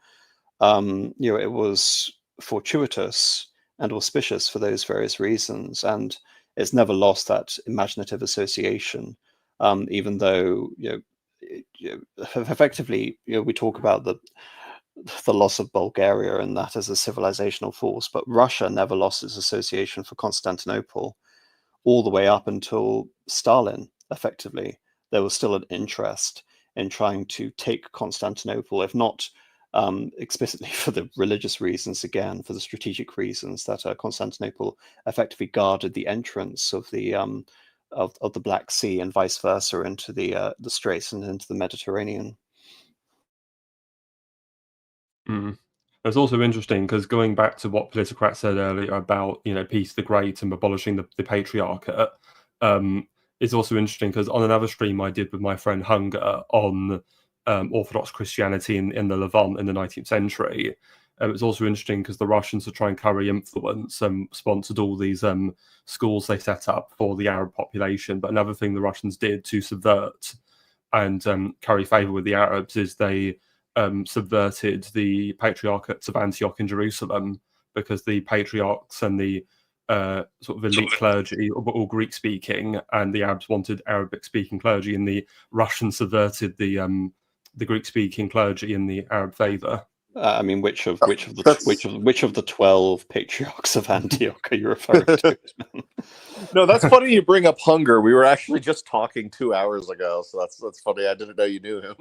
it was fortuitous and auspicious for those various reasons, and it's never lost that imaginative association, even though effectively we talk about the loss of Bulgaria and that as a civilizational force, but Russia never lost its association for Constantinople all the way up until Stalin, effectively. There was still an interest in trying to take Constantinople, if not explicitly for the religious reasons, again, for the strategic reasons that Constantinople effectively guarded the entrance of the of the Black Sea and vice versa into the Straits and into the Mediterranean. It's also interesting because going back to what Politicrat said earlier about Peace the Great and abolishing the patriarchate, it's also interesting because on another stream I did with my friend Hunger on Orthodox Christianity in the Levant in the 19th century, it's also interesting because the Russians, to try and curry influence, sponsored all these schools they set up for the Arab population. But another thing the Russians did to subvert and curry favor with the Arabs is they subverted the patriarchates of Antioch in Jerusalem, because the patriarchs and the sort of elite clergy were all Greek speaking, and the Arabs wanted Arabic speaking clergy, and the Russians subverted the Greek speaking clergy in the Arab favor. I mean, which of the 12 patriarchs of Antioch are you referring to? No, that's funny you bring up Hunger. We were actually just talking 2 hours ago, so that's funny. I didn't know you knew him.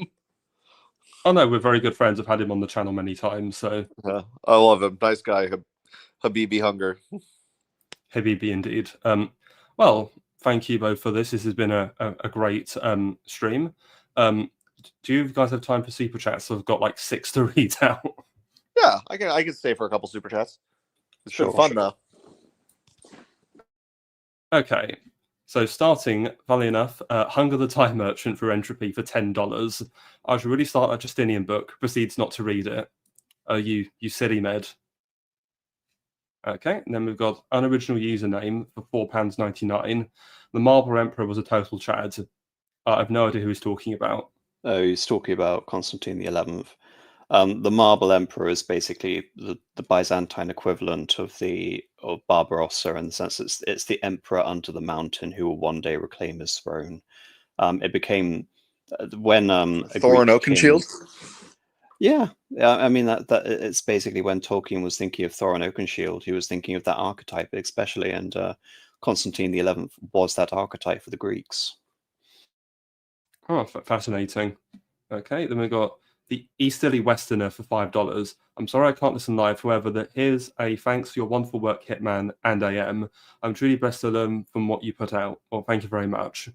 Oh no, we're very good friends. I've had him on the channel many times. So I love him. Nice guy, Habibi Hunger. Habibi indeed. Well, thank you both for this. This has been a great stream. Do you guys have time for super chats? I've got like 6 to read out. Yeah, I can stay for a couple super chats. It's been fun though. Okay. So starting, funnily enough, Hunger the Time Merchant for Entropy for $10. I should really start a Justinian book. Proceeds not to read it. You silly med. Okay, and then we've got unoriginal username for £4.99. The Marble Emperor was a total chad. I have no idea who he's talking about. Oh, he's talking about Constantine the 11th. The Marble Emperor is basically the Byzantine equivalent of Barbarossa, in the sense it's the emperor under the mountain who will one day reclaim his throne. It became when Thor and Oakenshield. Yeah, I mean that it's basically when Tolkien was thinking of Thor and Oakenshield, he was thinking of that archetype especially, and Constantine XI was that archetype for the Greeks. Oh, fascinating. Okay, then we've got the Easterly Westerner for $5. I'm sorry I can't listen live, however, here's a thanks for your wonderful work, Hitman and AM. I'm truly blessed to learn from what you put out. Well, thank you very much.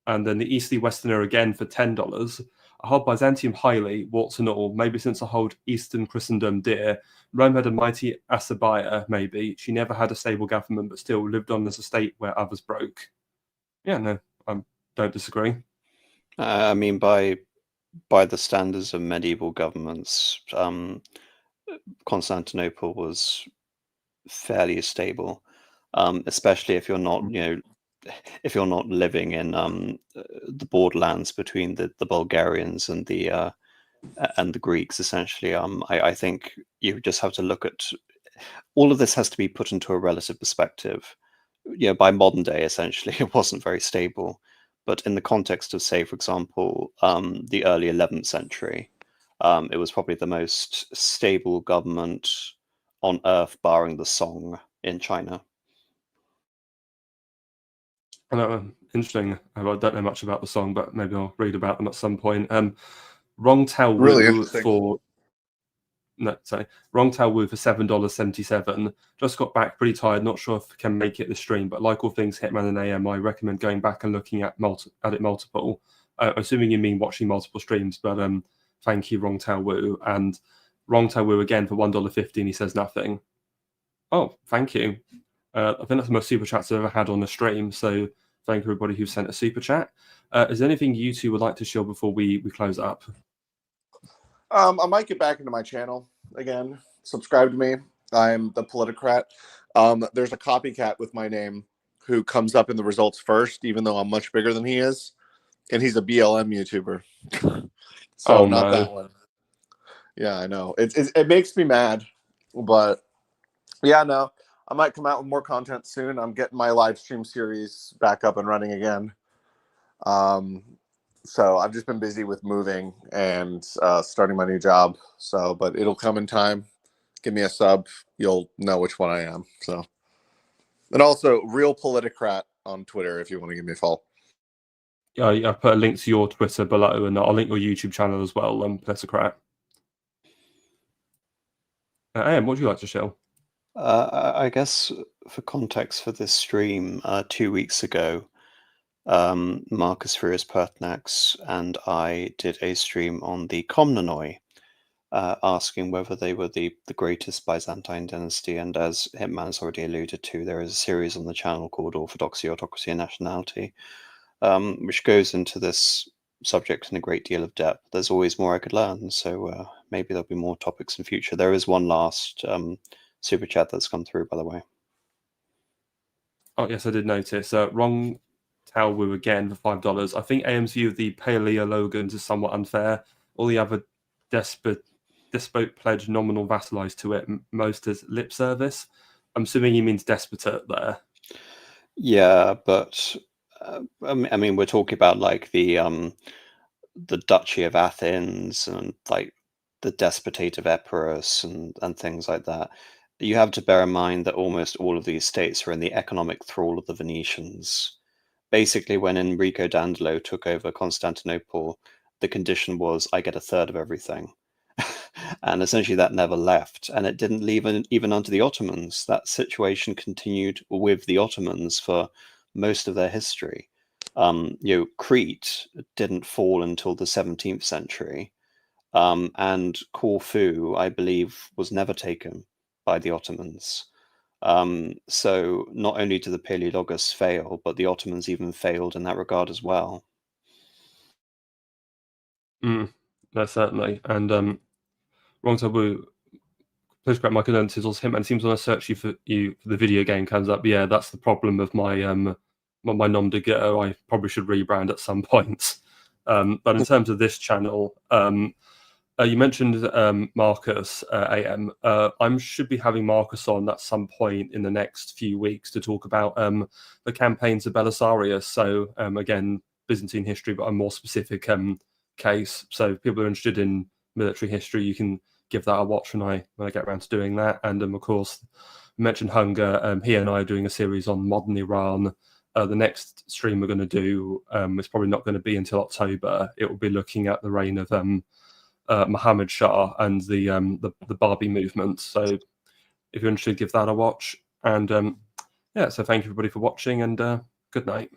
And then the Easterly Westerner again for $10. I hold Byzantium highly, warts and all, maybe since I hold Eastern Christendom dear. Rome had a mighty Asabaya, maybe. She never had a stable government, but still lived on as a state where others broke. Yeah, no, I don't disagree. I mean, by the standards of medieval governments, Constantinople was fairly stable, especially if you're not, if you're not living in the borderlands between the Bulgarians and the Greeks. Essentially, I think you just have to look at all of this has to be put into a relative perspective. By modern day, essentially, it wasn't very stable. But in the context of, say, for example, the early 11th century, it was probably the most stable government on earth, barring the Song in China. I know, interesting. I don't know much about the Song, but maybe I'll read about them at some point. Wrong Tao Wu for $7.77. Just got back pretty tired. Not sure if I can make it the stream, but like all things Hitman and AM, I recommend going back and looking at it multiple. Assuming you mean watching multiple streams, but thank you, Wrong Tao Wu. And Wrong Tao Wu again for $1.50, and he says nothing. Oh, thank you. I think that's the most super chats I've ever had on the stream. So thank you everybody who sent a super chat. Is there anything you two would like to share before we close up? I might get back into my channel again. Subscribe to me. I'm the Politicrat. There's a copycat with my name who comes up in the results first, even though I'm much bigger than he is. And he's a BLM YouTuber. So not that one. Yeah, I know. It makes me mad. But yeah, no. I might come out with more content soon. I'm getting my live stream series back up and running again. So I've just been busy with moving and starting my new job. So, but it'll come in time. Give me a sub. You'll know which one I am. So, and also Real Politicrat on Twitter if you want to give me a follow. Yeah, I put a link to your Twitter below, and I'll link your YouTube channel as well, Politicrat. Ian, what would you like to show? I guess for context for this stream, 2 weeks ago, Marcus Furious Pertinax and I did a stream on the Komnenoi, asking whether they were the greatest Byzantine dynasty. And as Hitman's already alluded to, there is a series on the channel called Orthodoxy, Autocracy, and Nationality, which goes into this subject in a great deal of depth. There's always more I could learn, so maybe there'll be more topics in future. There is one last super chat that's come through, by the way. Oh, yes, I did notice. Wrong Tao Wu again for $5. I think AM's view of the Paleologans is somewhat unfair. All the other despote pledge nominal vassalized to it, most as lip service. I'm assuming he means despotate there. Yeah, but I mean, we're talking about like the Duchy of Athens and like the Despotate of Epirus and things like that. You have to bear in mind that almost all of these states are in the economic thrall of the Venetians. Basically, when Enrico Dandolo took over Constantinople, the condition was, I get a third of everything. And essentially that never left. And it didn't leave even under the Ottomans. That situation continued with the Ottomans for most of their history. Crete didn't fall until the 17th century. And Corfu, I believe, was never taken by the Ottomans. So not only did the Paleologus fail, but the Ottomans even failed in that regard as well. No, certainly. And Wrong Taboo, please correct my condolences on him, and seems when I search for the video game comes up. Yeah, that's the problem of my my nom de guerre. I probably should rebrand at some point. But in terms of this channel, You mentioned Marcus, AM. I should be having Marcus on at some point in the next few weeks to talk about the campaigns of Belisarius. So again, Byzantine history, but a more specific case. So if people are interested in military history, you can give that a watch when I get around to doing that. And of course, I mentioned Hunger. He and I are doing a series on modern Iran. The next stream we're going to do is probably not going to be until October. It will be looking at the reign of Muhammad Shah and the Barbie movement. So if you're interested, give that a watch. And yeah, so thank you everybody for watching, and good night.